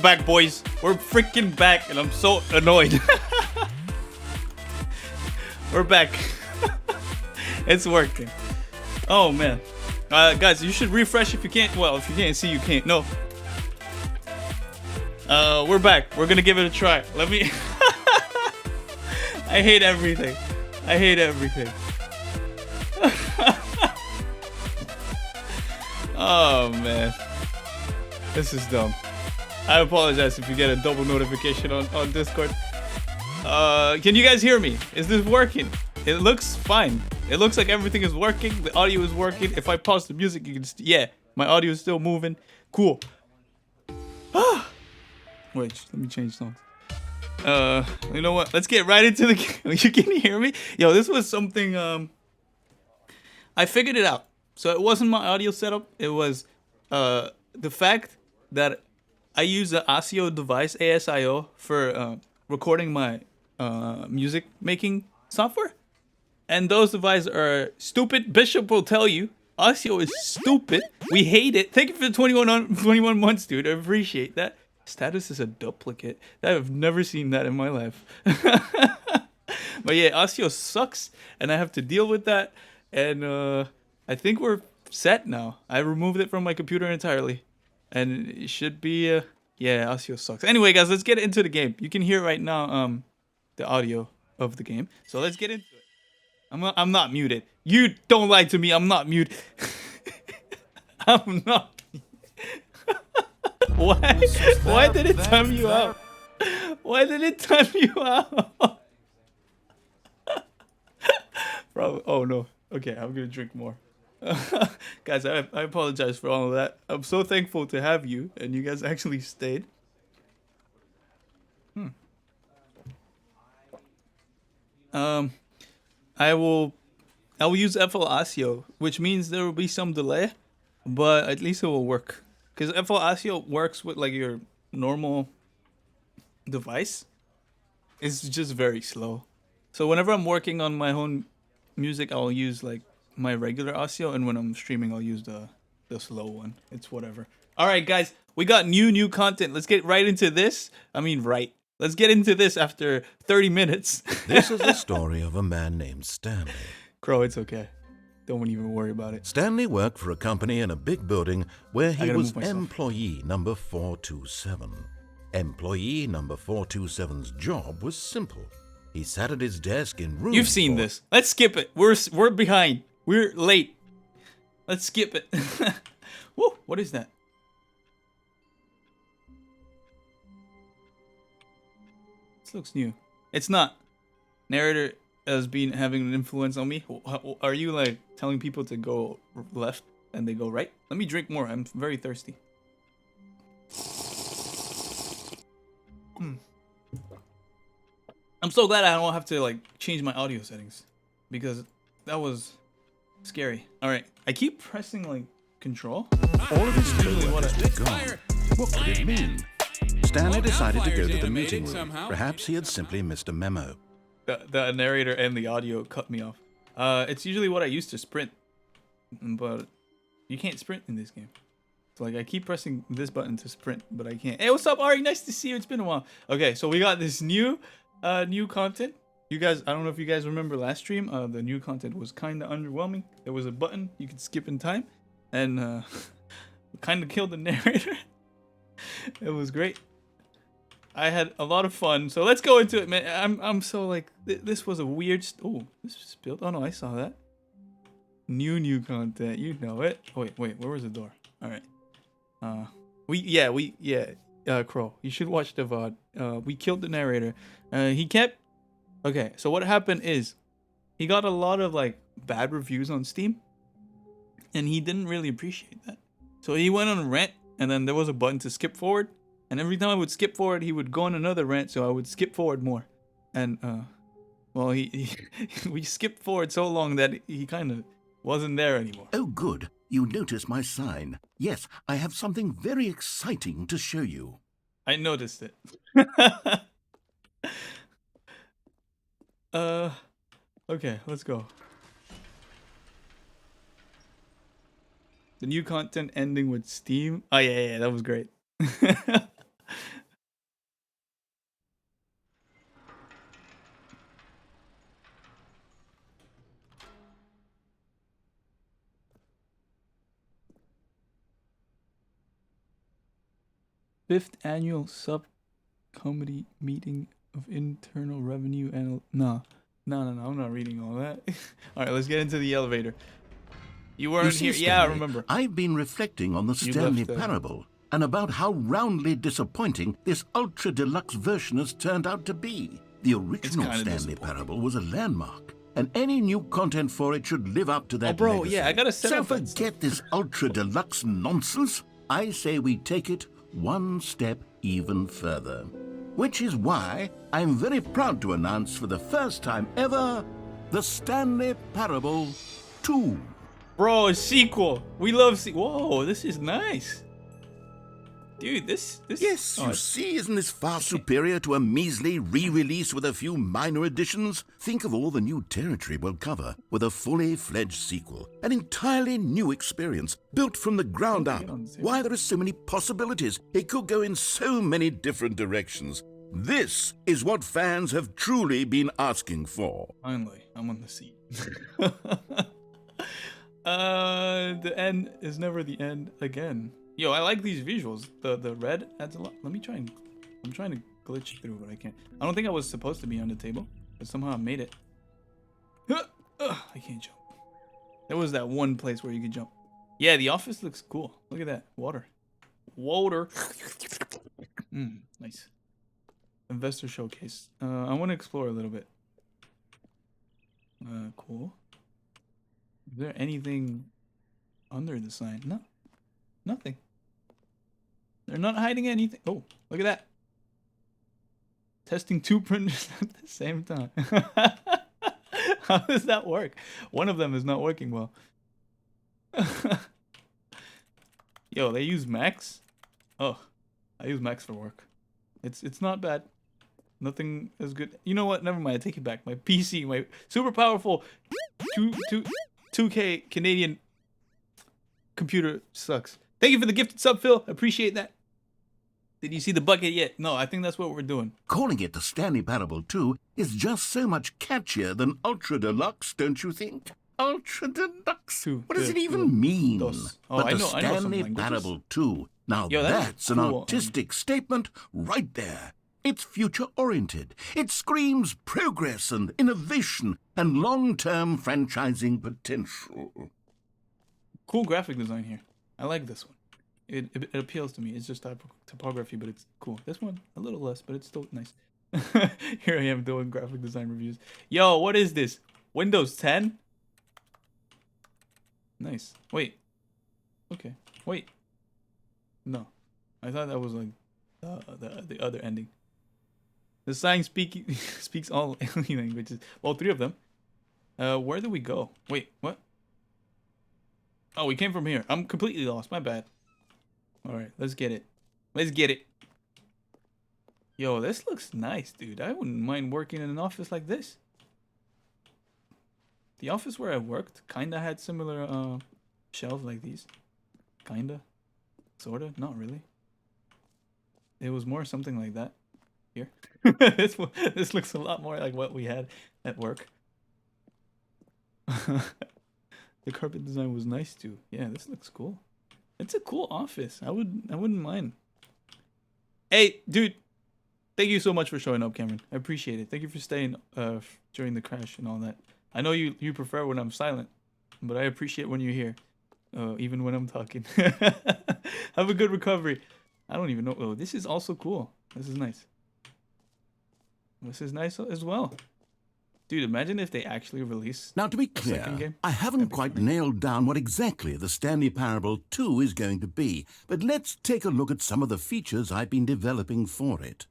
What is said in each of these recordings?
back, boys. We're freaking back, and I'm so annoyed. We're back. It's working. Oh man, guys, you should refresh if you can't. Well, if you can't see, you can't. No. We're back. We're gonna give it a try. Let me. I hate everything. I hate everything. Oh man, this is dumb. I apologize if you get a double notification on Discord. Can you guys hear me? Is this working? It looks fine. It looks like everything is working. The audio is working. If I pause the music, you can yeah, my audio is still moving. Cool. Wait, let me change songs. You know what? Let's get right into the game. You can hear me? Yo, this was something, I figured it out. So it wasn't my audio setup. It was, the fact that I use the ASIO device, ASIO, for, recording my, music making software. And those devices are stupid. Bishop will tell you. ASIO is stupid. We hate it. Thank you for the 21 months, dude. I appreciate that. Status is a duplicate. I've never seen that in my life. But yeah, ASIO sucks, and I have to deal with that. And I think we're set now. I removed it from my computer entirely, and it should be. Yeah, ASIO sucks. Anyway, guys, let's get into the game. You can hear right now the audio of the game. So let's get into it. I'm not muted. You don't lie to me. I'm not muted. I'm not. Why did it time you out? Why did it time you out? Probably. Oh no. Okay, I'm gonna drink more. Guys, I apologize for all of that. I'm so thankful to have you, and you guys actually stayed. I will use FL ASIO, which means there will be some delay, but at least it will work. Because FL ASIO works with like your normal device. It's just very slow. So whenever I'm working on my own music, I'll use like my regular ASIO, and when I'm streaming, I'll use the slow one. It's whatever. All right, guys, we got new content. Let's get right into this. Let's get into this after 30 minutes. This is the story of a man named Stanley. Crow, it's okay. Don't even worry about it. Stanley worked for a company in a big building where he was employee number 427. Employee number 427's job was simple. He sat at his desk in room. You've seen this. Let's skip it. We're behind. We're late. Let's skip it. Woo, what is that? This looks new. It's not. Narrator has been having an influence on me. Are you like telling people to go left and they go right? Let me drink more. I'm very thirsty. I'm so glad I don't have to like change my audio settings, because that was scary. All right, I keep pressing like control. All of his co-workers were gone. What could it mean? Stanley decided to go to the meeting room. Perhaps he had simply missed a memo. The narrator and the audio cut me off. It's usually what I use to sprint, but you can't sprint in this game. So like I keep pressing this button to sprint, but I can't. Hey, what's up, Ari? Nice to see you. It's been a while. Okay, so we got this new content. You guys, I don't know if you guys remember last stream. The new content was kind of underwhelming. There was a button you could skip in time, and kind of killed the narrator. It was great. I had a lot of fun, so let's go into it, man. I'm so like this was a weird. Oh, this spilled. Oh no, I saw that. New content. You know it. Oh, wait. Where was the door? All right. Crow. You should watch the VOD. We killed the narrator. He kept. Okay, so what happened is, he got a lot of like bad reviews on Steam, and he didn't really appreciate that. So he went on a rant, and then there was a button to skip forward. And every time I would skip forward, he would go on another rant, so I would skip forward more. And, well, we skipped forward so long that he kind of wasn't there anymore. Oh, good. You noticed my sign. Yes, I have something very exciting to show you. I noticed it. Okay, let's go. The new content ending with Steam. Oh, yeah, that was great. 5th annual subcommittee meeting of internal revenue and no, I'm not reading all that. All right, let's get into the elevator. You weren't see, here. Stanley, yeah, I remember. I've been reflecting on the Stanley parable and about how roundly disappointing this ultra deluxe version has turned out to be. The original Stanley parable was a landmark, and any new content for it should live up to that. Oh, bro, legacy. yeah, I gotta set so up that forget this ultra deluxe nonsense. I say we take it one step even further. Which is why I'm very proud to announce for the first time ever, the Stanley Parable 2. Bro, a sequel. We love Whoa, this is nice. Dude, this... Yes, you see, isn't this far superior to a measly re-release with a few minor additions? Think of all the new territory we'll cover with a fully fledged sequel. An entirely new experience, built from the ground up. Why, there are so many possibilities. It could go in so many different directions. This is what fans have truly been asking for. Finally, I'm on the seat. The end is never the end again. Yo, I like these visuals. The red adds a lot. Let me try and... I'm trying to glitch through, but I can't. I don't think I was supposed to be on the table, but somehow I made it. I can't jump. There was that one place where you could jump. Yeah, the office looks cool. Look at that. Water. Nice. Investor showcase. I want to explore a little bit. Cool. Is there anything under the sign? No. Nothing. They're not hiding anything. Oh, look at that. Testing 2 printers at the same time. How does that work? One of them is not working well. Yo, they use Macs? Oh, I use Macs for work. It's not bad. Nothing as good. You know what? Never mind. I take it back. My PC, my super powerful 2K Canadian computer sucks. Thank you for the gifted sub, Phil. I appreciate that. Did you see the bucket yet? No, I think that's what we're doing. Calling it the Stanley Parable 2 is just so much catchier than Ultra Deluxe, don't you think? Ultra Deluxe? What does it even mean? Oh, but the Stanley Parable 2, now that's an artistic statement right there. It's future-oriented. It screams progress and innovation and long-term franchising potential. Cool graphic design here. I like this one. It appeals to me. It's just typography, but it's cool. This one, a little less, but it's still nice. Here I am doing graphic design reviews. Yo, what is this? Windows 10? Nice. Wait. Okay. Wait. No. I thought that was like the other ending. The sign speaks all alien languages. Well, 3 of them. Where do we go? Wait, what? Oh, we came from here. I'm completely lost. My bad. Alright, let's get it. Let's get it. Yo, this looks nice, dude. I wouldn't mind working in an office like this. The office where I worked kinda had similar shelves like these. Kinda. Sorta. Not really. It was more something like that. Here. This looks a lot more like what we had at work. The carpet design was nice too. Yeah, this looks cool. It's a cool office. I wouldn't mind. Hey, dude. Thank you so much for showing up, Cameron. I appreciate it. Thank you for staying during the crash and all that. I know you prefer when I'm silent, but I appreciate when you're here. Even when I'm talking. Have a good recovery. I don't even know. Oh, this is also cool. This is nice. This is nice as well. Dude, imagine if they actually release. Now, to be clear, I haven't quite nailed down what exactly the Stanley Parable 2 is going to be, but let's take a look at some of the features I've been developing for it.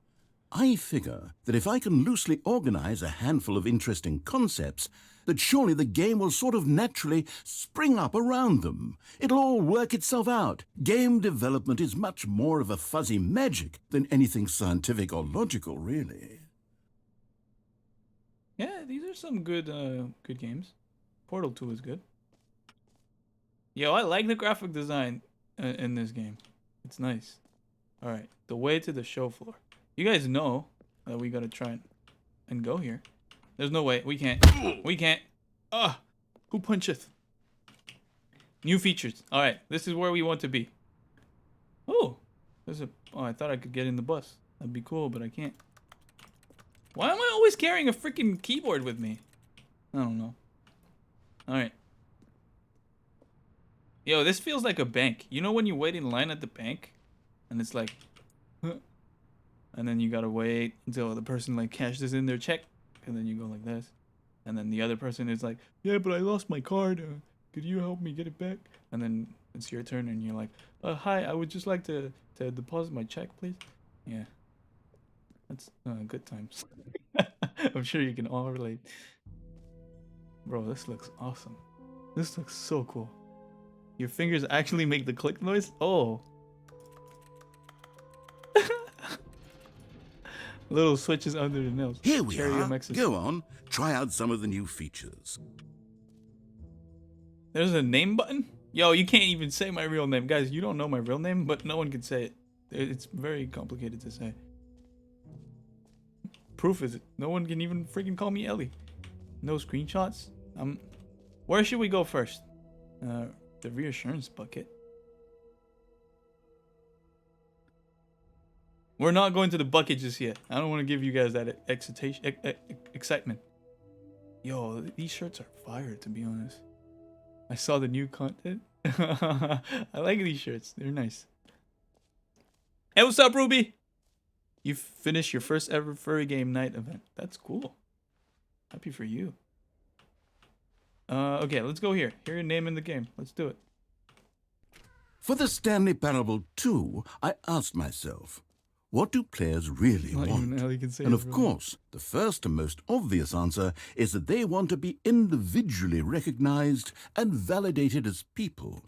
I figure that if I can loosely organize a handful of interesting concepts, that surely the game will sort of naturally spring up around them. It'll all work itself out. Game development is much more of a fuzzy magic than anything scientific or logical, really. Yeah, these are some good games. Portal 2 is good. Yo, I like the graphic design in this game. It's nice. Alright, the way to the show floor. You guys know that we gotta try and go here. There's no way. We can't. We can't. Ugh. Who puncheth? New features. Alright, this is where we want to be. Oh. There's a... Oh, I thought I could get in the bus. That'd be cool, but I can't. Why am I always carrying a freaking keyboard with me? I don't know. Alright. Yo, this feels like a bank. You know when you wait in line at the bank? And it's like... Huh, and then you gotta wait until the person like cashes in their check. And then you go like this. And then the other person is like, yeah, but I lost my card. Could you help me get it back? And then it's your turn and you're like, hi, I would just like to deposit my check, please. Yeah. That's good times. I'm sure you can all relate. Bro, this looks awesome. This looks so cool. Your fingers actually make the click noise? Oh. Little switches under the nails. Here we are. Go on. Try out some of the new features. There's a name button? Yo, you can't even say my real name. Guys, you don't know my real name, but no one can say it. It's very complicated to say. Proof is it? No one can even freaking call me Ellie. No screenshots? Where should we go first? The reassurance bucket. We're not going to the bucket just yet. I don't want to give you guys that excitement. Yo, these shirts are fire, to be honest. I saw the new content. I like these shirts. They're nice. Hey, what's up, Ruby? You finished your first ever furry game night event. That's cool. Happy for you. Okay, let's go here. Hear your name in the game. Let's do it. For the Stanley Parable 2, I asked myself, what do players really want? And of course, the first and most obvious answer is that they want to be individually recognized and validated as people.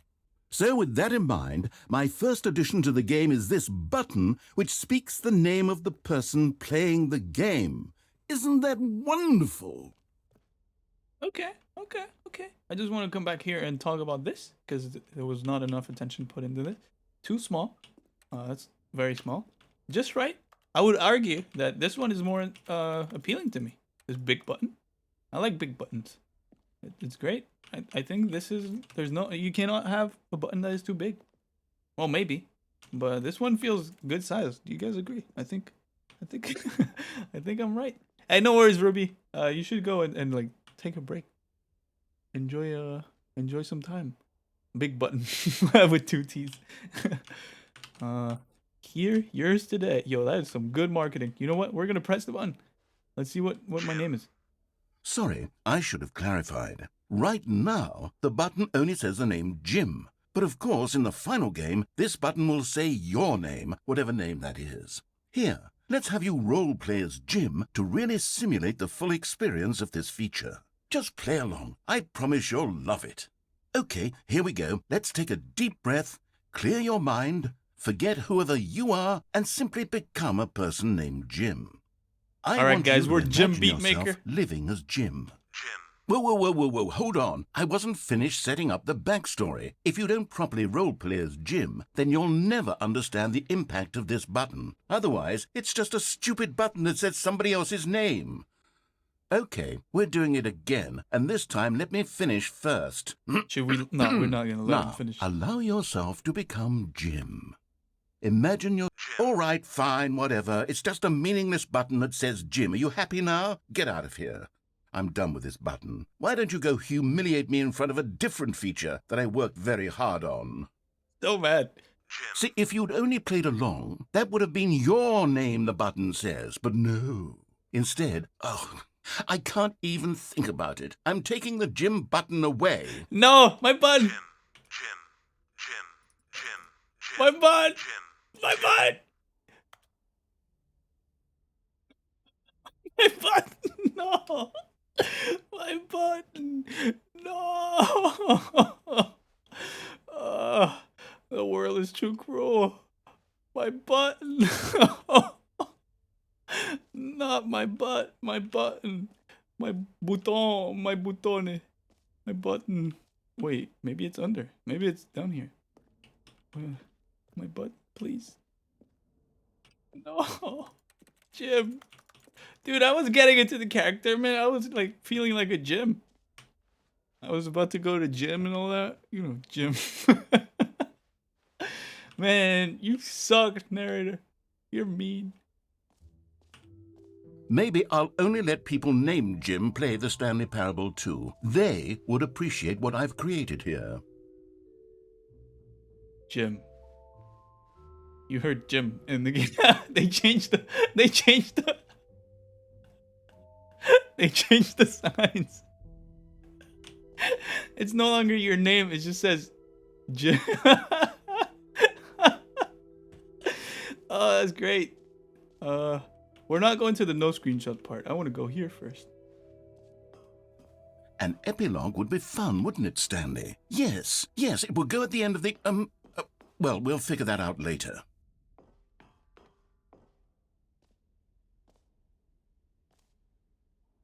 So with that in mind, my first addition to the game is this button which speaks the name of the person playing the game. Isn't that wonderful? Okay. I just want to come back here and talk about this because there was not enough attention put into this. Too small. That's very small. Just right. I would argue that this one is more appealing to me. This big button. I like big buttons. It's great. I think this is... You cannot have a button that is too big. Well, maybe. But this one feels good size. Do you guys agree? I think I think I'm right. Hey, no worries, Ruby. You should go and like take a break. Enjoy some time. Big button with 2 T's. Here, yours today. Yo, that is some good marketing. You know what? We're gonna press the button. Let's see what my name is. Sorry, I should have clarified. Right now, the button only says the name Jim. But of course, in the final game, this button will say your name, whatever name that is. Here, let's have you role-play as Jim to really simulate the full experience of this feature. Just play along. I promise you'll love it. Okay, here we go. Let's take a deep breath, clear your mind, forget whoever you are, and simply become a person named Jim. All right, guys, we're Jim Beatmaker. Living as Jim. Whoa, hold on. I wasn't finished setting up the backstory. If you don't properly roleplay as Jim, then you'll never understand the impact of this button. Otherwise, it's just a stupid button that says somebody else's name. Okay, we're doing it again, and this time let me finish first. Should we? No, we're not going to let him finish. Allow yourself to become Jim. Imagine you're... All right, fine, whatever. It's just a meaningless button that says Jim. Are you happy now? Get out of here. I'm done with this button. Why don't you go humiliate me in front of a different feature that I worked very hard on? So mad. See, if you'd only played along, that would have been your name the button says, but no. Instead, I can't even think about it. I'm taking the Jim button away. No, my button. Jim. My button. My button. My button. No. My button. No. The world is too cruel. My button. Not my butt. My button. My bouton. My boutone. My button. Wait, maybe it's under. Maybe it's down here. My butt, please. No. Jim. Dude, I was getting into the character, man. I was like feeling like a Jim. I was about to go to gym and all that. You know, Jim. Man, you suck, narrator. You're mean. Maybe I'll only let people named Jim play the Stanley Parable 2. They would appreciate what I've created here. Jim. You heard Jim in the game. They changed the signs. It's no longer your name, it just says Jim. Oh, that's great. We're not going to the no screenshot part. I want to go here first. An epilogue would be fun, wouldn't it, Stanley? Yes, it will go at the end of the, well, we'll figure that out later.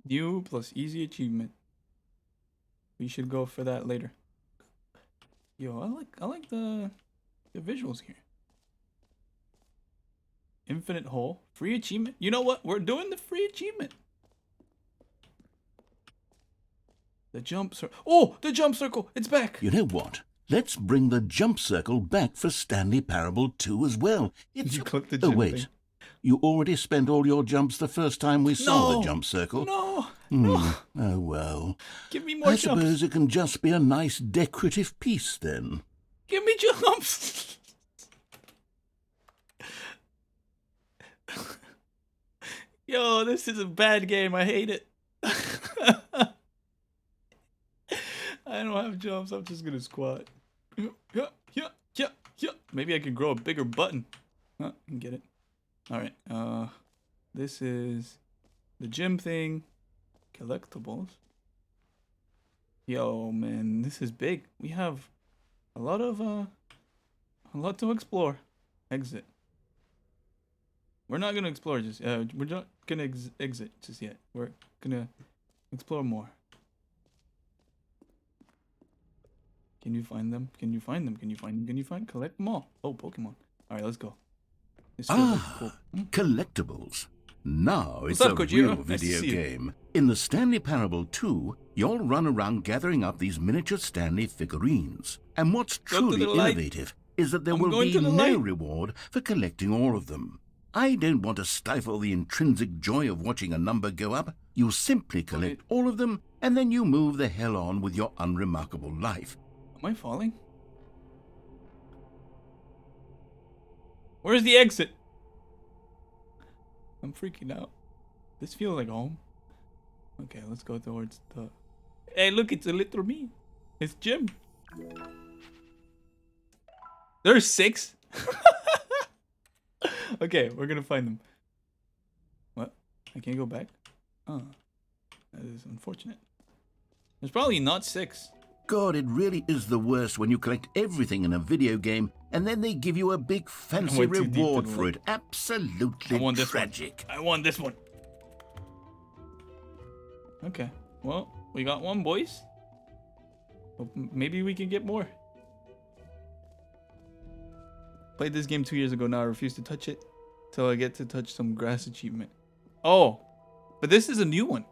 New plus easy achievement. We should go for that later. Yo, I like the visuals here. Infinite hole. Free achievement. You know what? We're doing the free achievement. The jump circle. Oh, the jump circle. It's back. You know what? Let's bring the jump circle back for Stanley Parable 2 as well. It's... You clicked the jump wait. thing. You already spent all your jumps the first time we saw the jump circle? No. Oh, well. Give me more I jumps. suppose it can just be a nice decorative piece then. Give me jumps. Yo, this is a bad game. I hate it. I don't have jumps. I'm just gonna squat. Yeah. Maybe I can grow a bigger button. I can get it. All right. This is the gym thing. Collectibles. Yo, man, this is big. We have a lot to explore. Exit. We're not gonna explore just. We're not gonna exit just yet. We're gonna explore more. Can you find them? Can you find them? Can you find? Collect them all. Oh, Pokemon. All right, let's go. This feels like cool. Collectibles. Now it's up, a Kojiro? real Nice to video see you. game. In the Stanley Parable 2, you'll run around gathering up these miniature Stanley figurines. And what's Go to truly the light. innovative is that there I'm will going be to the no light. reward for collecting all of them. I don't want to stifle the intrinsic joy of watching a number go up. You simply collect all of them, and then you move the hell on with your unremarkable life. Am I falling? Where's the exit? I'm freaking out. This feels like home. Okay, let's go towards the... Hey, look, it's a little me. It's Jim. There's 6? Okay, we're gonna find them. What? I can't go back? Oh. That is unfortunate. There's probably not 6. God, it really is the worst when you collect everything in a video game and then they give you a big fancy went too deep to reward the for left. it. Absolutely I want this tragic. one. I want this one. Okay. Well, we got one, boys. Well, maybe we can get more. Played this game 2 years ago. Now I refuse to touch it till I get to touch some grass achievement. Oh, but this is a new one.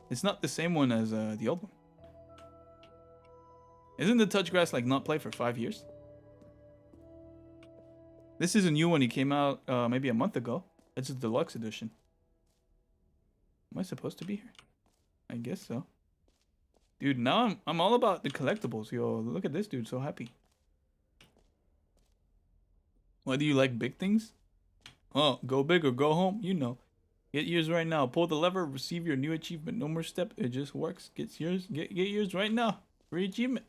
It's not the same one as the old one. Isn't the touch grass like not play for 5 years? This is a new one. He came out maybe a month ago. It's a deluxe edition. Am I supposed to be here? I guess so. Dude, now I'm all about the collectibles. Yo, look at this dude, so happy. Why do you like big things? Oh, go big or go home. You know. Get yours right now. Pull the lever, receive your new achievement. No more step. It just works. Get yours. Get yours right now. Free achievement.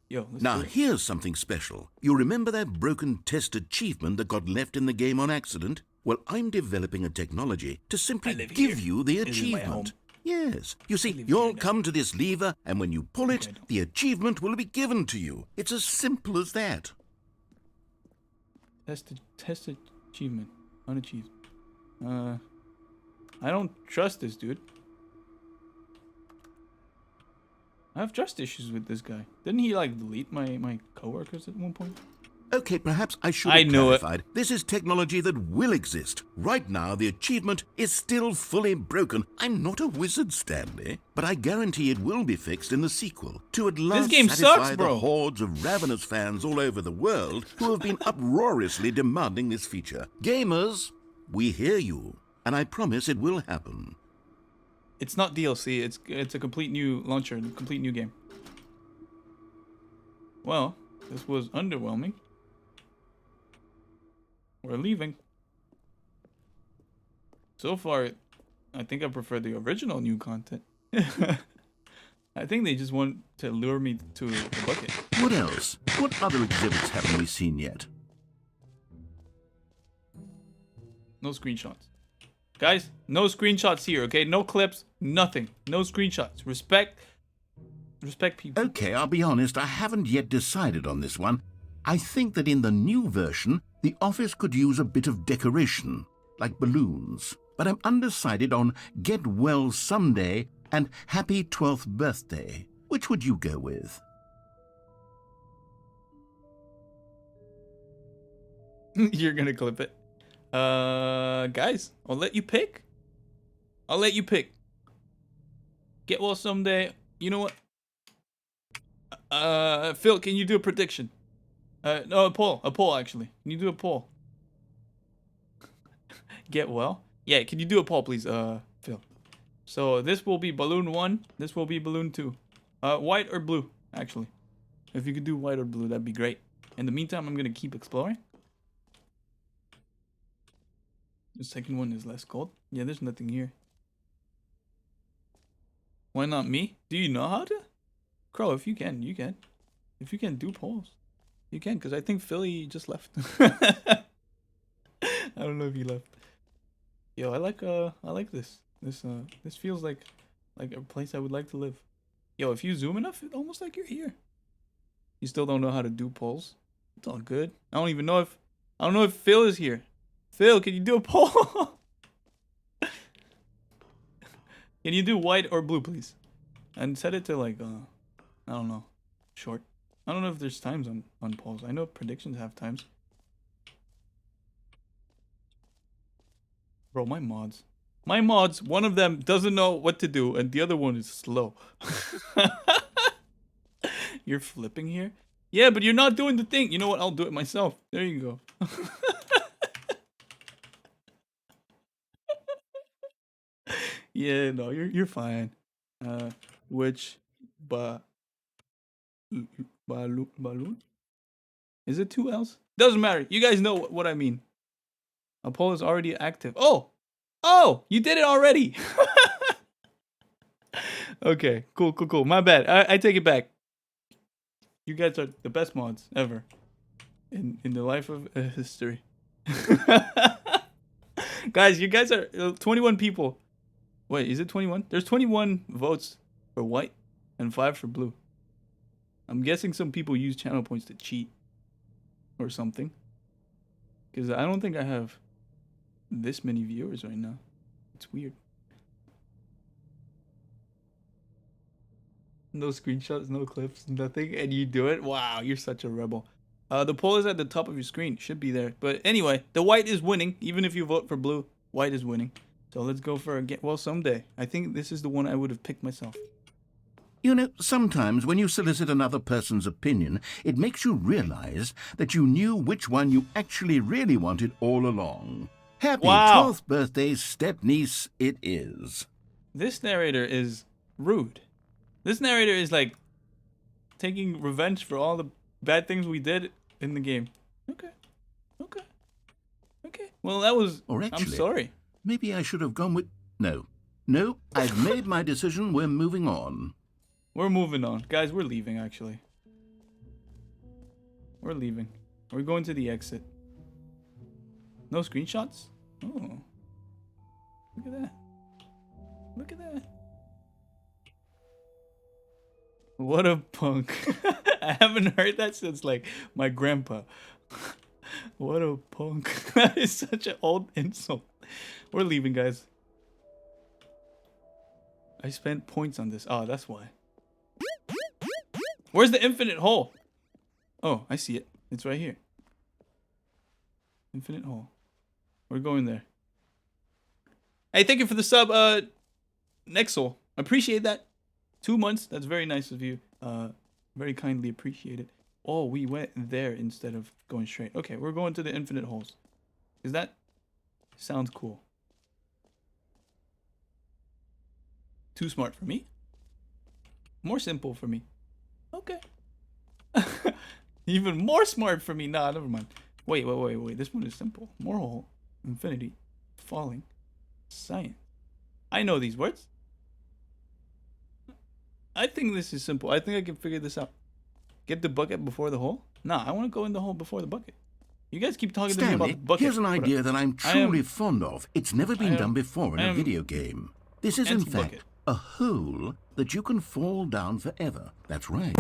Yo, let's Now do it. here's something special. You remember that broken test achievement that got left in the game on accident? Well, I'm developing a technology to simply live give here. you the This is my home. achievement. Yes. You see, live you'll here now. come to this lever, and when you pull it, I don't. the achievement will be given to you. It's as simple as that. Test achievement. Unachieved. I don't trust this dude. I have trust issues with this guy. Didn't he like delete my coworkers at one point? Okay, perhaps I should I have knew it. clarified. This is technology that will exist. Right now, the achievement is still fully broken. I'm not a wizard, Stanley, but I guarantee it will be fixed in the sequel to at last game satisfy sucks, bro. the hordes of ravenous fans all over the world who have been uproariously demanding this feature. Gamers, we hear you, and I promise it will happen. It's not DLC. It's a complete new launcher, a complete new game. Well, this was underwhelming. We're leaving. So far, I think I prefer the original new content. I think they just want to lure me to the bucket. What else? What other exhibits haven't we seen yet? No screenshots. Guys, no screenshots here, okay? No clips, nothing. No screenshots. Respect people. Okay, I'll be honest, I haven't yet decided on this one. I think that in the new version, the office could use a bit of decoration, like balloons. But I'm undecided on Get Well Someday and Happy 12th Birthday. Which would you go with? You're gonna clip it. Guys, I'll let you pick. I'll let you pick. Get Well Someday. You know what? Phil, can you do a prediction? No, a poll actually. Can you do a poll? Get well? Yeah, can you do a poll, please, Phil? So this will be balloon 1. This will be balloon 2. White or blue, actually. If you could do white or blue, that'd be great. In the meantime, I'm gonna keep exploring. The second one is less cold. Yeah, there's nothing here. Why not me? Do you know how to? Crow, if you can, you can. If you can do polls, you can, because I think Philly just left. I don't know if he left. Yo, I like this. This feels like a place I would like to live. Yo, if you zoom enough, it's almost like you're here. You still don't know how to do polls? It's all good. I don't know if Phil is here. Phil, can you do a poll? Can you do white or blue, please? And set it to like I don't know, short. I don't know if there's times on polls. I know predictions have times. Bro, my mods, one of them doesn't know what to do, and the other one is slow. You're flipping here? Yeah, but you're not doing the thing. You know what? I'll do it myself. There you go. Yeah, no, you're fine. Which balloon? Is it 2 L's? Doesn't matter. You guys know what I mean. A poll is already active. Oh, you did it already. Okay, cool. My bad. I take it back. You guys are the best mods ever in the life of history. Guys, you guys are 21 people. Wait, is it 21? There's 21 votes for white and 5 for blue. I'm guessing some people use channel points to cheat or something. Because I don't think I have this many viewers right now. It's weird. No screenshots, no clips, nothing, and you do it? Wow, you're such a rebel. The poll is at the top of your screen. Should be there. But anyway, the white is winning. Even if you vote for blue, white is winning. So let's go for a Get Well Someday. I think this is the one I would have picked myself. You know, sometimes when you solicit another person's opinion, it makes you realize that you knew which one you actually really wanted all along. Happy 12th birthday, step-niece, it is. This narrator is rude. This narrator is like taking revenge for all the bad things we did in the game. Okay. Well, that was... Or actually, I'm sorry. Maybe I should have gone with... No, I've made my decision. We're moving on. We're moving on. Guys, we're leaving, actually. We're leaving. We're going to the exit. No screenshots? Oh. Look at that. Look at that. What a punk. I haven't heard that since, like, my grandpa. What a punk. That is such an old insult. We're leaving, guys. I spent points on this. Oh, that's why. Where's the infinite hole? Oh, I see it. It's right here. Infinite hole. We're going there. Hey, thank you for the sub, Nexel. I appreciate that. 2 months. That's very nice of you. Very kindly appreciated. Oh, we went there instead of going straight. Okay, we're going to the infinite holes. Is that... Sounds cool. Too smart for me? More simple for me. Okay. Even more smart for me. Nah, never mind. Wait. This one is simple. More hole. Infinity. Falling. Science. I know these words. I think this is simple. I think I can figure this out. Get the bucket before the hole? Nah, I want to go in the hole before the bucket. You guys keep talking to me about the bucket. Here's an idea that I'm truly fond of. It's never been done before in a video game. This is, in fact, a hole that you can fall down forever. That's right.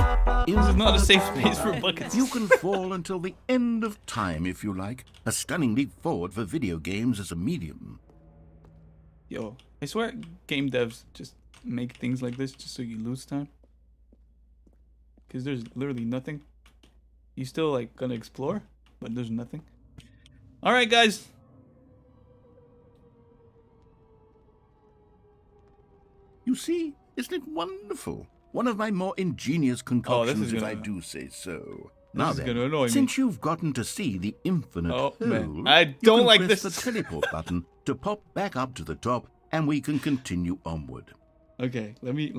This is not a safe space for buckets. You can fall until the end of time, if you like. A stunning leap forward for video games as a medium. Yo, I swear game devs just make things like this just so you lose time. Because there's literally nothing. You still, like, gonna explore, but there's nothing. Alright, guys. You see, isn't it wonderful? One of my more ingenious concoctions, if I do say so. Now then, since you've gotten to see the infinite hole, man. I don't like press this. the teleport button to pop back up to the top, and we can continue onward. Okay, let me,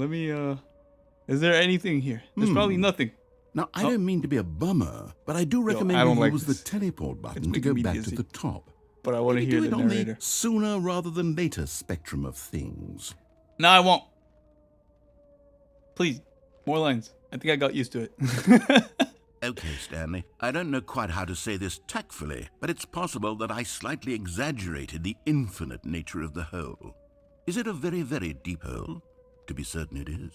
is there anything here? There's probably nothing. Now, I don't mean to be a bummer, but I do recommend you use the teleport button to go back to the top. But I want to hear the narrator. Do it on the sooner rather than later spectrum of things. No, I won't. Please, more lines. I think I got used to it. Okay, Stanley. I don't know quite how to say this tactfully, but it's possible that I slightly exaggerated the infinite nature of the hole. Is it a very, very deep hole? To be certain it is.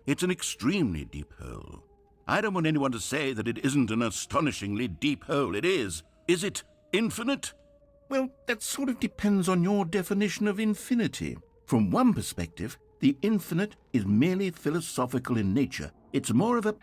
It's an extremely deep hole. I don't want anyone to say that it isn't an astonishingly deep hole. It is. Is it infinite? Well, that sort of depends on your definition of infinity. From one perspective, the infinite is merely philosophical in nature. It's more of a...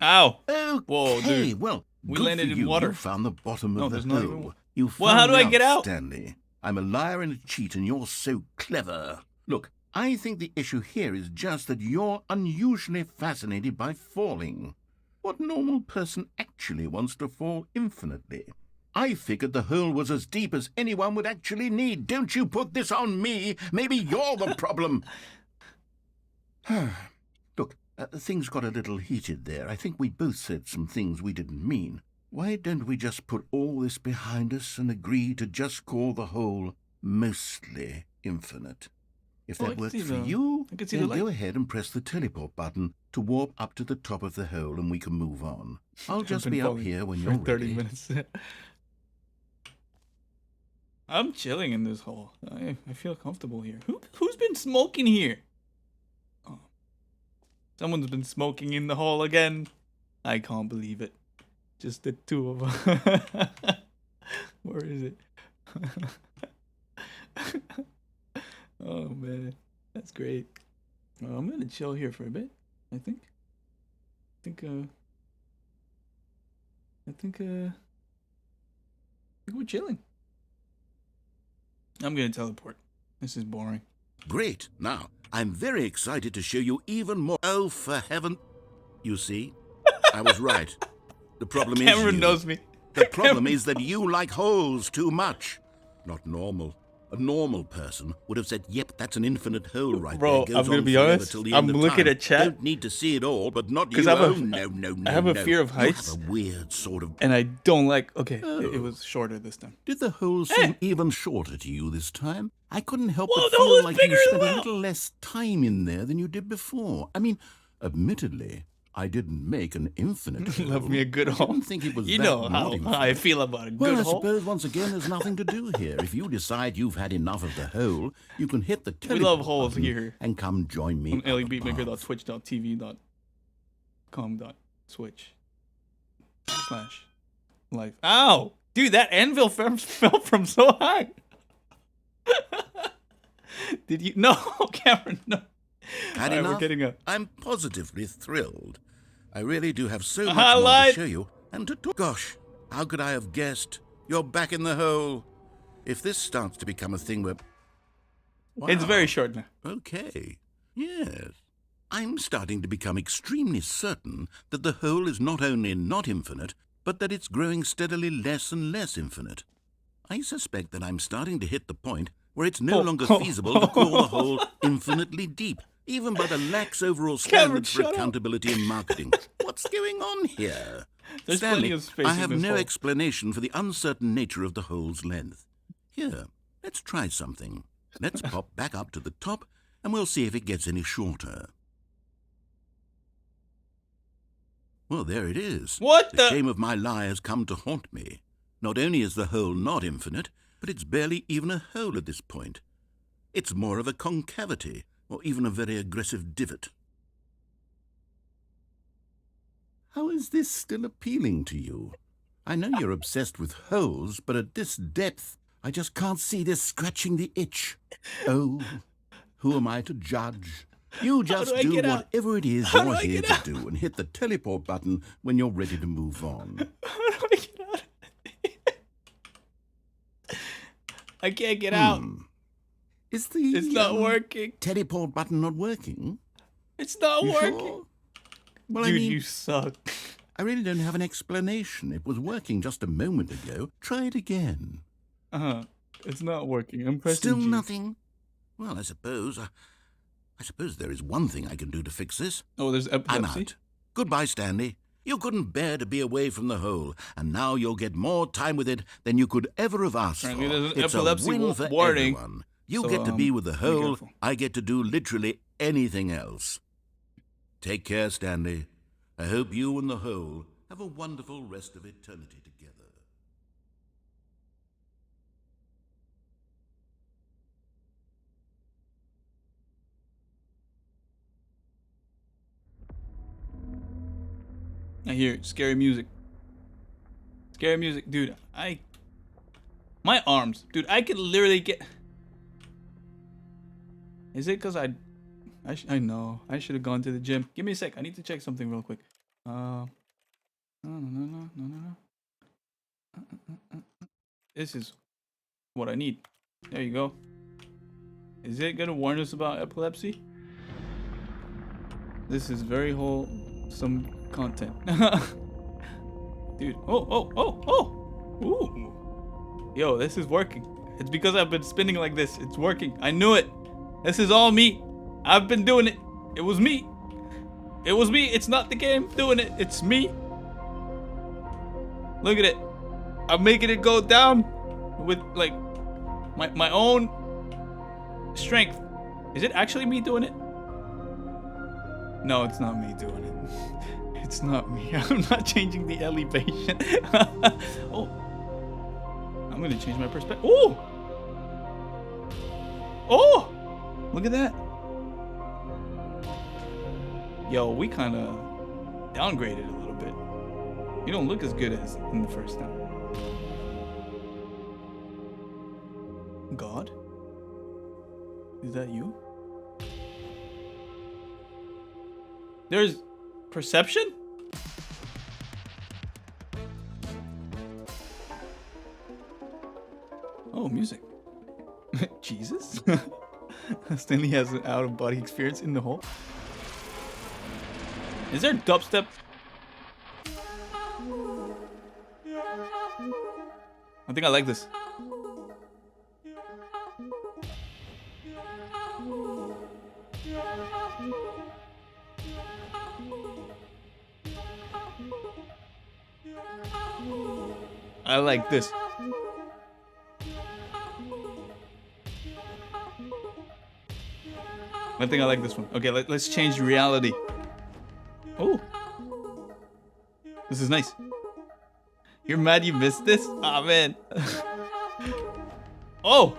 Ow! Okay, whoa, dude. Well, we good landed for in you. water. You found the bottom of the hole. You found well, how do I get out? Stanley. I'm a liar and a cheat, and you're so clever. Look, I think the issue here is just that you're unusually fascinated by falling. What normal person actually wants to fall infinitely? I figured the hole was as deep as anyone would actually need. Don't you put this on me. Maybe you're the problem. Look, things got a little heated there. I think we both said some things we didn't mean. Why don't we just put all this behind us and agree to just call the hole mostly infinite? If that works for you, then go ahead and press the teleport button to warp up to the top of the hole and we can move on. I'll just be up here when you're ready. 30 minutes. I'm chilling in this hole. I feel comfortable here. Who's been smoking here? Oh. Someone's been smoking in the hole again. I can't believe it. Just the two of them. Where is it? Oh man, that's great. Well, I'm gonna chill here for a bit. I think we're chilling. I'm gonna teleport. This is boring. Great. Now, I'm very excited to show you even more. Oh, for heaven. You see, I was right. The problem is Cameron knows me. The problem is that you like holes too much. Not normal. A normal person would have said, yep, that's an infinite hole right Bro, there. I'm going to be honest. I'm looking at chat. Don't need to see it all, but not you. No. I have a fear of heights. You have a weird sort of... And I don't like... Okay, it was shorter this time. Did the hole seem even shorter to you this time? I couldn't help but feel like you spent a little less time in there than you did before. I mean, admittedly... I didn't make an infinite hole. Love me a good hole. I didn't think it was you that know how I feel about a good hole. Well, I suppose once again there's nothing to do here. If you decide you've had enough of the hole, you can hit the teleport We love holes here. And come join me on elybeatmaker.twitch.tv.com/live. Ow! Dude, that anvil fell from so high. Did you? No, Cameron, no. Had right, enough? we're getting up. I'm positively thrilled. I really do have so much more to show you and to talk. Gosh, how could I have guessed You're back in the hole. If this starts to become a thing where... Wow. It's very short now. Okay. Yes. I'm starting to become extremely certain that the hole is not only not infinite, but that it's growing steadily less and less infinite. I suspect that I'm starting to hit the point where it's no longer feasible to call the hole infinitely deep, even by the lax overall standards for accountability in marketing. What's going on here? There's Stanley, plenty of space I in have this no hole. explanation for the uncertain nature of the hole's length. Here, let's try something. Let's pop back up to the top, and we'll see if it gets any shorter. Well, there it is. What the shame of my lie has come to haunt me. Not only is the hole not infinite, but it's barely even a hole at this point. It's more of a concavity, or even a very aggressive divot. How is this still appealing to you? I know you're obsessed with holes, but at this depth, I just can't see this scratching the itch. Oh, who am I to judge? You just do whatever it is you're here to do and hit the teleport button when you're ready to move on. How do I get out? I can't get out. Is the It's not working. Teleport button not working? It's not working. Sure? Well, Dude, I mean, you suck. I really don't have an explanation. It was working just a moment ago. Try it again. It's not working. I'm pressing Still G. nothing? Well, I suppose there is one thing I can do to fix this. Oh, there's epilepsy. I'm out. Goodbye, Stanley. You couldn't bear to be away from the hole, and now you'll get more time with it than you could ever have asked for. There's an It's epilepsy a win for warning. everyone. You So, get to be with the be hole. careful. I get to do literally anything else. Take care, Stanley. I hope you and the hole have a wonderful rest of eternity together. I hear scary music. Scary music. Dude, my arms. Dude, I could literally get... Is it because I know. I should have gone to the gym. Give me a sec. I need to check something real quick. No. This is what I need. There you go. Is it going to warn us about epilepsy? This is very wholesome content. Dude. Oh. Ooh. Yo, this is working. It's because I've been spinning like this. It's working. I knew it. This is all me. I've been doing it. It was me. It was me. It's not the game doing it. It's me. Look at it. I'm making it go down with like my own strength. Is it actually me doing it? No, it's not me doing it. It's not me. I'm not changing the elevation. Oh. I'm gonna change my perspective. Oh! Oh! Look at that. Yo, we kind of downgraded a little bit. You don't look as good as in the first time. God? Is that you? There's perception? Oh, music. Jesus? Stanley has an out-of-body experience in the hole. Is there dubstep? I think I like this. I like this. I think I like this one. Okay, let's change reality. Oh. This is nice. You're mad you missed this? Ah, man. Oh!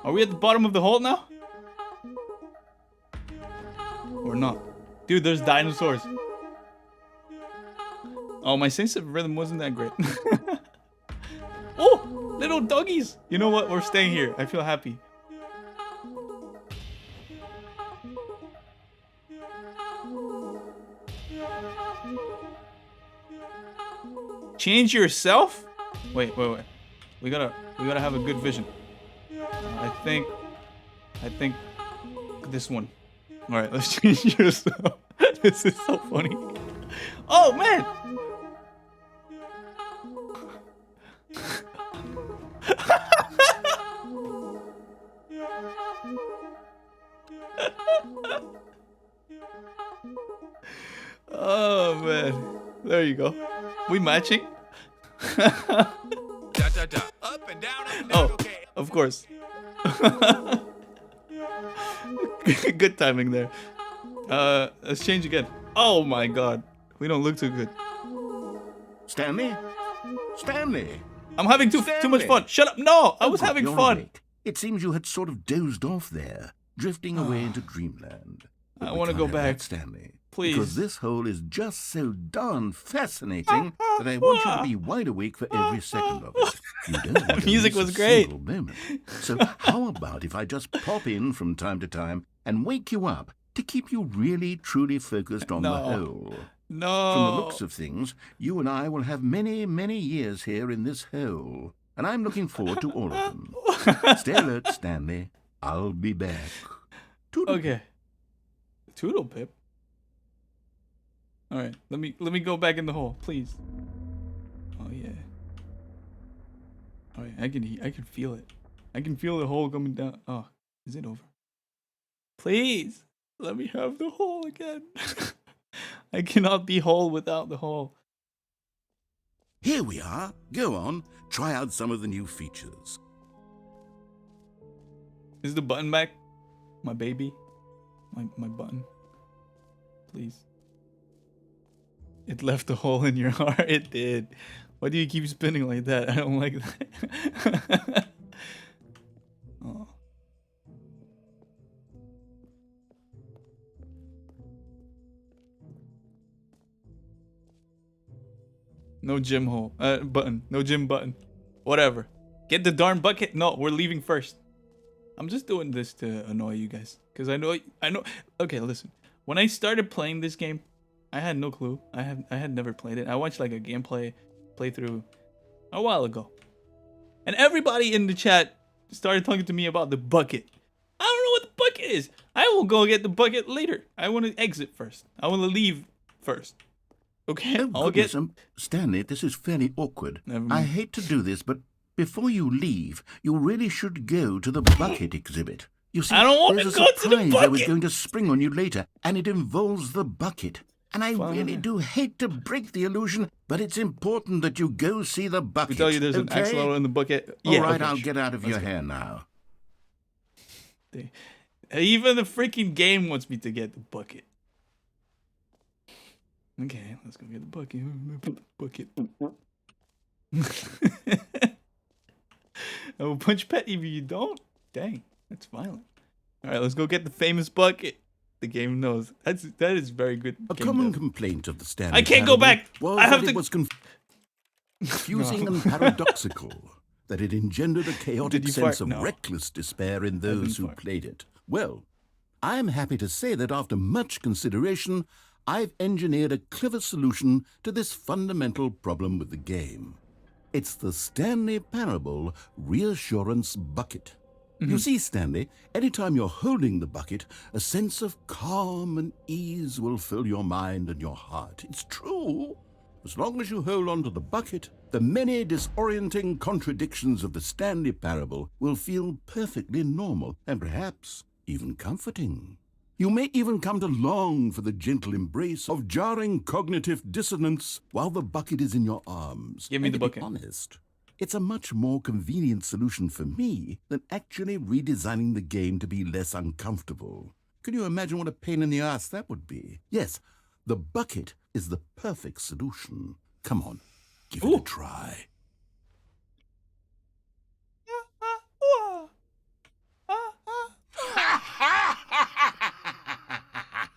Are we at the bottom of the hole now? Or not? Dude, there's dinosaurs. Oh, my sense of rhythm wasn't that great. Oh! Little doggies! You know what? We're staying here. I feel happy. Change yourself? Wait. We gotta have a good vision. I think this one. All right, let's change this. This is so funny. Oh man! Oh man, there you go. We matching? Up and down, Oh, okay. of course. Good timing there. Let's change again. Oh my god, we don't look too good. Stanley? Stanley! I'm having too much fun. Shut up. No, I was Oh, having you're fun. awake. It seems you had sort of dozed off there, drifting away into dreamland. But I we want to can't go have back. that, Stanley. Please. Because this hole is just so darn fascinating that I want you to be wide awake for every second of it. You don't want to Music miss was a great. single moment. So how about if I just pop in from time to time and wake you up to keep you really, truly focused on the hole? No. From the looks of things, you and I will have many, many years here in this hole, and I'm looking forward to all of them. Stay alert, Stanley. I'll be back. Toodle. Okay. Toodle pip. All right, let me go back in the hole, please. Oh yeah. All right, I can feel it. I can feel the hole coming down. Oh, is it over? Please, let me have the hole again. I cannot be whole without the hole. Here we are. Go on. Try out some of the new features. Is the button back? My baby? My button? Please. It left a hole in your heart. It did. Why do you keep spinning like that? I don't like that. Oh. No gym hole. Button. No gym button. Whatever. Get the darn bucket. No, we're leaving first. I'm just doing this to annoy you guys. Because I know. Okay, listen. When I started playing this game, I had no clue. I had never played it. I watched like a gameplay playthrough a while ago. And everybody in the chat started talking to me about the bucket. I don't know what the bucket is. I will go get the bucket later. I want to exit first. I want to leave first. Okay? Oh, I'll goodness, get... Stanley, this is fairly awkward. Never I mind. hate to do this, but before you leave, you really should go to the bucket exhibit. You see, I don't want there's to a go to the surprise I was bucket. going to spring on you later, and it involves the bucket. And I really do hate to break the illusion, but it's important that you go see the bucket. We tell you there's an okay? axolotl in the bucket. All right, okay, I'll sure. get out of Let's your go. hair now. Even the freaking game wants me to get the bucket. Okay, let's go get the bucket. Bucket. I will punch pet if you don't. Dang, that's violent. All right, let's go get the famous bucket. The game knows. That is very good. A game common dev. complaint of the Stanley I can't go Parable back. was I have that to- it was confusing and paradoxical, that it engendered a chaotic Did you sense fart? of No. reckless despair in those who fart. played it. Well, I'm happy to say that after much consideration, I've engineered a clever solution to this fundamental problem with the game. It's the Stanley Parable Reassurance Bucket. You see, Stanley, anytime you're holding the bucket, a sense of calm and ease will fill your mind and your heart. It's true. As long as you hold on to the bucket, the many disorienting contradictions of the Stanley Parable will feel perfectly normal and perhaps even comforting. You may even come to long for the gentle embrace of jarring cognitive dissonance while the bucket is in your arms. Give me And the to be bucket. honest, it's a much more convenient solution for me than actually redesigning the game to be less uncomfortable. Can you imagine what a pain in the ass that would be? Yes, the bucket is the perfect solution. Come on, give it a try.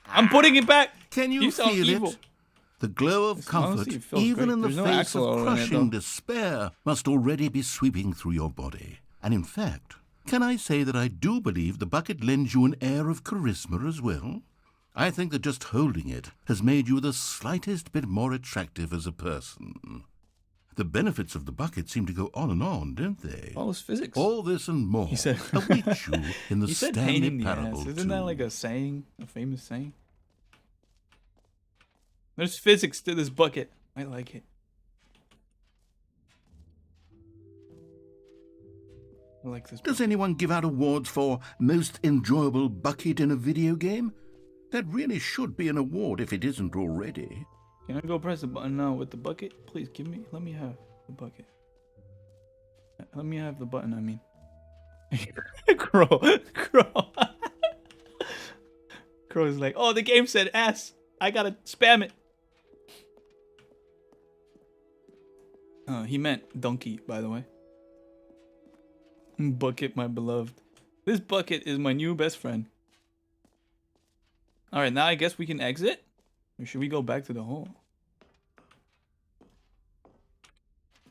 I'm putting it back. Can you sound feel evil. it? The glow of comfort, honestly, it feels even great. in the There's no face axolotl of in it, crushing though. despair, must already be sweeping through your body. And in fact, can I say that I do believe the bucket lends you an air of charisma as well? I think that just holding it has made you the slightest bit more attractive as a person. The benefits of the bucket seem to go on and on, don't they? Follows physics. All this and more He said. await you in the He said pain Stanley in the Parable ass. 2. Isn't that like a saying? A famous saying? There's physics to this bucket. I like it. I like this bucket. Does anyone give out awards for most enjoyable bucket in a video game? That really should be an award if it isn't already. Can I go press the button now with the bucket? Please let me have the bucket. Let me have the button, I mean. Crow. Crow's like, oh, the game said ass. I gotta spam it. He meant donkey, by the way. Bucket, my beloved. This bucket is my new best friend. Alright, now I guess we can exit? Or should we go back to the hole?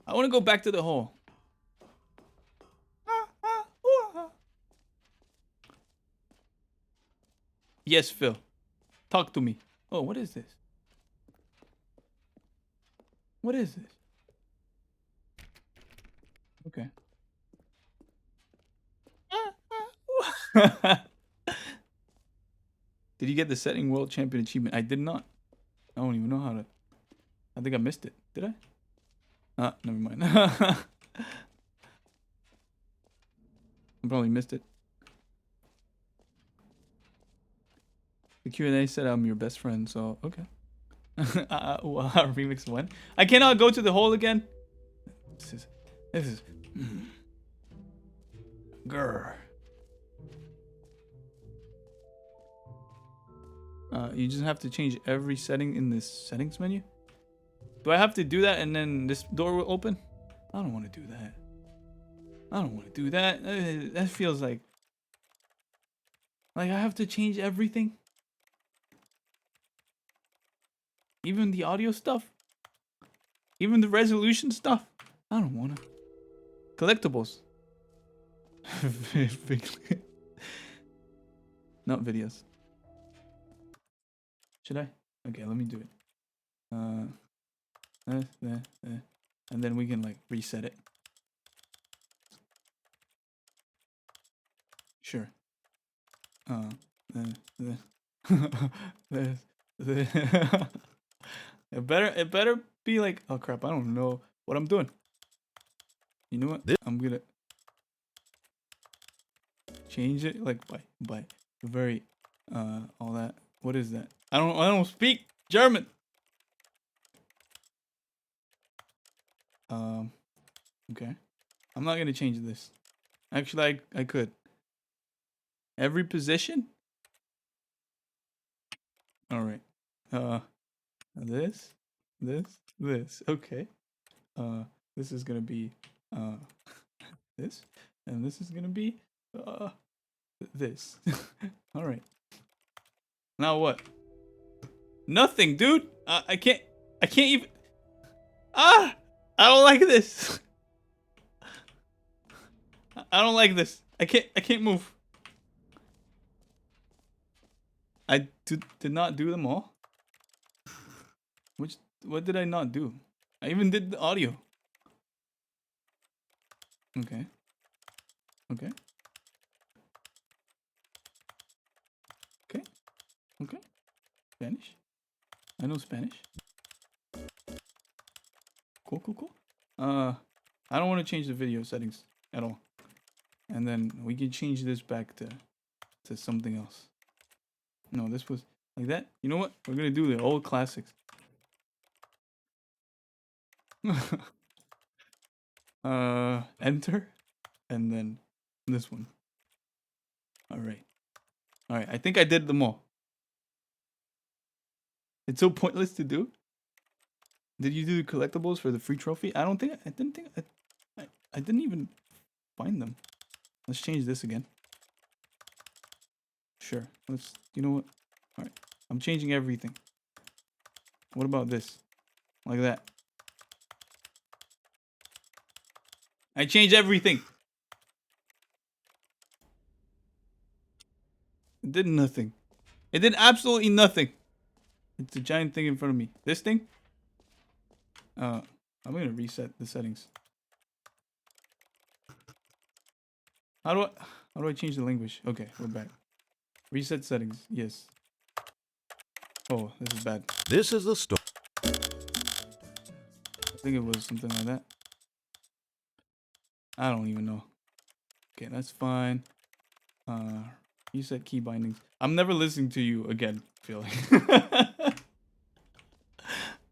I want to go back to the hole. Yes, Phil. Talk to me. Oh, what is this? What is this? Okay. Did you get the setting world champion achievement? I did not. I don't even know how to. I think I missed it. Did I? Ah, never mind. I probably missed it. The Q&A said I'm your best friend, so okay. Remix when? I cannot go to the hole again. This is. Grr. You just have to change every setting in this settings menu. Do I have to do that and then this door will open? I don't want to do that. I don't want to do that. That feels like I have to change everything. Even the audio stuff. Even the resolution stuff. I don't want to. Collectibles. Not videos. Should I? Okay, let me do it. And then we can like reset it. Sure. It better be like, oh crap, I don't know what I'm doing. You know what? I'm gonna change it like by very all that. What is that? I don't speak German. Okay. I'm not gonna change this. Actually, I could. Every position? Alright. This. Okay. This is gonna be this. And this is gonna be this. Alright. Now what? Nothing, dude. I can't even. I don't like this. I don't like this. I can't move. I did not do them all. What did I not do? I even did the audio. Okay. Spanish. I know Spanish. Cool. I don't want to change the video settings at all. And then we can change this back to something else. No, this was like that. You know what? We're gonna do the old classics. Enter, and then this one. All right. I think I did them all. It's so pointless to do. Did you do the collectibles for the free trophy? I didn't even find them. Let's change this again. Sure. You know what? All right. I'm changing everything. What about this? Like that. I changed everything. It did nothing. It did absolutely nothing. It's a giant thing in front of me. This thing? I'm gonna reset the settings. How do I change the language? Okay, we're back. Reset settings. Yes. Oh, this is bad. This is the story. I think it was something like that. I don't even know. Okay, that's fine. Reset key bindings. I'm never listening to you again, Phil.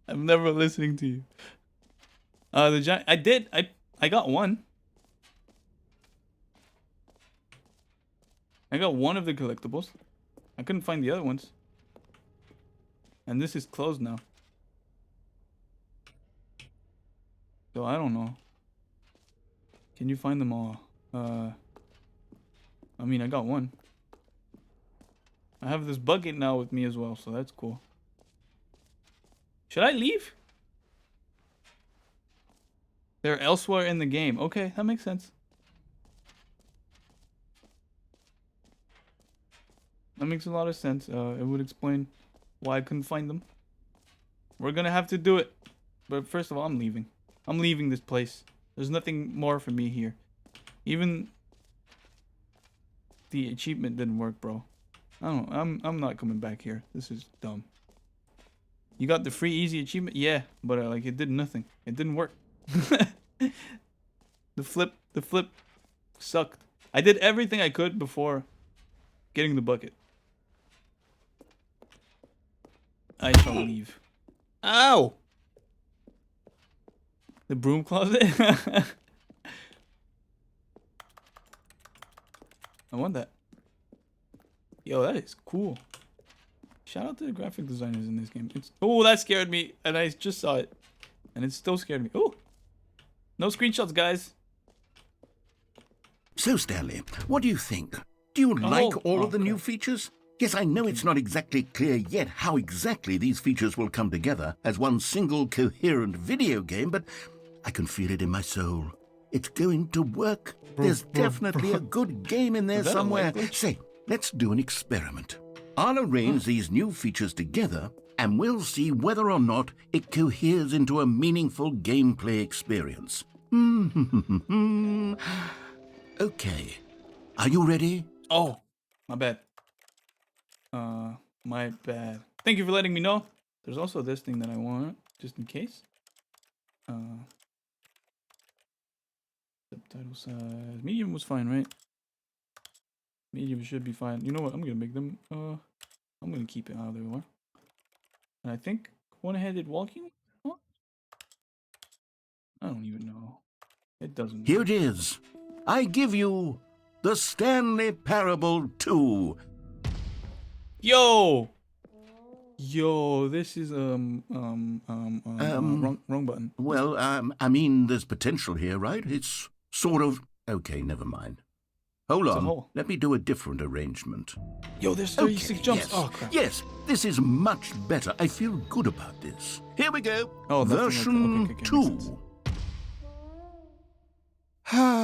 I'm never listening to you. The giant. I got one. I got one of the collectibles. I couldn't find the other ones. And this is closed now. So I don't know. Can you find them all? I mean, I got one. I have this bucket now with me as well, so that's cool. Should I leave? They're elsewhere in the game. Okay, that makes sense. That makes a lot of sense. It would explain why I couldn't find them. We're gonna have to do it. But first of all, I'm leaving. I'm leaving this place. There's nothing more for me here. Even the achievement didn't work, bro. I don't know. I'm not coming back here. This is dumb. You got the free easy achievement? Yeah, but like it did nothing. It didn't work. The flip sucked. I did everything I could before getting the bucket. I shall leave. Ow! The broom closet? I want that. Yo, that is cool. Shout out to the graphic designers in this game. Oh, that scared me, and I just saw it. And it still scared me. Oh! No screenshots, guys. So, Stanley, what do you think? Do you like all of the new crap. features? Yes, I know it's not exactly clear yet how exactly these features will come together as one single coherent video game, but I can feel it in my soul. It's going to work. There's definitely a good game in there Is that a somewhere. language? Say, let's do an experiment. I'll arrange these new features together, and we'll see whether or not it coheres into a meaningful gameplay experience. Okay. Are you ready? Oh, my bad. My bad. Thank you for letting me know. There's also this thing that I want, just in case. Subtitle size. Medium was fine, right? Medium should be fine. You know what? I'm gonna make them. I'm gonna keep it how they are. And I think one-handed walking. Huh? I don't even know. It doesn't. Here it is. I give you the Stanley Parable 2. Yo, this is wrong button. Well, I mean, there's potential here, right? It's sort of... Okay, never mind. Hold It's a on. hole. Let me do a different arrangement. Yo, there's 36 jumps. Yes. Oh crap. Yes, this is much better. I feel good about this. Here we go. Oh, that's Version okay, makes 2.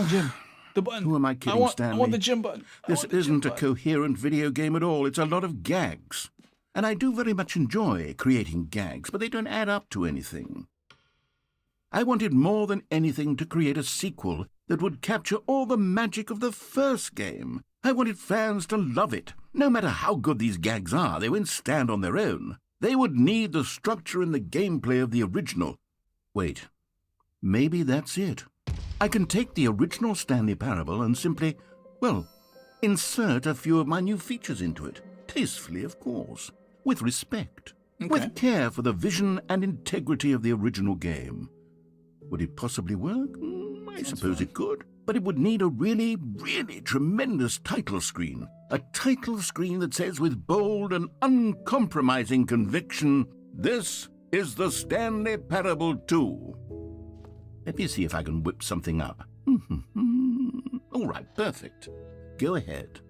Jim, the button. Who am I kidding, I Stanley? want the gym button. This isn't a coherent video game at all. It's a lot of gags. And I do very much enjoy creating gags, but they don't add up to anything. I wanted more than anything to create a sequel that would capture all the magic of the first game. I wanted fans to love it. No matter how good these gags are, they won't stand on their own. They would need the structure and the gameplay of the original. Wait, maybe that's it. I can take the original Stanley Parable and simply, well, insert a few of my new features into it. Tastefully, of course. With respect. Okay. With care for the vision and integrity of the original game. Would it possibly work? I suppose it could. But it would need a really, really tremendous title screen. A title screen that says with bold and uncompromising conviction, "This is the Stanley Parable 2. Let me see if I can whip something up. All right, perfect. Go ahead.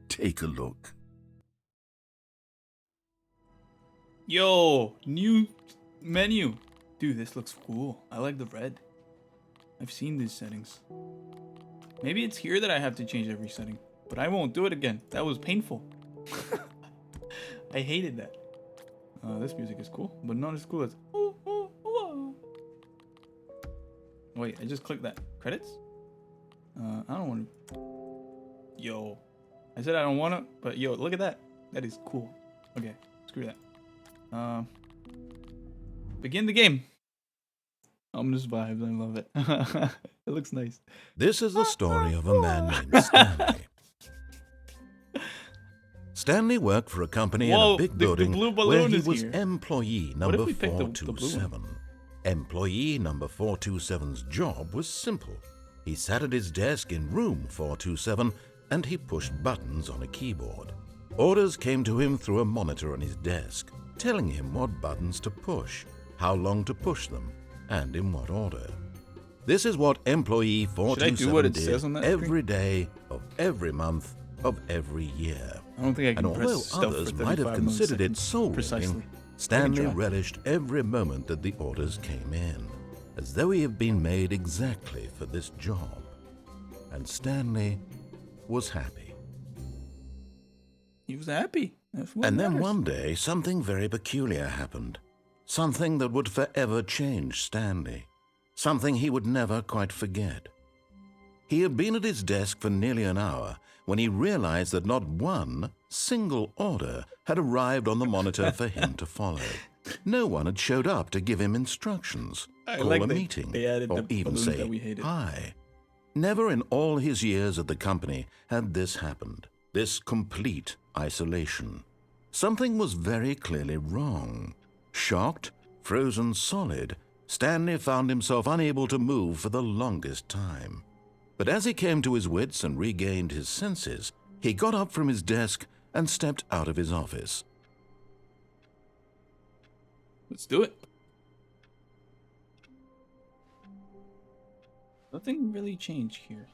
Take a look. Yo, new menu. Dude, this looks cool. I like the red. I've seen these settings. Maybe it's here that I have to change every setting, but I won't do it again. That was painful. I hated that. This music is cool, but not as cool as... Wait, I just clicked that. Credits? I don't want to. Yo. I said I don't want to, but yo, look at that. That is cool. Okay, screw that. Begin the game. Ominous vibes, I love it. It looks nice. This is the story of a man named Stanley. Stanley worked for a company in a big building where he was employee number 427. Employee number 427's job was simple. He sat at his desk in room 427 and he pushed buttons on a keyboard. Orders came to him through a monitor on his desk, telling him what buttons to push, how long to push them, and in what order. This is what employee 427 did every day of every month of every year. I don't think I can and although others might have considered it soul-wrenching, Stanley relished every moment that the orders came in, as though he had been made exactly for this job. And Stanley was happy. He was happy. And then one day, something very peculiar happened. Something that would forever change Stanley. Something he would never quite forget. He had been at his desk for nearly an hour when he realized that not one single order had arrived on the monitor for him to follow. No one had showed up to give him instructions, call a meeting, or even say hi. Never in all his years at the company had this happened, this complete isolation. Something was very clearly wrong. Shocked, frozen solid, Stanley found himself unable to move for the longest time. But as he came to his wits and regained his senses, he got up from his desk and stepped out of his office. Let's do it. Nothing really changed here.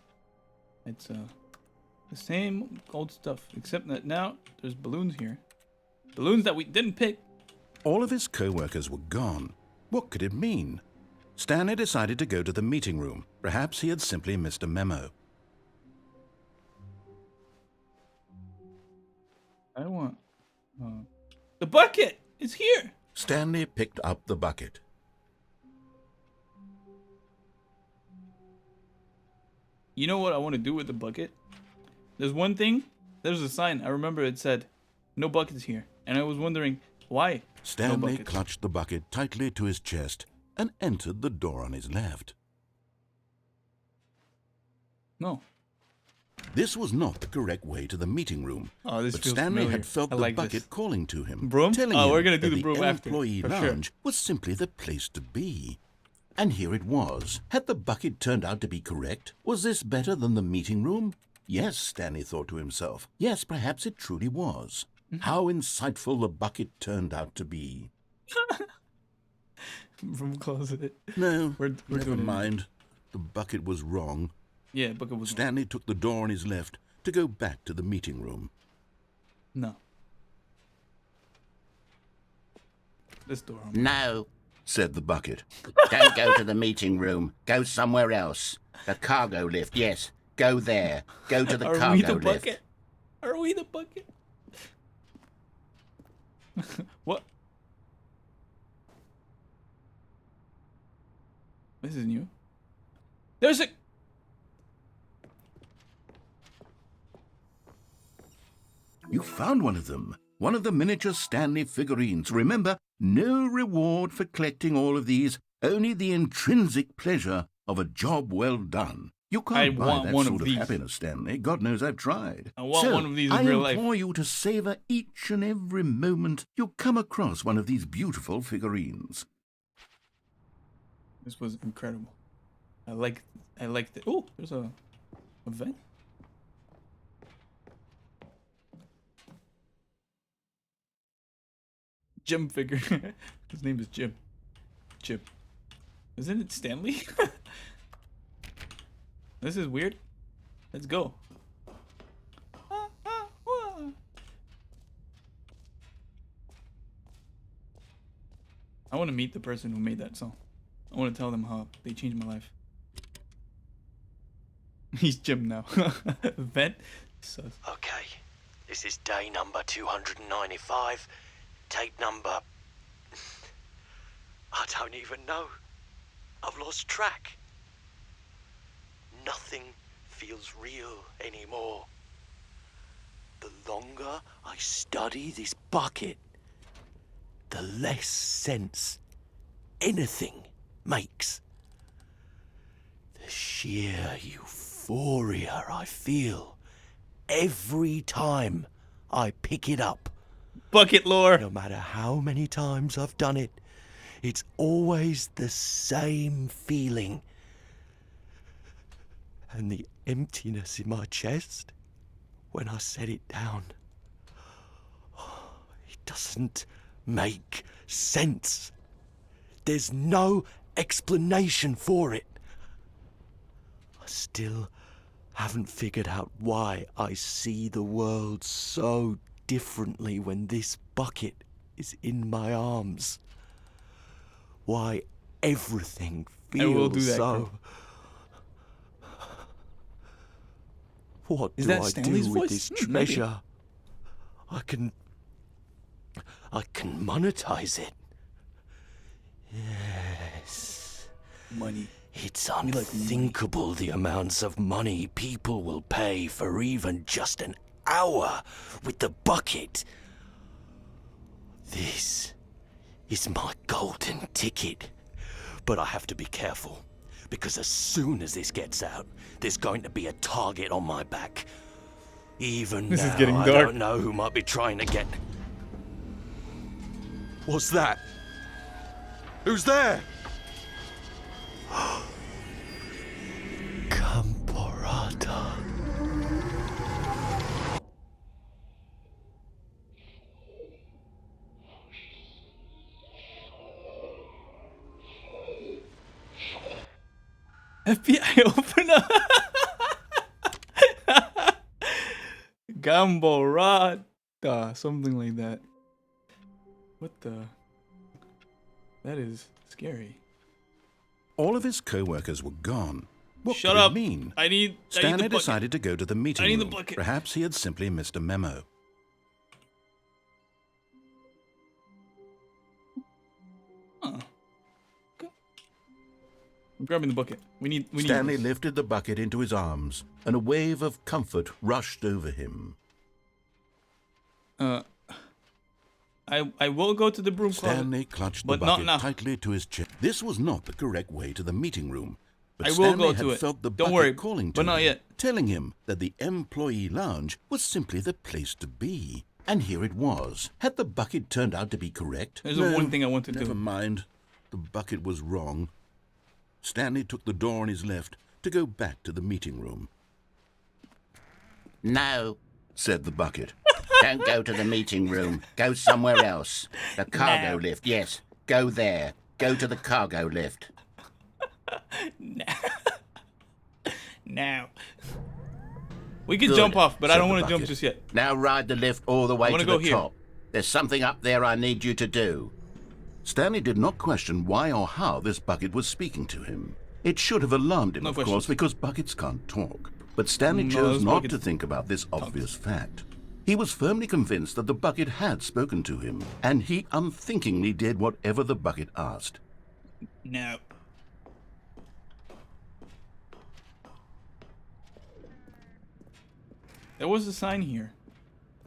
It's the same old stuff, except that now there's balloons here. Balloons that we didn't pick. All of his co-workers were gone. What could it mean? Stanley decided to go to the meeting room. Perhaps he had simply missed a memo. I want... the bucket! It's here! Stanley picked up the bucket. You know what I want to do with the bucket? There's one thing. There's a sign. I remember it said, no buckets here. And I was wondering, why? Stanley clutched the bucket tightly to his chest and entered the door on his left. No. This was not the correct way to the meeting room. Oh, this but feels Stanley familiar. had felt the bucket calling to him, broom? telling him we're gonna do that the broom after. Employee lounge was simply the place to be. And here it was. Had the bucket turned out to be correct? Was this better than the meeting room? Yes, Stanley thought to himself. Yes, perhaps it truly was. How insightful the bucket turned out to be. From closet. No, we're never mind. The bucket was wrong. Yeah, bucket was Stanley wrong. took the door on his left to go back to the meeting room. No. This door. No, said the bucket. Don't go to the meeting room. Go somewhere else. The cargo lift, yes. Go there. Go to the cargo lift. Are we the bucket? Are we the bucket? What? This is new. There's a... You found one of them. One of the miniature Stanley figurines. Remember, no reward for collecting all of these, only the intrinsic pleasure of a job well done. You can't buy that sort of happiness, Stanley. God knows I've tried. I want one of these in real life. I implore you to savor each and every moment you come across one of these beautiful figurines. This was incredible. I like it. Oh, there's a vent. Jim figure. His name is Jim. Jim. Isn't it Stanley? This is weird. Let's go. I want to meet the person who made that song. I want to tell them how they changed my life. He's Jim now. Vent. Sus. Okay, this is day number 295. Tape number... I don't even know. I've lost track. nothing feels real anymore. The longer I study this bucket, the less sense anything makes. The sheer euphoria I feel every time I pick it up. Bucket lore. No matter how many times I've done it, it's always the same feeling. And the emptiness in my chest when I set it down. It doesn't make sense. There's no explanation for it. I still haven't figured out why I see the world so differently when this bucket is in my arms. Why everything feels so... Girl. What Is do that I Stanley's do with voice? this Maybe. treasure? I can monetize it. Yes. Money. It's unthinkable the amounts of money people will pay for even just an hour with the bucket. This is my golden ticket. But I have to be careful, because as soon as this gets out, there's going to be a target on my back. Even This now, is getting I dark. don't know who might be trying to get... What's that? Who's there? Camporata. FBI open up. Gamborata, something like that. What the? That is scary. All of his co-workers were gone. What Shut could up. it mean? I need the Stanley bucket. decided to go to the meeting I need the room. bucket. Perhaps he had simply missed a memo. Huh. Okay. I'm grabbing the bucket. We need Stanley this. lifted the bucket into his arms, and a wave of comfort rushed over him. I will go to the broom closet. Stanley clutched the but not bucket now. tightly to his chest. This was not the correct way to the meeting room. But I will Stanley go had to it. felt the Don't bucket worry, calling to but not him, yet. telling him that the employee lounge was simply the place to be. And here it was. Had the bucket turned out to be correct? There's No, one thing I want to do. Never mind. The bucket was wrong. Stanley took the door on his left to go back to the meeting room. No, Said the bucket. don't go to the meeting room. Go somewhere else. The cargo No. lift, yes. Go there. Go to the cargo lift. Now. We can Good, jump off, but I said don't the want to jump bucket. just yet. Now ride the lift all the way wanna to go the here. top. There's something up there I need you to do. Stanley did not question why or how this bucket was speaking to him. It should have alarmed him, No of questions. course, because buckets can't talk. But Stanley No, chose those not buckets to think about this obvious fact. He was firmly convinced that the bucket had spoken to him, and he unthinkingly did whatever the bucket asked. No. There was a sign here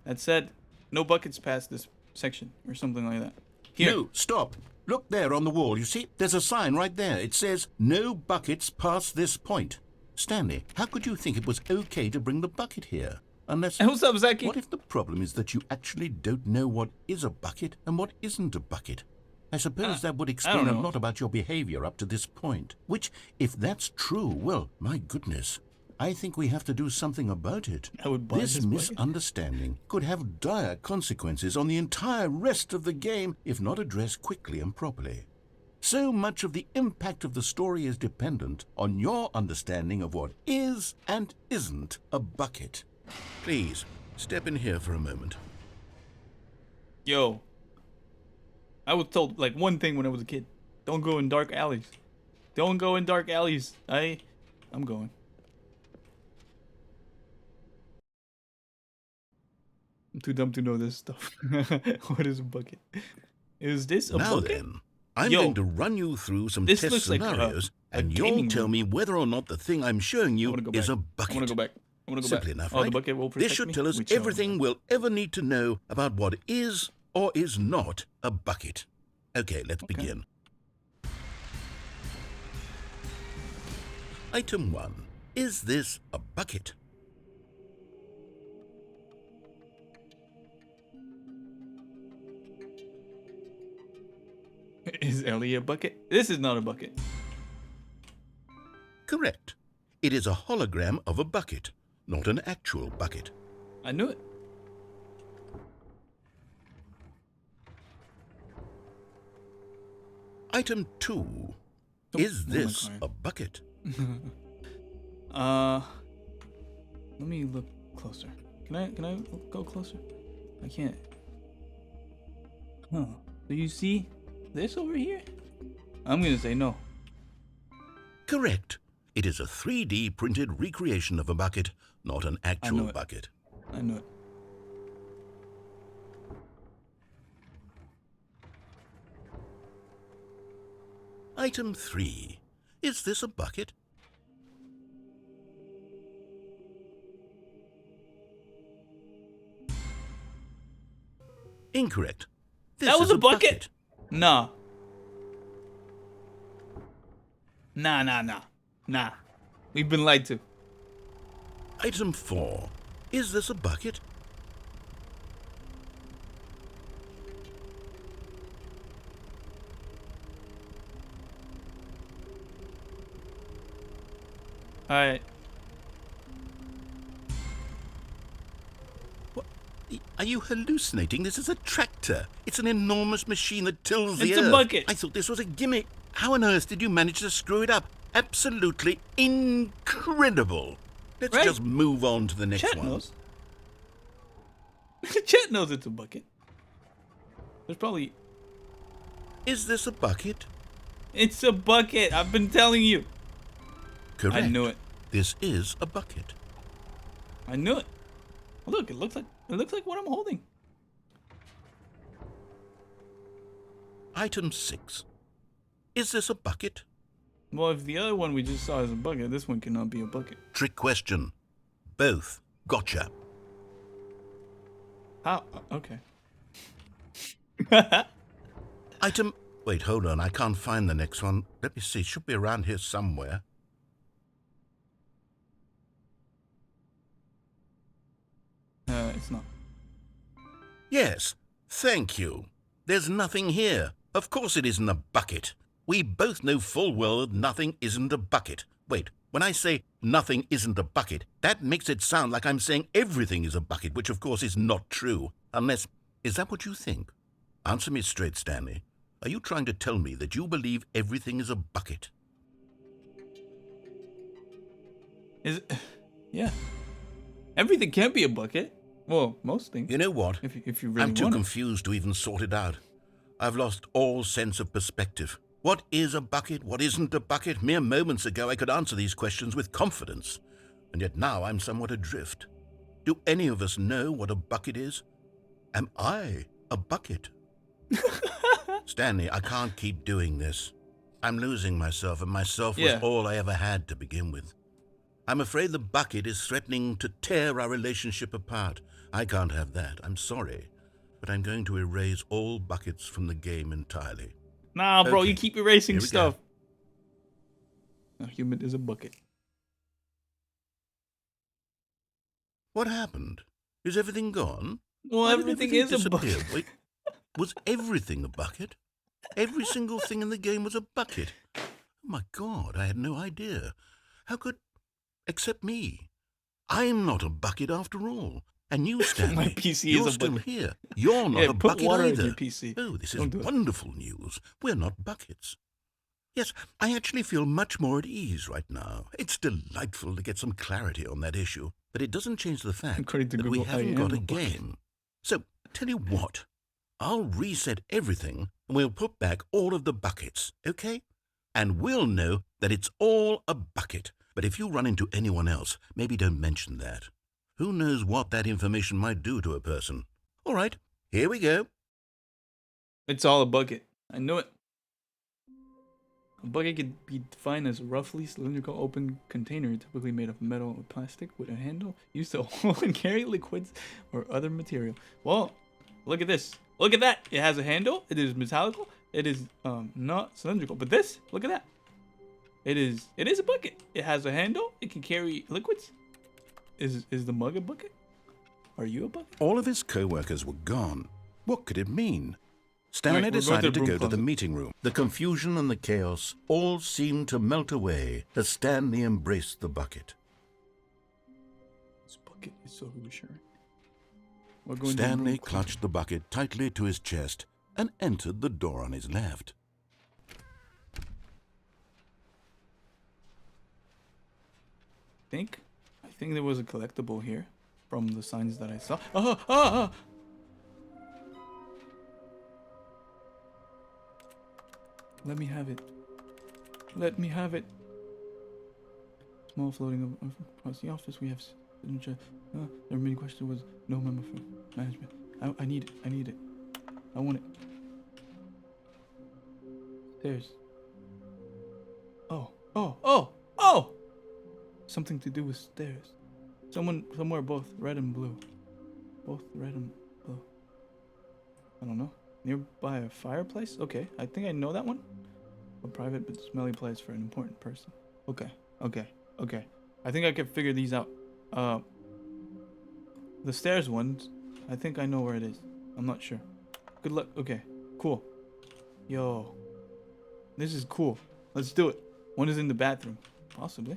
that said no buckets past this section or something like that. Here. No, stop. Look there on the wall. You see, there's a sign right there. It says, no buckets past this point. Stanley, how could you think it was okay to bring the bucket here? Unless... Hey, what's up, Zaki? What if the problem is that you actually don't know what is a bucket and what isn't a bucket? I suppose that would explain a know. lot about your behavior up to this point. Which, if that's true, well, my goodness, I think we have to do something about it. I would buy This this bucket. misunderstanding could have dire consequences on the entire rest of the game if not addressed quickly and properly. So much of the impact of the story is dependent on your understanding of what is and isn't a bucket. Please, step in here for a moment. Yo. I was told like one thing when I was a kid. Don't go in dark alleys. Don't go in dark alleys. I'm going. I'm too dumb to know this stuff. What is a bucket? Is this a Now bucket? then, I'm Yo, going to run you through some this test looks like scenarios And gaming you'll tell room. me whether or not the thing I'm showing you is a I bucket. want to go back. I want to go Simply back. enough, Oh, right? the bucket will protect This should me? tell us Which, everything we'll ever need to know about what is or is not a bucket. Okay, let's begin. Item 1. Is this a bucket? Is Ellie a bucket? This is not a bucket. Correct. It is a hologram of a bucket, not an actual bucket. I knew it. Item 2. Is this a bucket? Let me look closer. Can I go closer? I can't. Huh. Do you see this over here? I'm gonna say no. Correct. It is a 3D printed recreation of a bucket, not an actual bucket. I knew it. Item 3. Is this a bucket? Incorrect. This That was is a bucket? Nah. Nah. We've been lied to. Item 4. Is this a bucket? Alright. What? Are you hallucinating? This is a tractor. It's an enormous machine that tills the It's earth. a bucket. I thought this was a gimmick. How on earth did you manage to screw it up? Absolutely incredible. Let's Right. just move on to the next Chet one. knows. Chet knows it's a bucket. There's probably... Is this a bucket? It's a bucket. I've been telling you. Correct. I knew it. This is a bucket. I knew it. Look, it looks like what I'm holding. Item 6. Is this a bucket? Well, if the other one we just saw is a bucket, this one cannot be a bucket. Trick question. Both. Gotcha. How? Okay. Item... Wait, hold on. I can't find the next one. Let me see. It should be around here somewhere. It's not. Yes. Thank you. There's nothing here. Of course it isn't a bucket. We both know full well that nothing isn't a bucket. Wait, when I say nothing isn't a bucket, that makes it sound like I'm saying everything is a bucket, which of course is not true. Unless, is that what you think? Answer me straight, Stanley. Are you trying to tell me that you believe everything is a bucket? Is it? Yeah. Everything can't be a bucket. Well, most things. You know what? If you really I'm too want it. confused to even sort it out. I've lost all sense of perspective. What is a bucket? What isn't a bucket? Mere moments ago I could answer these questions with confidence. And yet now I'm somewhat adrift. Do any of us know what a bucket is? Am I a bucket? Stanley, I can't keep doing this. I'm losing myself, and myself was all I ever had to begin with. I'm afraid the bucket is threatening to tear our relationship apart. I can't have that. I'm sorry. But I'm going to erase all buckets from the game entirely. Nah, bro, Okay, you keep erasing here we stuff. go. A human is a bucket. What happened? Is everything gone? Well, Why did everything is a disappear? bucket. Wait, was everything a bucket? Every single thing in the game was a bucket. Oh my God, I had no idea. How could... Except me. I'm not a bucket after all. And you, Stanley, My PC you're is a still bucket. here. You're not Yeah, a put bucket water in either. your PC. Oh, this is Don't do it. wonderful news. We're not buckets. Yes, I actually feel much more at ease right now. It's delightful to get some clarity on that issue, but it doesn't change the fact According to that we Google, I haven't am got a a bucket. game. So, tell you what, I'll reset everything and we'll put back all of the buckets, okay? And we'll know that it's all a bucket. But if you run into anyone else, maybe don't mention that. Who knows what that information might do to a person? All right, here we go. It's all a bucket. I knew it. A bucket could be defined as a roughly cylindrical open container, typically made of metal or plastic, with a handle used to hold and carry liquids or other material. Well, look at this. Look at that. It has a handle. It is metallical. It is not cylindrical. But this, look at that. It is a bucket. It has a handle. It can carry liquids. Is the mug a bucket? Are you a bucket? All of his co-workers were gone. What could it mean? Stanley Right, decided to broom go to the closet. meeting room. The confusion and the chaos all seemed to melt away as Stanley embraced the bucket. This bucket is so reassuring. We're going to the Stanley broom closet. clutched the bucket tightly to his chest and entered the door on his left. I think there was a collectible here from the signs that I saw. Oh. Let me have it. Let me have it. Small floating across the office. We have signature. There are many questions. Was no memo from management. I need it. I need it. I want it. Stairs. Oh! Something to do with stairs. Somewhere both red and blue. Both red and blue. I don't know. Nearby a fireplace? Okay, I think I know that one. A private but smelly place for an important person. Okay. I think I can figure these out. The stairs ones, I think I know where it is. I'm not sure. Good luck. Okay, cool. Yo. This is cool. Let's do it. One is in the bathroom. Possibly.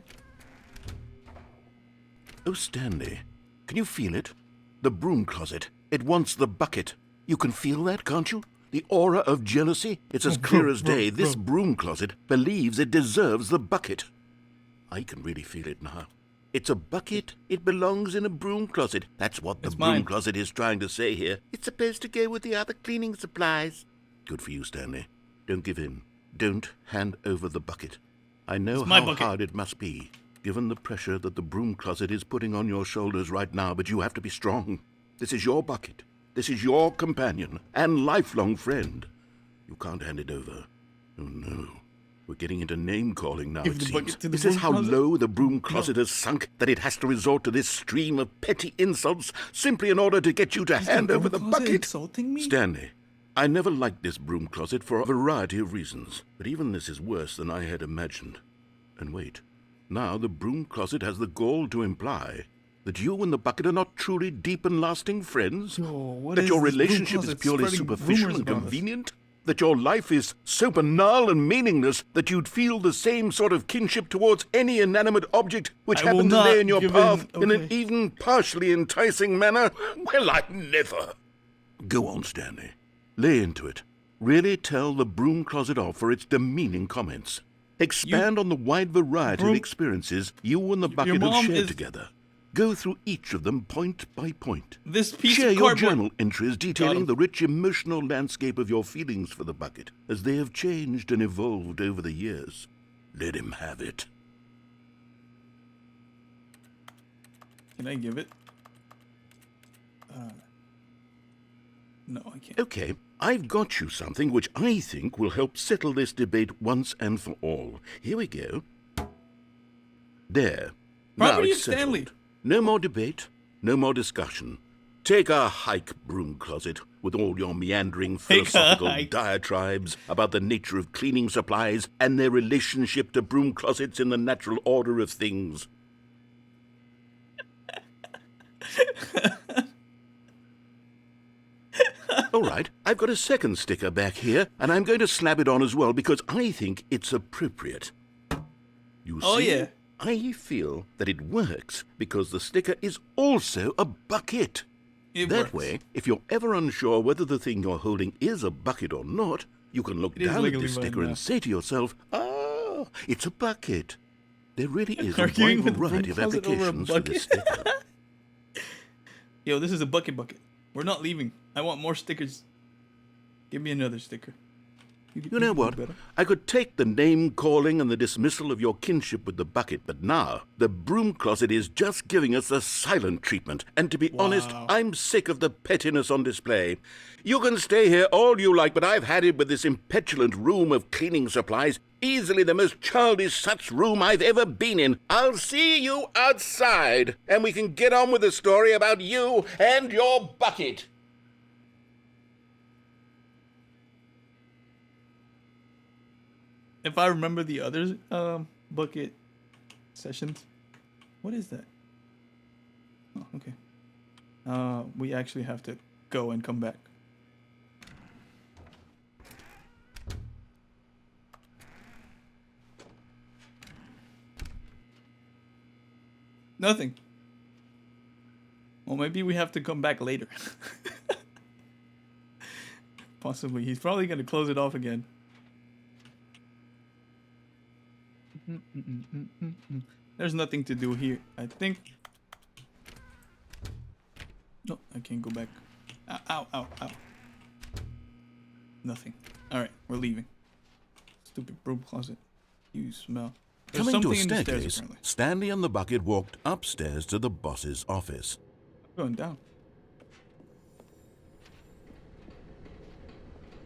Oh, Stanley, can you feel it? The broom closet. It wants the bucket. You can feel that, can't you? The aura of jealousy. It's as clear as day. This broom closet believes it deserves the bucket. I can really feel it now. It's a bucket. It belongs in a broom closet. That's what the broom closet is trying to say here. It's supposed to go with the other cleaning supplies. Good for you, Stanley. Don't give in. Don't hand over the bucket. I know how hard it must be, given the pressure that the broom closet is putting on your shoulders right now, but you have to be strong. This is your bucket. This is your companion and lifelong friend. You can't hand it over. Oh, no. We're getting into name-calling now, it seems. Is this how low the broom closet has sunk, that it has to resort to this stream of petty insults simply in order to get you to hand over the bucket? Insulting me? Stanley, I never liked this broom closet for a variety of reasons, but even this is worse than I had imagined. And wait, now the broom closet has the gall to imply that you and the bucket are not truly deep and lasting friends? That your relationship is purely superficial and convenient? That your life is so banal and meaningless that you'd feel the same sort of kinship towards any inanimate object which happened to lay in your path in an even partially enticing manner? Well, I never. Go on, Stanley. Lay into it. Really tell the broom closet off for its demeaning comments. Expand on the wide variety of experiences you and the bucket have shared together. Go through each of them point by point. This piece Share of your cardboard. journal entries detailing the rich emotional landscape of your feelings for the bucket as they have changed and evolved over the years. Let him have it. Can I give it? No, I can't. Okay, I've got you something which I think will help settle this debate once and for all. Here we go. There. Now Property it's of Stanley. settled. No more debate, no more discussion. Take a hike, broom closet, with all your meandering philosophical diatribes about the nature of cleaning supplies and their relationship to broom closets in the natural order of things. All right, I've got a second sticker back here, and I'm going to slap it on as well because I think it's appropriate. You see? Oh, yeah. I feel that it works because the sticker is also a bucket. That way, if you're ever unsure whether the thing you're holding is a bucket or not, you can look down at this sticker and say to yourself, ah, it's a bucket. There really is a wide variety of applications for this sticker. Yo, this is a bucket. We're not leaving. I want more stickers. Give me another sticker. You know what? I could take the name-calling and the dismissal of your kinship with the bucket, but now the broom closet is just giving us the silent treatment. And to be honest, I'm sick of the pettiness on display. You can stay here all you like, but I've had it with this impetulant room of cleaning supplies. Easily the most childish such room I've ever been in. I'll see you outside, and we can get on with the story about you and your bucket. If I remember the other bucket sessions, what is that? Oh, okay. We actually have to go and come back. Nothing. Well, maybe we have to come back later. Possibly. He's probably going to close it off again. There's nothing to do here, I think. No, I can't go back. Ow, ow, ow, ow. Nothing. Alright, we're leaving. Stupid broom closet. You smell. There's Coming to a something in the stairs, staircase, apparently. Stanley and the bucket walked upstairs to the boss's office. Going down.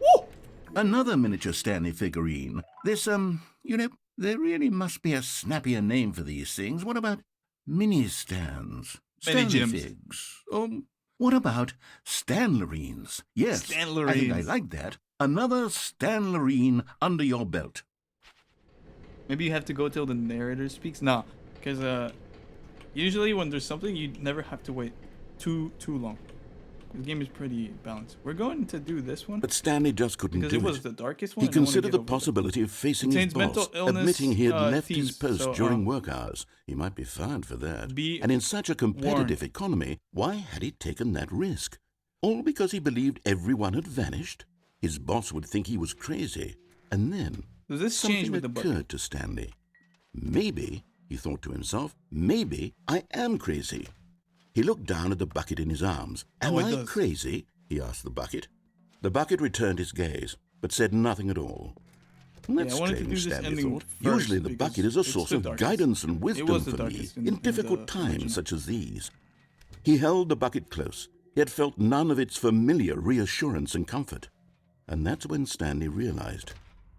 Woo! Another miniature Stanley figurine. This, you know, there really must be a snappier name for these things. What about mini-stands? Mini Stanley gyms. figs. What about Stanlerines? Yes, I think I Stanlerines. like that. Another Stanlerine under your belt. Maybe you have to go till the narrator speaks. Nah, because usually when there's something, you never have to wait too long. The game is pretty balanced. We're going to do this one But Stanley just couldn't because do it was it. the darkest one. He and I wanna considered get the over that. possibility of facing his Contains mental boss, illness, admitting he had left his themes, post so, during work hours. He might be fired for that. Be And in such a competitive warned. economy, why had he taken that risk? All because he believed everyone had vanished? His boss would think he was crazy. And then Does this change something with the bucket? occurred to Stanley. Maybe, he thought to himself, maybe I am crazy. He looked down at the bucket in his arms. Am it I does. crazy? He asked the bucket. The bucket returned his gaze, but said nothing at all. That's I wanted to do strange, this Stanley ending thought. first Usually the because bucket is a it's source the of darkest. guidance and It wisdom was the for me darkest in in difficult the times original. such as these. He held the bucket close, yet felt none of its familiar reassurance and comfort. And that's when Stanley realized,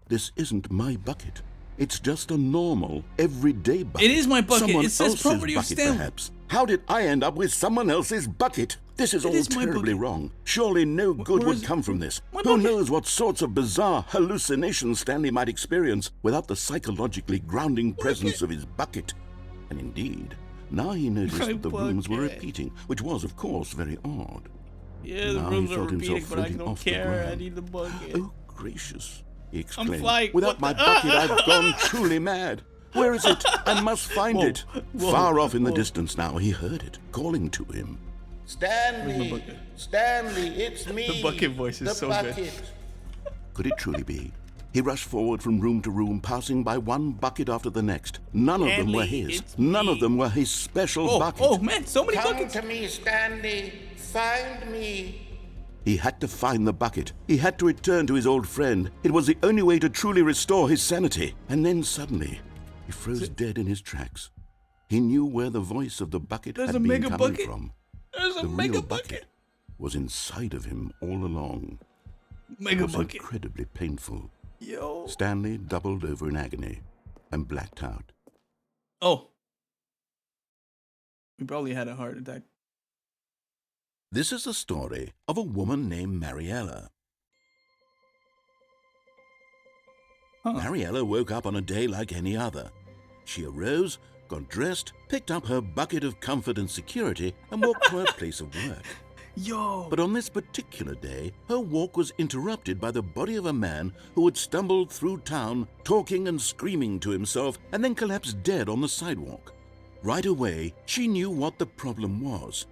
this isn't my bucket. It's just a normal, everyday bucket. It is my bucket. Someone It says else's property of bucket, Stanley. perhaps. How did I end up with someone else's bucket? This is all is my terribly bucket. wrong. Surely no good where would is it? come from this. My Who bucket. knows what sorts of bizarre hallucinations Stanley might experience without the psychologically grounding presence of his bucket. And indeed, now he noticed My that the rooms were bucket. repeating, which was, of course, very odd. Yeah, the Now rooms he are felt repeating, himself but I floating don't off the care. I ground. need the bucket. Oh, gracious, he exclaimed. flying. Without What my the- bucket, I've gone truly mad. Where is it? I must find Whoa. it. Whoa. Far off in the Whoa. distance now, he heard it, calling to him. Stanley, bucket? Stanley, it's me. The bucket voice is the so good. bucket. Could it truly be? He rushed forward from room to room, passing by one bucket after the next. None of them were Stanley, his. it's None me. of them were his special Oh, bucket. oh man, so many Come buckets. to me, Stanley. Find me. He had to find the bucket. He had to return to his old friend. It was the only way to truly restore his sanity. And then suddenly, he froze dead in his tracks. He knew where the voice of the bucket There's had a been mega coming bucket. from. There's a The mega real bucket. bucket was inside of him all along. It Mega was bucket. incredibly painful. Yo. Stanley doubled over in agony and blacked out. Oh. We probably had a heart attack. This is the story of a woman named Mariella. Huh. Mariella woke up on a day like any other. She arose, got dressed, picked up her bucket of comfort and security, and walked to her place of work. Yo. But on this particular day, her walk was interrupted by the body of a man who had stumbled through town, talking and screaming to himself, and then collapsed dead on the sidewalk. Right away, she knew what the problem was.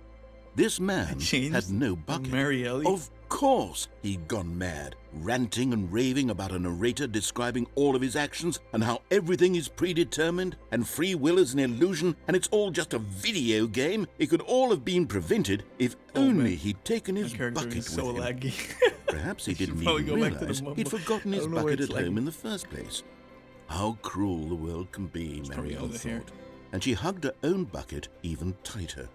This man changed had no bucket. Marielle? Of course, he'd gone mad, ranting and raving about a narrator describing all of his actions and how everything is predetermined and free will is an illusion and it's all just a video game. It could all have been prevented if only man. he'd taken My his character bucket is so with him. laggy. Perhaps he didn't probably even go back to the realize mumble. he'd forgotten I his don't know where bucket it's at like- home in the first place. How cruel the world can be, probably Marielle all the hair. thought, and she hugged her own bucket even tighter.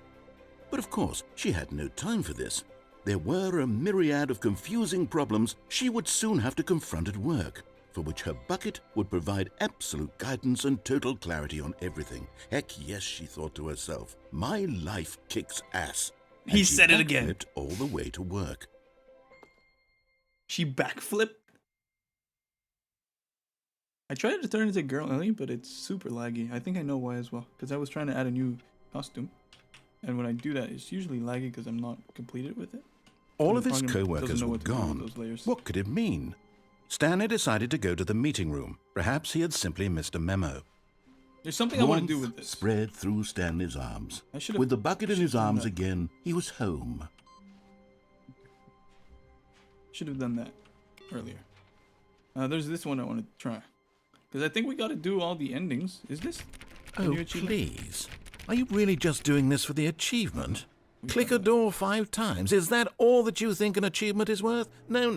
But of course, she had no time for this. There were a myriad of confusing problems she would soon have to confront at work. for which her bucket would provide absolute guidance and total clarity on everything. Heck yes, she thought to herself, my life kicks ass. And He said it again. She backflipped all the way to work. She backflipped. I tried to turn into a girl Ellie, but it's super laggy. I think I know why as well, because I was trying to add a new costume, and when I do that, it's usually laggy because I'm not completed with it. All of his co-workers were gone. What could it mean? Stanley decided to go to the meeting room. Perhaps he had simply missed a memo. There's something I want to do with this. Spread through Stanley's arms. I should've- With the bucket in his arms that. again, he was home. Should have done that earlier. There's this one I want to try, because I think we got to do all the endings. Is this? a new Oh, achievement? please. Are you really just doing this for the achievement? Click a door 5 times. Is that all that you think an achievement is worth? No.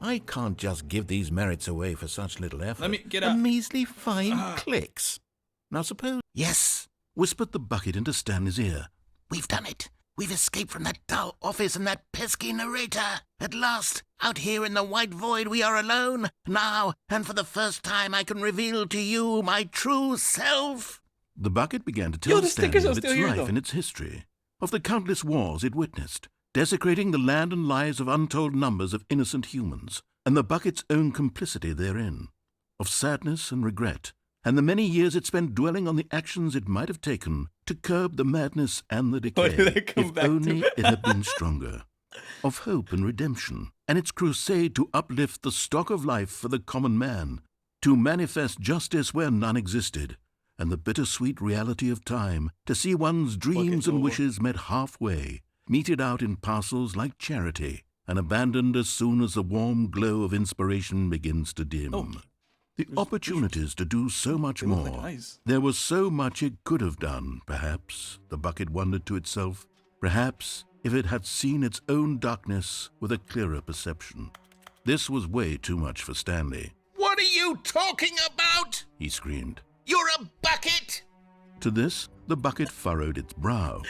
I can't just give these merits away for such little effort. Let me get A out. measly 5 clicks. Now suppose... Yes, whispered the bucket into Stanley's ear. We've done it. We've escaped from that dull office and that pesky narrator. At last, out here in the white void, we are alone. Now, and for the first time, I can reveal to you my true self. The bucket began to tell the Stanley stickers are of its still here, life though. and its history, of the countless wars it witnessed, desecrating the land and lives of untold numbers of innocent humans, and the bucket's own complicity therein, of sadness and regret, and the many years it spent dwelling on the actions it might have taken to curb the madness and the Why decay, did I come if back to only it? it had been stronger, of hope and redemption, and its crusade to uplift the stock of life for the common man, to manifest justice where none existed, and the bittersweet reality of time, to see one's dreams and wishes met halfway, meted out in parcels like charity, and abandoned as soon as the warm glow of inspiration begins to dim. The opportunities to do so much They look more. like eyes. There was so much it could have done, perhaps, the bucket wondered to itself. Perhaps, if it had seen its own darkness with a clearer perception. This was way too much for Stanley. What are you talking about? He screamed. You're a bucket! To this, the bucket furrowed its brow.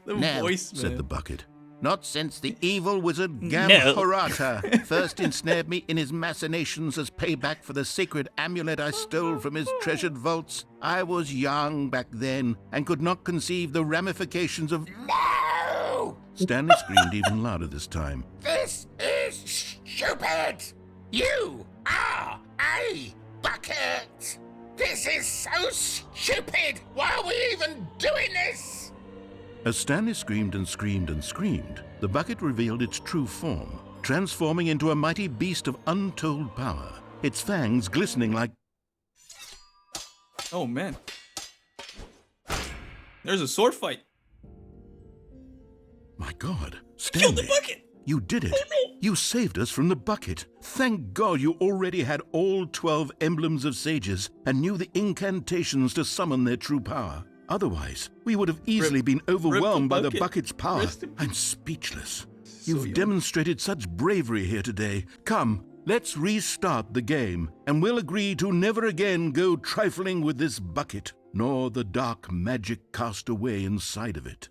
The No, voice, man. Said the bucket. Not since the evil wizard No. Gamharata first ensnared me in his machinations as payback for the sacred amulet I stole from his treasured vaults. I was young back then and could not conceive the ramifications of... No! Stanley screamed even louder this time. This is stupid! You are a bucket! This is so stupid! Why are we even doing this? As Stanley screamed and screamed and screamed, the bucket revealed its true form, transforming into a mighty beast of untold power, its fangs glistening like... Oh man. There's a sword fight. My God, Kill the Stanley, bucket. you did it. You saved us from the bucket. Thank God you already had all 12 emblems of sages and knew the incantations to summon their true power. Otherwise, we would have easily been overwhelmed by the bucket. bucket's power. Rest in- I'm speechless. So You've young. demonstrated such bravery here today. Come, let's restart the game, and we'll agree to never again go trifling with this bucket, nor the dark magic cast away inside of it.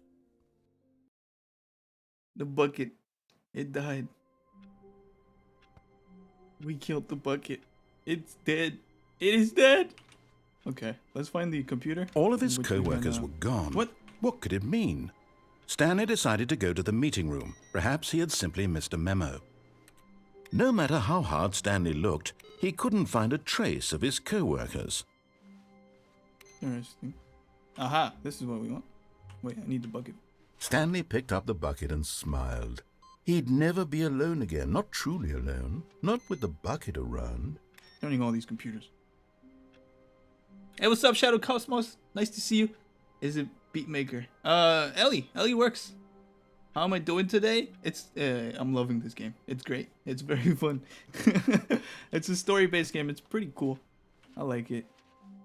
The bucket. It died. We killed the bucket. It's dead. It is dead. Okay, let's find the computer. All of his which we can, co-workers were gone. What? What could it mean? Stanley decided to go to the meeting room. Perhaps he had simply missed a memo. No matter how hard Stanley looked, he couldn't find a trace of his co-workers. Interesting. Aha, this is what we want. Wait, I need the bucket. Stanley picked up the bucket and smiled. He'd never be alone again, not truly alone, not with the bucket around. Turning all these computers. Hey, what's up, Shadow Cosmos? Nice to see you. Is it Beatmaker? Ellie works. How am I doing today? I'm loving this game. It's great. It's very fun. It's a story-based game. It's pretty cool. I like it.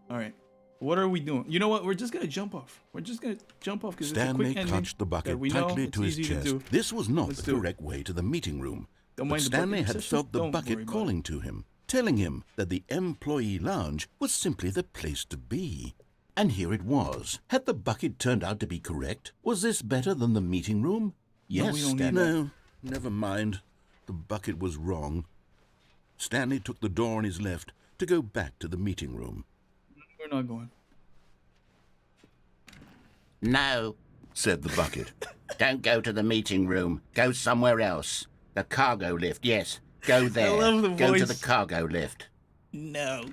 All right. What are we doing? You know what? We're just gonna jump off. We're just gonna jump off because it's a Stanley quick ending clutched the that bucket we know tightly it's to his easy to chest. do. This was not Let's the do it. correct way to the meeting room. Don't But mind the Stanley bucket had obsession. felt the Don't worry bucket about calling to him, telling him that the employee lounge was simply the place to be. And here it was. Had the bucket turned out to be correct? Was this better than the meeting room? Yes, we don't need Stanley. No, never mind. The bucket was wrong. Stanley took the door on his left to go back to the meeting room. We're not going. No, said the bucket. Don't go to the meeting room. Go somewhere else. The cargo lift, yes. Go there. I love the Go to voice. the cargo lift. No.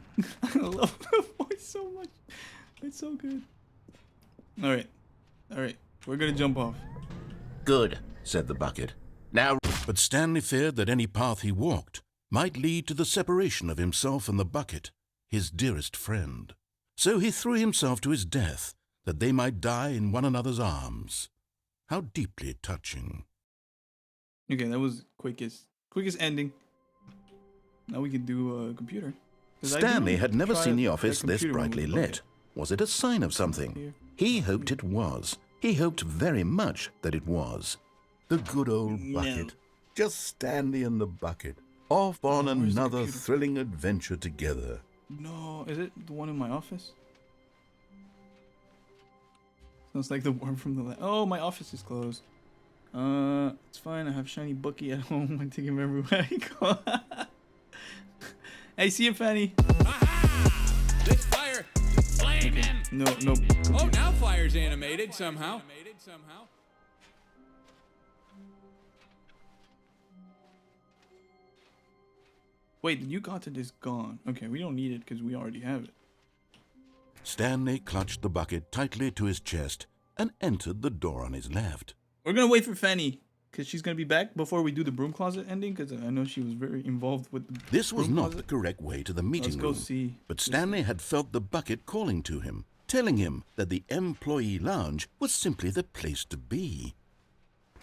I love the voice so much. It's so good. Alright. Alright. We're gonna jump off. Good, said the bucket. Now, But Stanley feared that any path he walked might lead to the separation of himself and the bucket, his dearest friend. So he threw himself to his death, that they might die in one another's arms. How deeply touching. Okay, that was quickest ending. Now we can do a computer. 'Cause I Stanley do had never try seen the a office this computer when brightly we- lit. Was it a sign of something? Here. He hoped it was. He hoped very much that it was. The good old bucket. Just Stanley and the bucket. Off on where's the another computer? thrilling adventure together. No, is it the one in my office? Sounds like the one from the oh, my office is closed. It's fine. I have shiny Bucky at home. I take him everywhere I go. Hey, see you, Fanny. Aha! This fire, flame him. No, no. Oh, now fire's animated somehow. Wait, the new content is gone. Okay, we don't need it because we already have it. Stanley clutched the bucket tightly to his chest and entered the door on his left. We're gonna wait for Fanny because she's gonna be back before we do the broom closet ending because I know she was very involved with the This was broom not the closet. correct way to the meeting Let's go room. see. But Stanley had felt the bucket calling to him, telling him that the employee lounge was simply the place to be.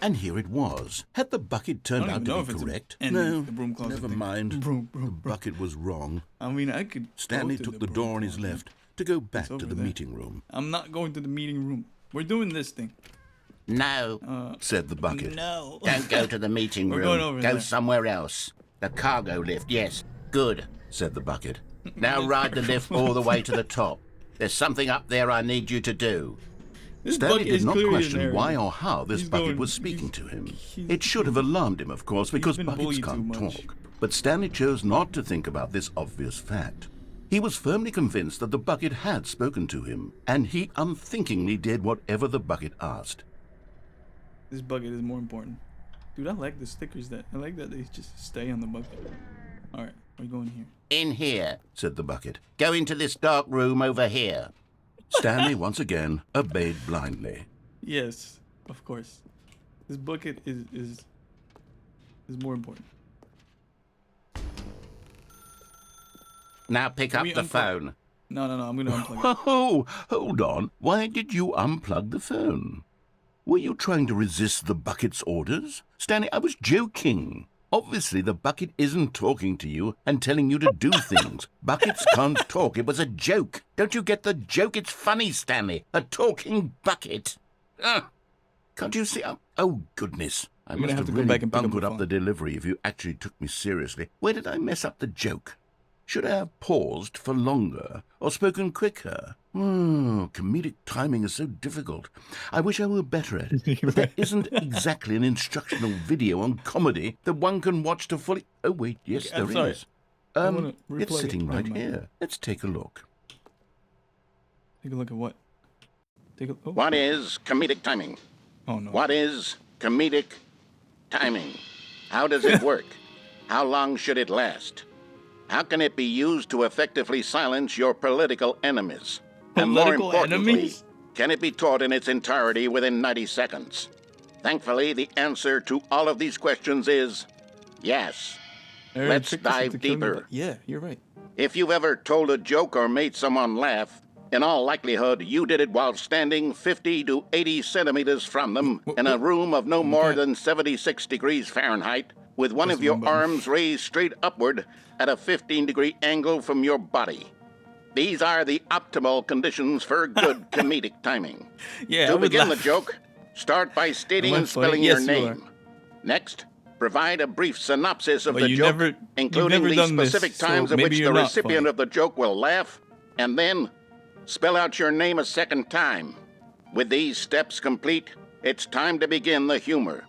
And here it was. Had the bucket turned I out don't even know to if be it's an correct? ending, No, the broom closet never thing. mind. Broom, The broom, broom. bucket was wrong. I mean, I could. Stanley go to took the broom door on his closet. left to go back over to the there. meeting room. I'm not going to the meeting room. We're doing this thing. no, Said the bucket. No. don't go to the meeting We're room. going over Go there. somewhere else. The cargo lift, yes. Good, said the bucket. Now ride the lift all the way to the top. There's something up there I need you to do. This Stanley bucket did is not clearly an question error. why or how this He's bucket going- was speaking he's- to him. he's- It should have alarmed him, of course, because been buckets bullied can't too much. talk. But Stanley chose not to think about this obvious fact. He was firmly convinced that the bucket had spoken to him, and he unthinkingly did whatever the bucket asked. This bucket is more important. Dude, I like the stickers that they just stay on the bucket. All right, we're going here. In here, said the bucket. Go into this dark room over here. Stanley once again obeyed blindly. Yes, of course. This bucket is more important. Now pick up we the unplug- phone. No, I'm gonna unplug it. Oh, hold on. Why did you unplug the phone? Were you trying to resist the bucket's orders? Stanley, I was joking. Obviously, the bucket isn't talking to you and telling you to do things. Buckets can't talk. It was a joke. Don't you get the joke? It's funny, Stanley. A talking bucket. Can't you see? Oh, goodness. I gonna must have have to go really back and pick up bungled the up phone. the delivery if you actually took me seriously. Where did I mess up the joke? Should I have paused for longer or spoken quicker? Comedic timing is so difficult. I wish I were better at it. But there isn't exactly an instructional video on comedy that one can watch to fully... Oh, wait, yes, Okay, I'm there sorry. is. I wanna It's replug sitting it. right Never mind. here. Let's take a look. Take a look at what? Take a. Oh, What is comedic timing? oh no. What is comedic timing? How does it work? How long should it last? How can it be used to effectively silence your political enemies? And more Political importantly, enemies? can it be taught in its entirety within 90 seconds? Thankfully, the answer to all of these questions is yes. Aaron let's tricked us dive into killing the deeper. bu- Yeah, you're right. If you've ever told a joke or made someone laugh, in all likelihood, you did it while standing 50 to 80 centimeters from them in a room of no more than 76 degrees Fahrenheit, with one Press of the your wrong button. arms raised straight upward at a 15-degree angle from your body. These are the optimal conditions for good comedic timing. Yeah, I To would begin the laugh. joke, start by stating Am I and spelling funny? your Yes, you name. Next, provide a brief synopsis of Well, the you joke, you've including never the done this, specific so times at maybe which you're the not recipient funny. of the joke will laugh, and then spell out your name a second time. With these steps complete, it's time to begin the humor.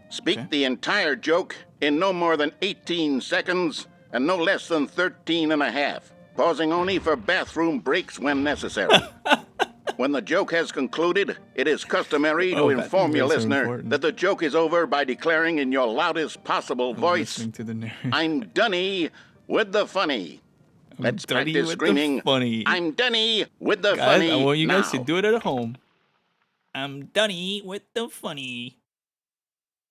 Speak Okay. the entire joke in no more than 18 seconds, and no less than 13 and a half, pausing only for bathroom breaks when necessary. When the joke has concluded, it is customary to inform your listener that the joke is over by declaring in your loudest possible voice, "I'm Dunny with the funny." Let's practice screaming, "I'm Dunny with the funny." Guys, I want you now. guys to do it at home. I'm Dunny with the funny.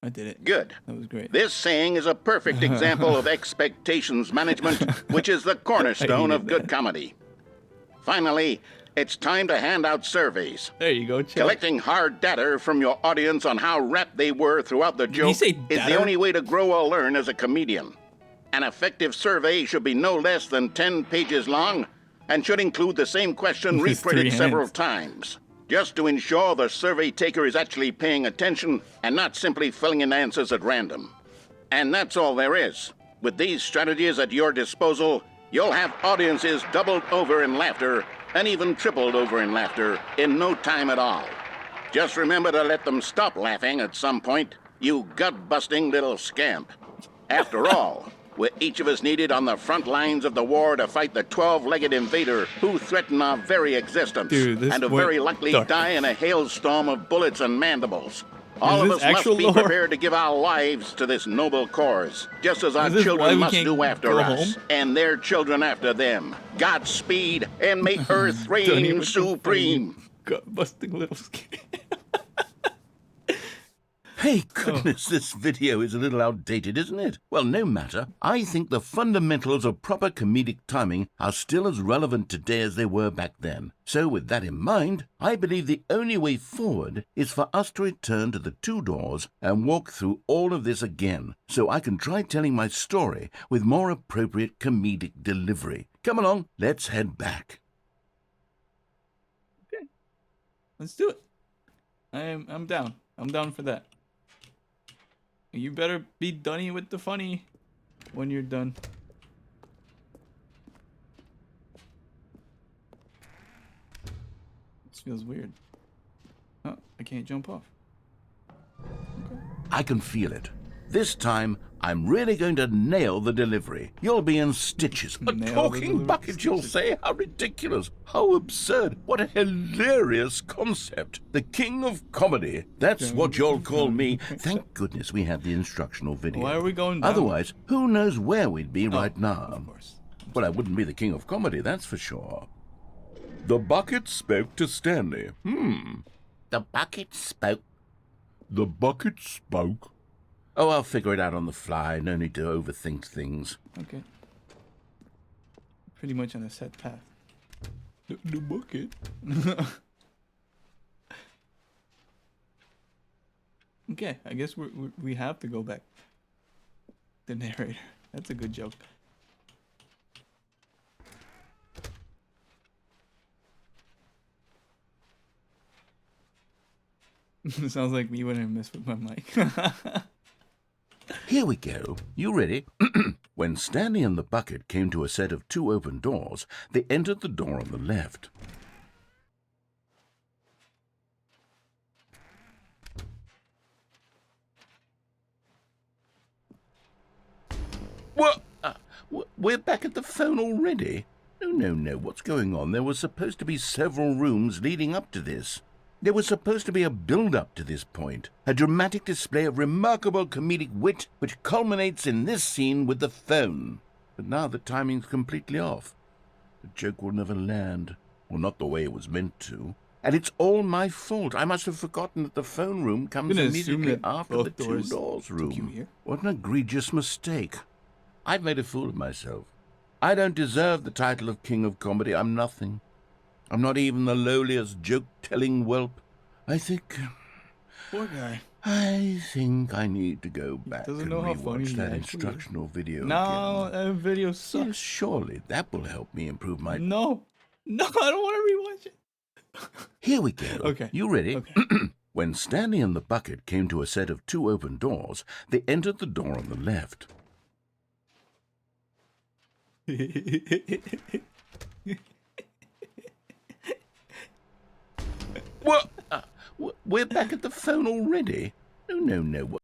I did it. Good. That was great. This saying is a perfect example of expectations management, which is the cornerstone of good comedy. Finally, it's time to hand out surveys. There you go. Collecting hard data from your audience on how rapt they were throughout the joke is the only way to grow or learn as a comedian. An effective survey should be no less than 10 pages long and should include the same question reprinted several times, just to ensure the survey taker is actually paying attention and not simply filling in answers at random. And that's all there is. With these strategies at your disposal, you'll have audiences doubled over in laughter and even tripled over in laughter in no time at all. Just remember to let them stop laughing at some point, you gut-busting little scamp. After all, we're each of us needed on the front lines of the war to fight the 12-legged invader who threaten our very existence, and who very likely die in a hailstorm of bullets and mandibles. All of us must be prepared to give our lives to this noble cause, just as our children must do after us, and their children after them. Godspeed, and may Earth reign supreme. Gut-busting little scamp. Hey, goodness, this video is a little outdated, isn't it? Well, no matter. I think the fundamentals of proper comedic timing are still as relevant today as they were back then. So with that in mind, I believe the only way forward is for us to return to the two doors and walk through all of this again, so I can try telling my story with more appropriate comedic delivery. Come along, let's head back. Okay, let's do it. I'm down. I'm down for that. You better be Dunny with the funny when you're done. This feels weird. Oh, I can't jump off. Okay. I can feel it. This time, I'm really going to nail the delivery. You'll be in stitches. A talking bucket, you'll say? How ridiculous. How absurd. What a hilarious concept. The king of comedy. That's what you'll call me. Thank goodness we have the instructional video. Why are we going down? Otherwise, who knows where we'd be right now. Of course. Well, I wouldn't be the king of comedy, that's for sure. The bucket spoke to Stanley. The bucket spoke. The bucket spoke. Oh, I'll figure it out on the fly. No need to overthink things. Okay. Pretty much on a set path. The bucket. Okay, I guess we have to go back. The narrator. That's a good joke. It sounds like me when I mess with my mic. Here we go. You ready? When Stanley and the bucket came to a set of two open doors, they entered the door on the left. What? We're back at the phone already? No. What's going on? There was supposed to be several rooms leading up to this. There was supposed to be a build-up to this point, a dramatic display of remarkable comedic wit which culminates in this scene with the phone. But now the timing's completely off. The joke will never land. Well, not the way it was meant to. And it's all my fault. I must have forgotten that the phone room comes immediately after the two doors room. What an egregious mistake. I've made a fool of myself. I don't deserve the title of King of Comedy. I'm nothing. I'm not even the lowliest joke-telling whelp. I think... Poor guy. I think I need to go back Doesn't and know how funny rewatch that he instructional video No, again. that video sucks. Yes, surely that will help me improve my... No, I don't want to rewatch it. Here we go. Okay. You ready? Okay. When Stanley and the bucket came to a set of two open doors, they entered the door on the left. What? We're back at the phone already? No.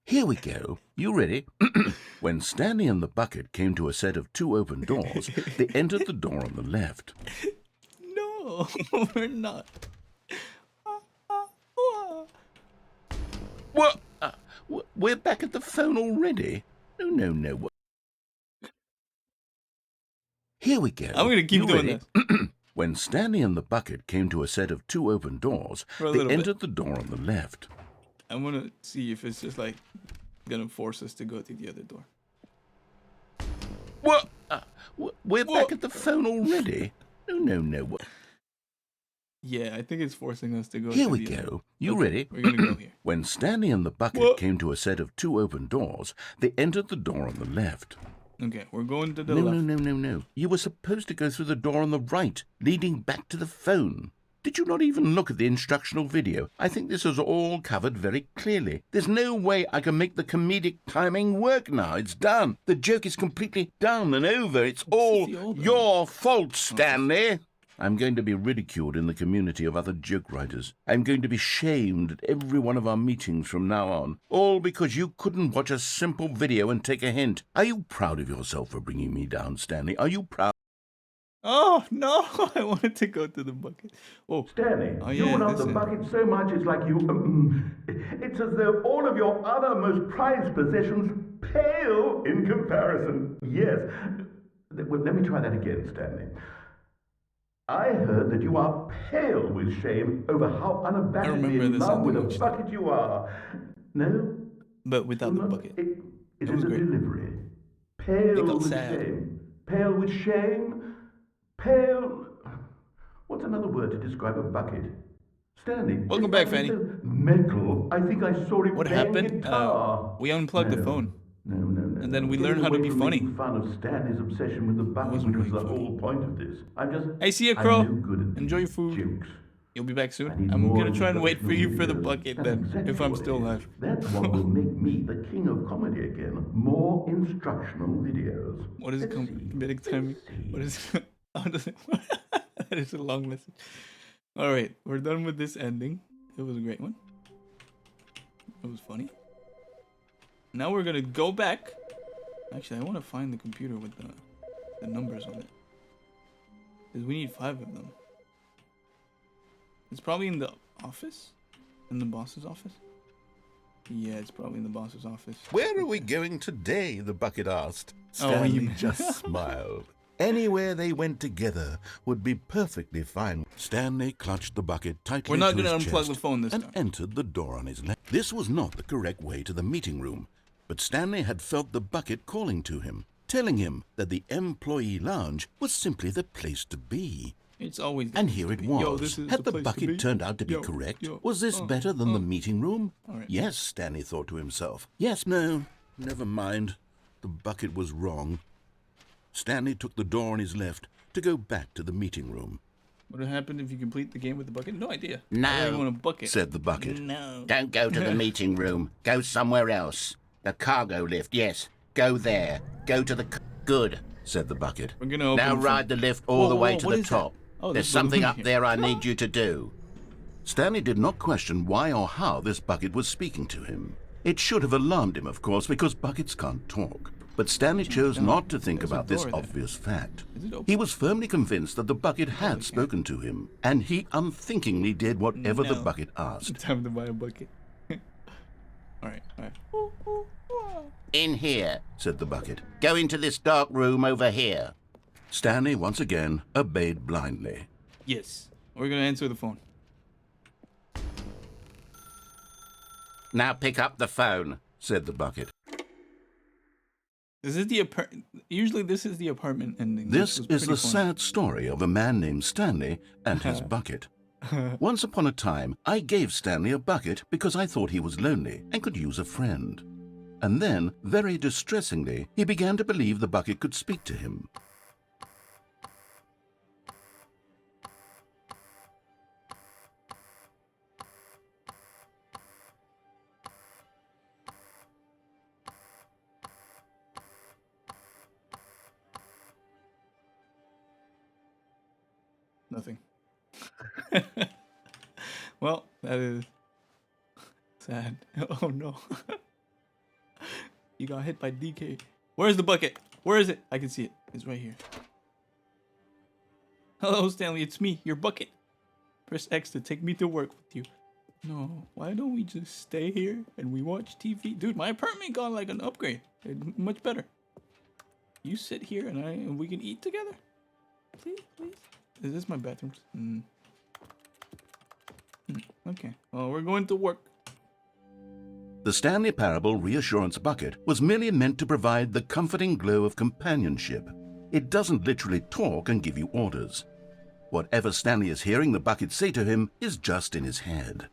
Here we go. You ready? When Stanley and the bucket came to a set of 2 open doors, they entered the door on the left. No, we're not. What? We're back at the phone already? No. Here we go. I'm gonna keep You doing ready? this. When Stanley and the bucket came to a set of 2 open doors, For a they little bit. entered the door on the left. I'm gonna see if it's just like gonna force us to go to the other door. What? We're back at the phone already? No. Yeah, I think it's forcing us to go. Here to we the other. go. You Okay, ready? We're gonna go here. When Stanley and the bucket What? came to a set of 2 open doors, they entered the door on the left. Okay, we're going to the No. left. You were supposed to go through the door on the right, leading back to the phone. Did you not even look at the instructional video? I think this is all covered very clearly. There's no way I can make the comedic timing work now. It's done. The joke is completely done and over. It's all the old one? your fault, Stanley. I'm going to be ridiculed in the community of other joke writers. I'm going to be shamed at every one of our meetings from now on. All because you couldn't watch a simple video and take a hint. Are you proud of yourself for bringing me down, Stanley? Are you proud? Oh no! I wanted to go to the bucket. Oh, Stanley, Oh, you yeah, love this the is- bucket so much it's like you... it's as though all of your other most prized possessions pale in comparison. Yes. Well, let me try that again, Stanley. I heard that you are pale with shame over how unabashedly remember in this love with a ending, bucket you are. No? but without the Not- bucket. Is It was the great. delivery? They Pale got with sad. shame. Pale with shame? Pale... What's another word to describe a bucket? Stanley. Welcome this back, bucket is Fanny. so metal. I think I saw it What playing happened? guitar. We unplugged the No. phone. No. And then we Getting learned how to away be from funny. making fun of Stanley's obsession with the bucket, wasn't which was really the funny. whole point of this. Hey, see ya, I'm Crow. no good at Enjoy your these food. jokes. You'll be back soon. I need I'm more gonna try and wait for you for the videos. bucket That's then, exactly if I'm what it still is. alive. That's what will make me the king of comedy again. More instructional videos. What is Let's see. comedic timing? Let's see. What is? How does it? That is a long message. All right, we're done with this ending. It was a great one. It was funny. Now we're gonna go back. Actually, I want to find the computer with the numbers on it, because we need 5 of them. It's probably in the office, in the boss's office. Yeah, it's probably in the boss's office. Where are we going today? The bucket asked. Oh, Stanley you- just smiled. Anywhere they went together would be perfectly fine. Stanley clutched the bucket tightly We're not to gonna his unplug chest the phone this and time. entered the door on his left. This was not the correct way to the meeting room, but Stanley had felt the bucket calling to him, telling him that the employee lounge was simply the place to be. It's always. the And place here to it be. was. Yo, this is Had the place to be. bucket turned out to be Yo, correct? yo, Was this better than the meeting room? All right. Yes, Stanley thought to himself. Yes, no, never mind. The bucket was wrong. Stanley took the door on his left to go back to the meeting room. What would happen if you complete the game with the bucket? No idea. No, I don't want a bucket. Said the bucket. No. Don't go to the meeting room. Go somewhere else. The cargo lift, yes. Go there. Go to the... Good. Said the bucket. We're gonna open. Now from- ride the lift all Whoa, the way whoa, to what the is that? top. Oh, There's there's something balloon up here. there I need you to do. Stanley did not question why or how this bucket was speaking to him. It should have alarmed him, of course, because buckets can't talk. But Stanley chose not to think There's a about this door there. obvious fact. Is it open? He was firmly convinced that the bucket had spoken to him, and he unthinkingly did whatever the No. bucket asked. Time to buy a bucket. All right. In here. Said the bucket. Go into this dark room over here. Stanley once again obeyed blindly. Yes. We're gonna answer the phone. Now pick up the phone. Said the bucket. Is it the Usually this is the apartment ending. This was is pretty the funny. sad story of a man named Stanley and his bucket. Once upon a time, I gave Stanley a bucket because I thought he was lonely and could use a friend. And then, very distressingly, he began to believe the bucket could speak to him. Nothing. Well, that is sad. Oh no. You got hit by DK. Where's the bucket? Where is it? I can see it. It's right here. Hello, Stanley. It's me, your bucket. Press X to take me to work with you. No, why don't we just stay here and we watch TV? Dude, my apartment got like an upgrade. It's much better. You sit here and we can eat together. Please, please. Is this my bathroom? Okay. Well, we're going to work. The Stanley Parable Reassurance Bucket was merely meant to provide the comforting glow of companionship. It doesn't literally talk and give you orders. Whatever Stanley is hearing the bucket say to him is just in his head.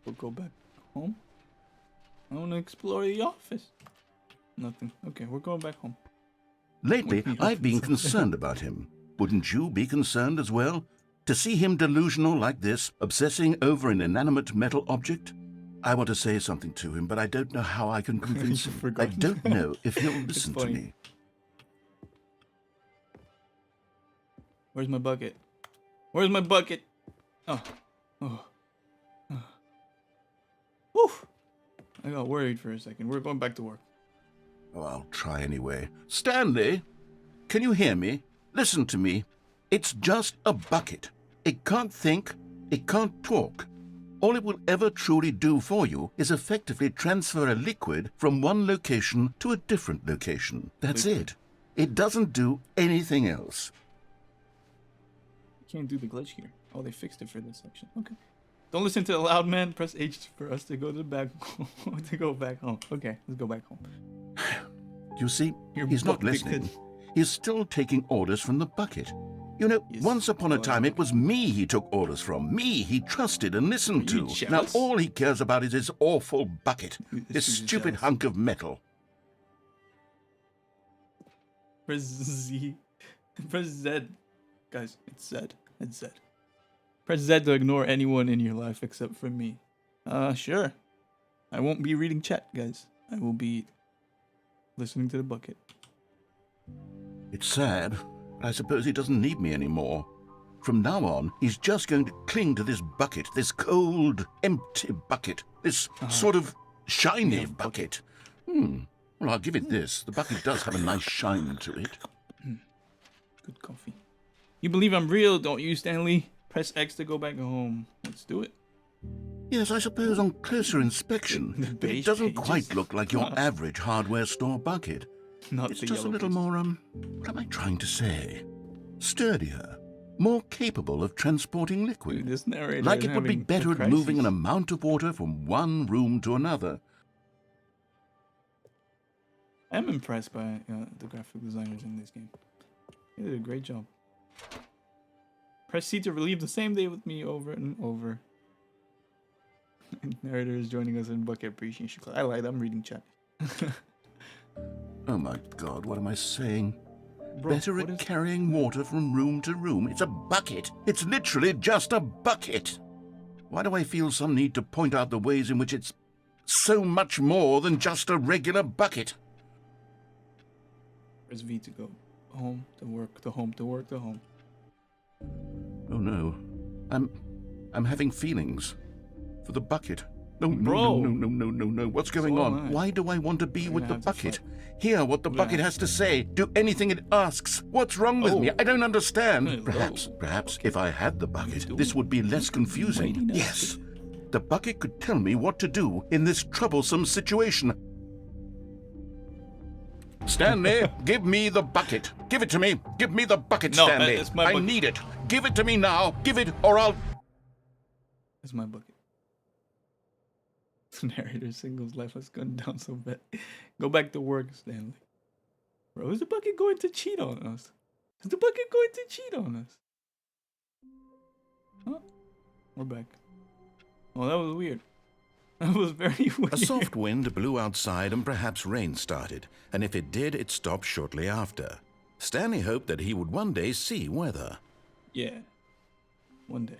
We'll go back home. I want to explore the office. Nothing. Okay, we're going back home. Lately, I've been concerned about him. Wouldn't you be concerned as well? To see him delusional like this, obsessing over an inanimate metal object? I want to say something to him, but I don't know how I can convince him. I don't know if he'll listen to me. Where's my bucket? Where's my bucket? Oh. Woo! I got worried for a second. We're going back to work. Oh, I'll try anyway. Stanley, can you hear me? Listen to me. It's just a bucket. It can't think. It can't talk. All it will ever truly do for you is effectively transfer a liquid from one location to a different location. That's it. It doesn't do anything else. You can't do the glitch here. Oh, they fixed it for this section. Okay. Don't listen to the loud man. Press H for us to go to the back to go back home. Okay, let's go back home. You see, he's not listening. He's still taking orders from the bucket. You know, once upon a time it was me he took orders from. Me he trusted and listened to. Now all he cares about is his awful bucket. This stupid hunk of metal. Press Z. Press Z. Guys, it's Z. It's Z. Press Z to ignore anyone in your life except for me. Sure. I won't be reading chat, guys. I will be listening to the bucket. It's sad, but I suppose he doesn't need me anymore. From now on, he's just going to cling to this bucket, this cold, empty bucket, this sort of shiny bucket. Well, I'll give it this. The bucket does have a nice shine to it. Good coffee. You believe I'm real, don't you, Stanley? Press X to go back home. Let's do it. Yes, I suppose on closer inspection, it doesn't quite look like your average hardware store bucket. It's just a little more, what am I trying to say? Sturdier, more capable of transporting liquid. This narrator like it would be better at moving an amount of water from one room to another. I'm impressed by the graphic designers in this game. They did a great job. Press C to relive the same day with me over and over. Narrator is joining us in Bucket Appreciation Class. I like that. I'm reading chat. Oh my god, what am I saying? Bro, better at carrying water from room to room. It's a bucket. It's literally just a bucket. Why do I feel some need to point out the ways in which it's so much more than just a regular bucket? Press V to go home, to work, to home, to work, to home. Oh no. I'm having feelings for the bucket. No, Bro. No. What's going on? Why do I want to be with the bucket? Hear what the bucket has to say. Do anything it asks. What's wrong with me? I don't understand. Perhaps if I had the bucket, this would be less confusing. Yes. The bucket could tell me what to do in this troublesome situation. Stanley, give me the bucket. Give it to me. Give me the bucket, Stanley. That's my bucket. I need it. Give it to me now. Give it, or I'll... That's my bucket. The narrator singles life has gone down so bad. Go back to work, Stanley. Bro, is the bucket going to cheat on us? Is the bucket going to cheat on us? Huh? We're back. Oh, that was weird. That was very weird. A soft wind blew outside and perhaps rain started, and if it did, it stopped shortly after. Stanley hoped that he would one day see weather. Yeah. One day.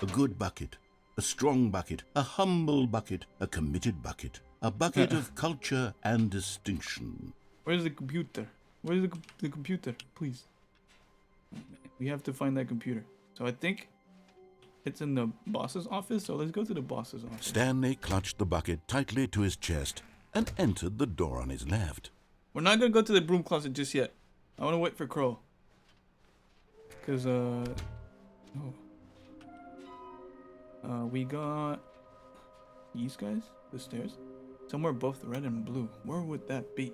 A good bucket, a strong bucket, a humble bucket, a committed bucket, a bucket of culture and distinction. Where's the computer? Where's the computer? Please. We have to find that computer. So I think it's in the boss's office. So let's go to the boss's office. Stanley clutched the bucket tightly to his chest and entered the door on his left. We're not gonna go to the broom closet just yet. I want to wait for Crow. Cause we got these guys, the stairs, somewhere both red and blue. Where would that be?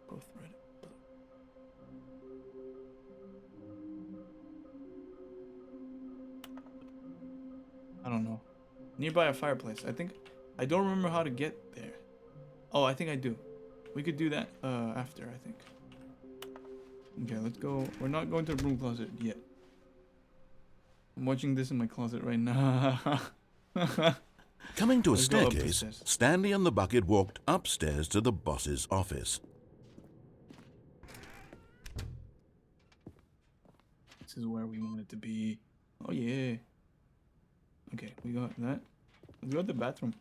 Both red and blue. I don't know. Nearby a fireplace. I don't remember how to get there. Oh, I think I do. We could do that after, I think. Okay, let's go. We're not going to the broom closet yet. I'm watching this in my closet right now. Coming to a Let's go up the staircase, stairs. Stanley and the bucket walked upstairs to the boss's office. This is where we want it to be. Oh yeah. Okay, we got that. Let's go to the bathroom.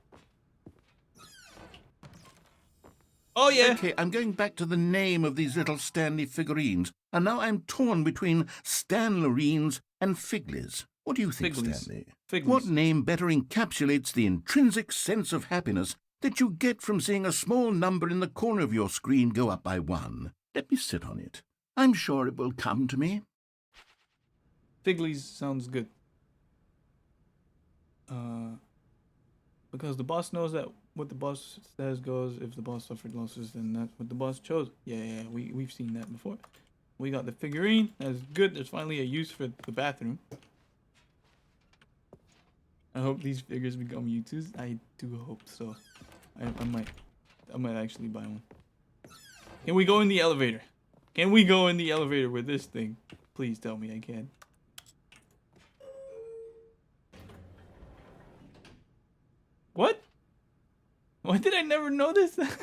Oh yeah. Okay, I'm going back to the name of these little Stanley figurines, and now I'm torn between Stanlerines and Figlies. What do you think, Figlies. Stanley? Figlies. What name better encapsulates the intrinsic sense of happiness that you get from seeing a small number in the corner of your screen go up by 1? Let me sit on it. I'm sure it will come to me. Figlies sounds good. Because the boss knows that what the boss says goes. If the boss suffered losses, then that's what the boss chose. Yeah, we've seen that before. We got the figurine. That's good. There's finally a use for the bathroom. I hope these figures become Mewtwo's. I do hope so. I might actually buy one. Can we go in the elevator? Can we go in the elevator with this thing? Please tell me I can. What? Why did I never notice that?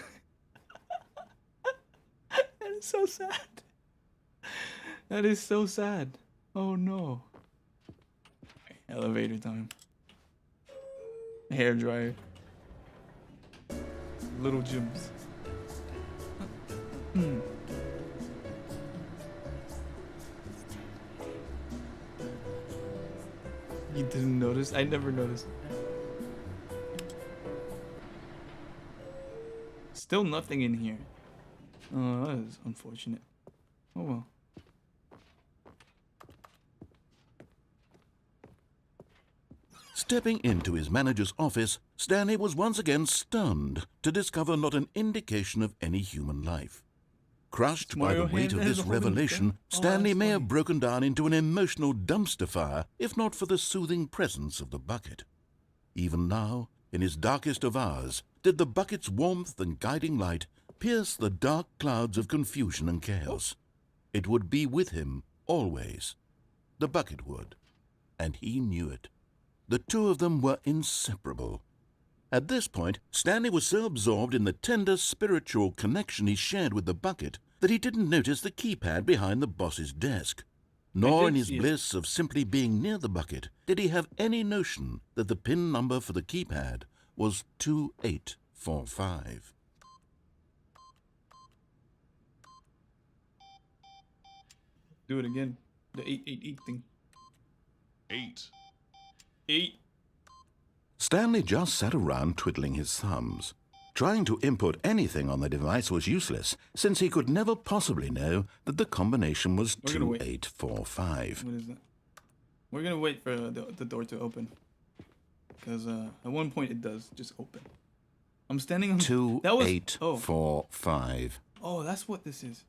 That is so sad. That is so sad. Oh no. Elevator time. Hair dryer. Little gyms. You didn't notice? I never noticed. Still nothing in here. Oh, that is unfortunate. Oh well. Stepping into his manager's office, Stanley was once again stunned to discover not an indication of any human life. Crushed by the Mario weight of hand this holding the gun? revelation, Oh, Stanley that's may funny. have broken down into an emotional dumpster fire if not for the soothing presence of the bucket. Even now, in his darkest of hours, did the bucket's warmth and guiding light pierce the dark clouds of confusion and chaos. It would be with him always. The bucket would, and he knew it. The two of them were inseparable. At this point, Stanley was so absorbed in the tender spiritual connection he shared with the bucket that he didn't notice the keypad behind the boss's desk. Nor in his see it. bliss of simply being near the bucket did he have any notion that the PIN number for the keypad was 2845. Do it again. The 888 thing. 8. Stanley just sat around twiddling his thumbs. Trying to input anything on the device was useless, since he could never possibly know that the combination was We're gonna wait. 2845. What is that? We're gonna wait for the door to open. Because at one point it does just open. I'm standing on... That was... 2845. Oh, that's what this is.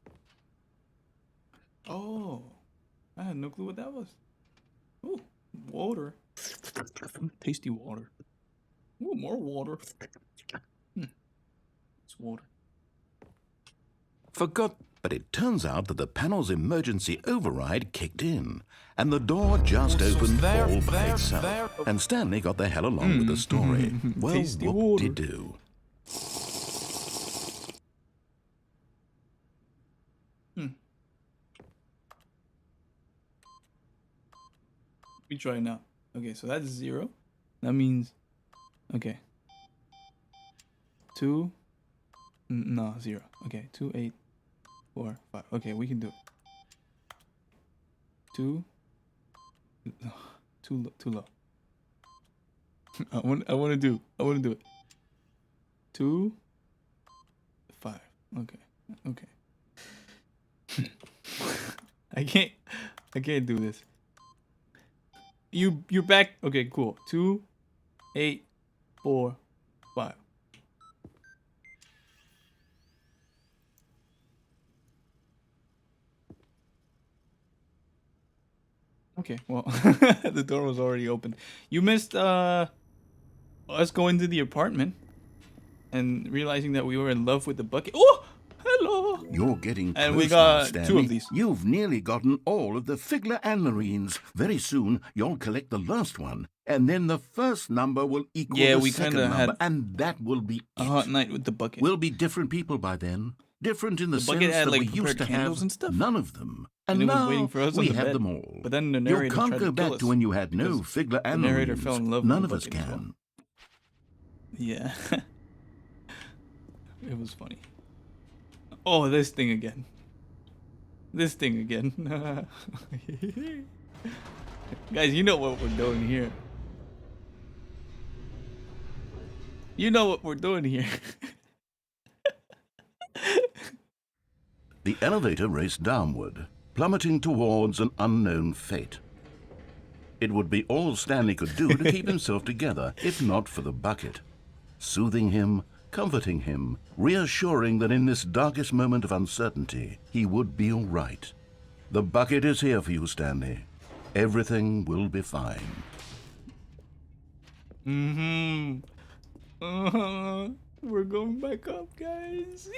Oh. I had no clue what that was. Ooh, water. Tasty water. Ooh, more water. It's water. But it turns out that the panel's emergency override kicked in, and the door just opened all by itself. And Stanley got the hell along with the story. Well, Tasty whoop-de-doo. We try now. Okay, so that's 0. That means... Okay. 2... No, 0. Okay, 2, 8, 4, 5. Okay, we can do it. 2. Too low. I want to do it. 2, 5. Okay. I can't do this. You're back. Okay, cool. 2, 8, 4, 5. Okay, well, the door was already open. You missed us going to the apartment and realizing that we were in love with the bucket. Oh, hello. You're getting close And we now, got Stanley. 2 of these. You've nearly gotten all of the Figler Anlarines. Very soon, you'll collect the last one, and then the first number will equal the we second kinda number, had and that will be a it. hot night with the bucket. We'll be different people by then. Different in the The bucket sense had, that like, we used prepared to candles have and stuff. none of them. And And it was now waiting for us on we the have bed. them all. But then the You narrator can't tried go to kill back us to when you had no because Figler the narrator Anlarines. fell in love with None the of us bucket as well. can. Yeah. It was funny. Oh, this thing again. Guys, you know what we're doing here. The elevator raced downward, plummeting towards an unknown fate. It would be all Stanley could do to keep himself together, if not for the bucket. Soothing him, comforting him, reassuring that in this darkest moment of uncertainty, he would be all right. The bucket is here for you, Stanley. Everything will be fine. We're going back up, guys.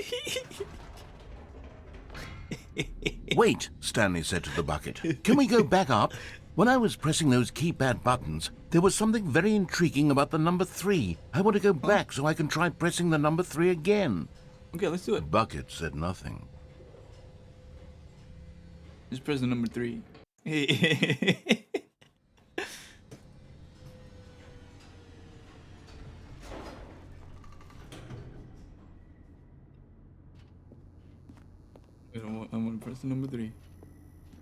Wait, Stanley said to the bucket. Can we go back up? When I was pressing those keypad buttons, there was something very intriguing about the number 3. I want to go back so I can try pressing the number 3 again. Okay, let's do The it. bucket said nothing. Just press the number 3. I'm gonna press the number 3.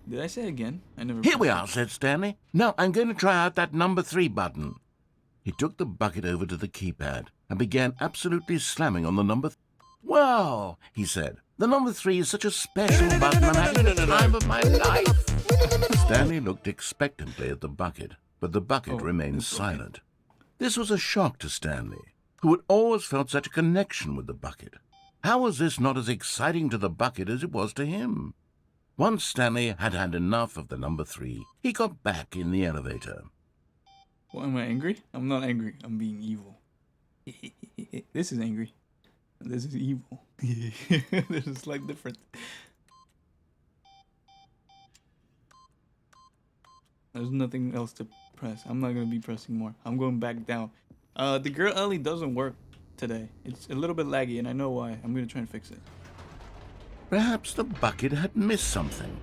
Did I say again? I never. Here we are, said Stanley. Now I'm going to try out that number 3 button. He took the bucket over to the keypad and began absolutely slamming on the number. Wow, he said. The number 3 is such a special button. I'm having the time of my life. Stanley looked expectantly at the bucket, but the bucket remained silent. This was a shock to Stanley, who had always felt such a connection with the bucket. How was this not as exciting to the bucket as it was to him? Once Stanley had had enough of the number 3, he got back in the elevator. What, am I angry? I'm not angry. I'm being evil. This is angry. This is evil. This is like different. There's nothing else to press. I'm not gonna be pressing more. I'm going back down. The girl Ellie doesn't work today. It's a little bit laggy, and I know why. I'm gonna try and fix it. Perhaps the bucket had missed something.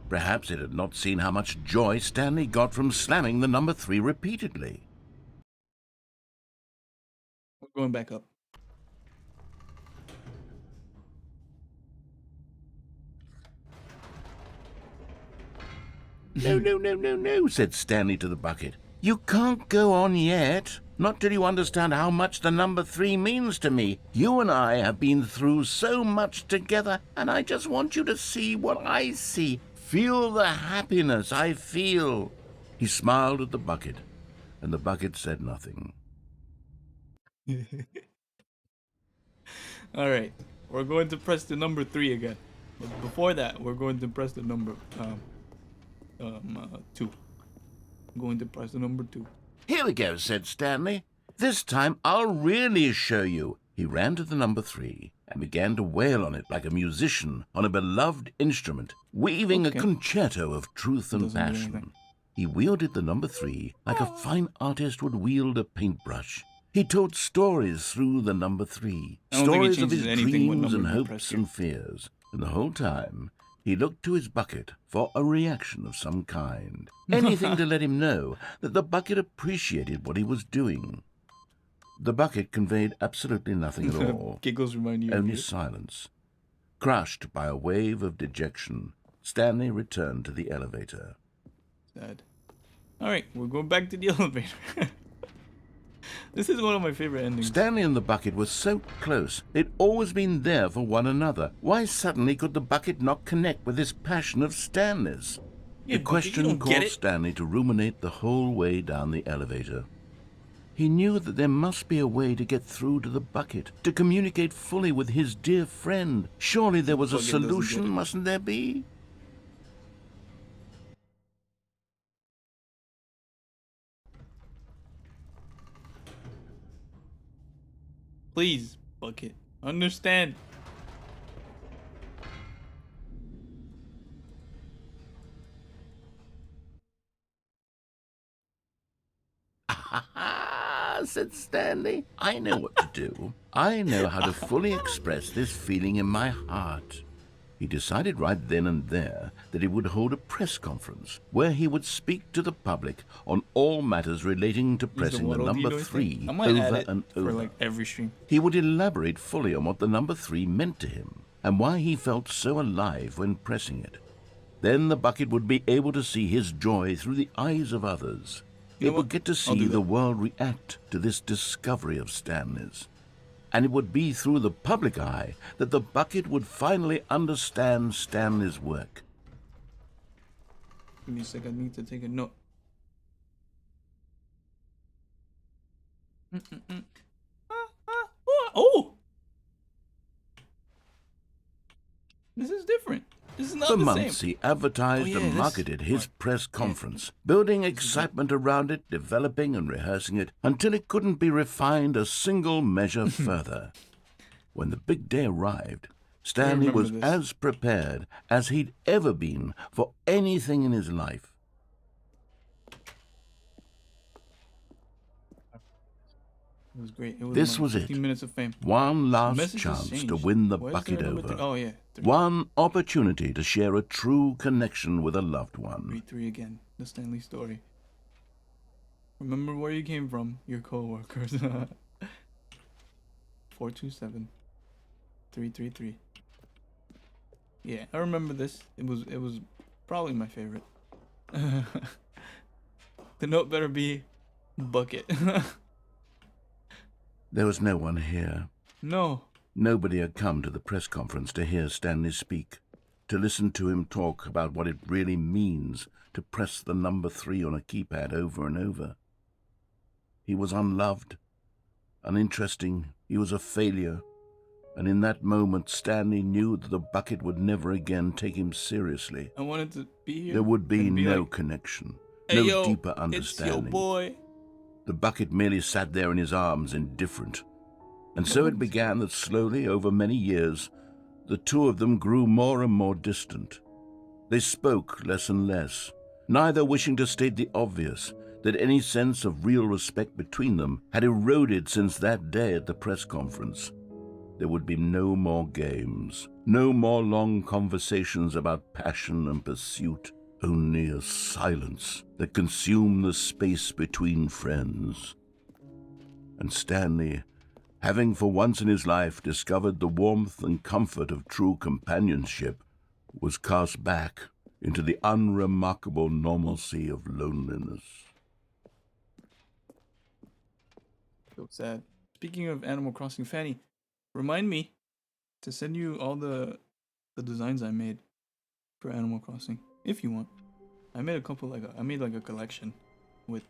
Perhaps it had not seen how much joy Stanley got from slamming the number 3 repeatedly. We're going back up. No, said Stanley to the bucket. You can't go on yet. Not till you understand how much the number 3 means to me. You and I have been through so much together, and I just want you to see what I see. Feel the happiness I feel. He smiled at the bucket, and the bucket said nothing. All right, we're going to press the number 3 again. But before that, we're going to press the number 2. I'm going to press the number 2. Here we go, said Stanley. This time I'll really show you. He ran to the number 3 and began to wail on it like a musician on a beloved instrument, weaving a concerto of truth and Doesn't do passion. anything. He wielded the number 3 like a fine artist would wield a paintbrush. He told stories through the number 3, I don't think it stories of his changes anything what dreams and number you press hopes here. and fears. And the whole time, he looked to his bucket for a reaction of some kind. Anything to let him know that the bucket appreciated what he was doing. The bucket conveyed absolutely nothing at all. Giggles remind you of Only you. silence. Crushed by a wave of dejection, Stanley returned to the elevator. Sad. Alright, we're going back to the elevator. This is one of my favorite endings. Stanley and the bucket were so close. They'd always been there for one another. Why suddenly could the bucket not connect with this passion of Stanley's? Yeah, The Bucket, you question don't get caused it. Stanley to ruminate the whole way down the elevator. He knew that there must be a way to get through to the bucket, to communicate fully with his dear friend. Surely there was a Bucket doesn't get solution, it. mustn't there be? Please, Bucket. Understand. Ah, said Stanley. I know what to do. I know how to fully express this feeling in my heart. He decided right then and there that he would hold a press conference where he would speak to the public on all matters relating to pressing the number 3 I might add over it and for over. like every stream. He would elaborate fully on what the number 3 meant to him and why he felt so alive when pressing it. Then the bucket would be able to see his joy through the eyes of others. You know It would what? get to I'll see do the that. world react to this discovery of Stanley's. And it would be through the public eye that the bucket would finally understand Stanley's work. Give me a sec, I need to take a note. Oh! This is different. This is not For the months same. he advertised Oh, yeah, and this marketed his part. press conference, building excitement around it, developing and rehearsing it, until it couldn't be refined a single measure further. When the big day arrived, Stanley remember was this. as prepared as he'd ever been for anything in his life. It was great. It was This my was it. 15 minutes of fame. One last Message has chance to changed. win the Why is bucket there a number over. 3? Oh, yeah. 3. One opportunity to share a true connection with a loved one. 3 again. The Stanley story. Remember where you came from, your co-workers. 427 333. Yeah, I remember this. It was probably my favorite. The note better be bucket. There was no one here. No. Nobody had come to the press conference to hear Stanley speak, to listen to him talk about what it really means to press the number 3 on a keypad over and over. He was unloved, uninteresting, he was a failure, and in that moment Stanley knew that the bucket would never again take him seriously. I wanted to be here. There would be and no like, connection, hey, no yo, deeper it's understanding. your boy. The bucket merely sat there in his arms, indifferent. And so it began that slowly, over many years, the two of them grew more and more distant. They spoke less and less, neither wishing to state the obvious, that any sense of real respect between them had eroded since that day at the press conference. There would be no more games, no more long conversations about passion and pursuit, only a silence that consumed the space between friends. And Stanley, having for once in his life discovered the warmth and comfort of true companionship, was cast back into the unremarkable normalcy of loneliness. So sad. Speaking of Animal Crossing, Fanny, remind me to send you all the designs I made for Animal Crossing, if you want. I made a couple I made like a collection with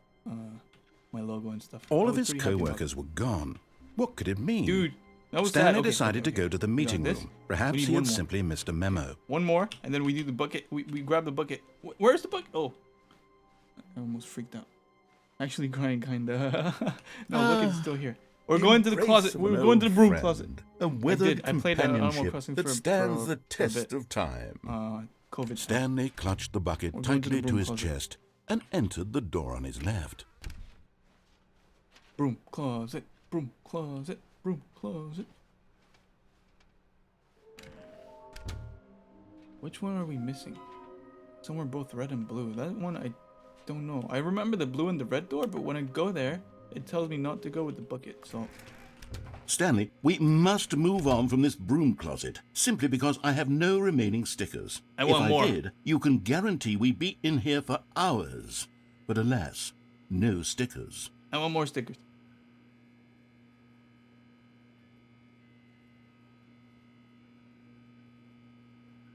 my logo and stuff. I All was of his pretty happy about co-workers were gone. What could it mean? it. Dude, that was sad. Stanley Okay, decided okay, to go to the okay. meeting We got this. room. We Perhaps need he one had more. simply missed a memo. One more, and then we do the bucket. We grab the bucket. Where's the bucket? Oh, I almost freaked out. Actually crying, kinda. No, bucket's still here. We're going to the closet. We're going to the broom closet. A withered I played Animal companionship Crossing that for stands a the test bit. of time. COVID. Stanley clutched the bucket We're going to the tightly to broom his closet. chest and entered the door on his left. Broom closet. Broom closet. Broom closet. Which one are we missing? Some are both red and blue. That one I don't know. I remember the blue and the red door, but when I go there, it tells me not to go with the bucket. So Stanley, we must move on from this broom closet, simply because I have no remaining stickers. I want if more. I did, you can guarantee we'd be in here for hours. But alas, no stickers. I want more stickers.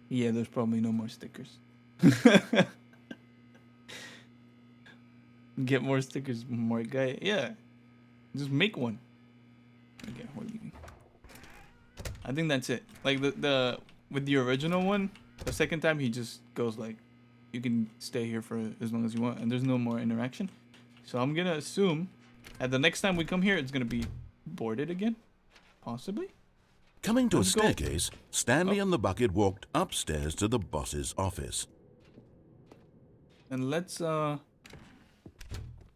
Yeah, there's probably no more stickers. Get more stickers, more guy. Yeah, just make one. Okay, we're leaving. I think that's it. Like the with the original one, the second time he just goes like, you can stay here for as long as you want, and there's no more interaction. So I'm gonna assume, at the next time we come here, it's gonna be boarded again, possibly. Coming to Let's a go. staircase, Stanley and the bucket walked upstairs to the boss's office. And let's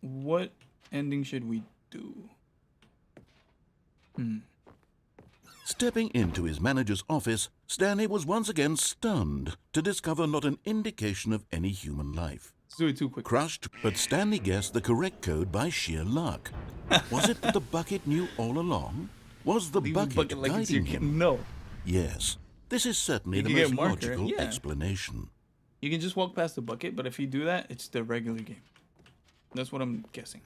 what ending should we do? Stepping into his manager's office, Stanley was once again stunned to discover not an indication of any human life. Let's do it too quick. Crushed, but Stanley guessed the correct code by sheer luck. Was it that the bucket knew all along? Was the Leave the bucket like it's your guiding kid. him? No. Yes, this is certainly You the can get most marker, logical yeah. explanation. You can just walk past the bucket, but if you do that, it's the regular game. That's what I'm guessing.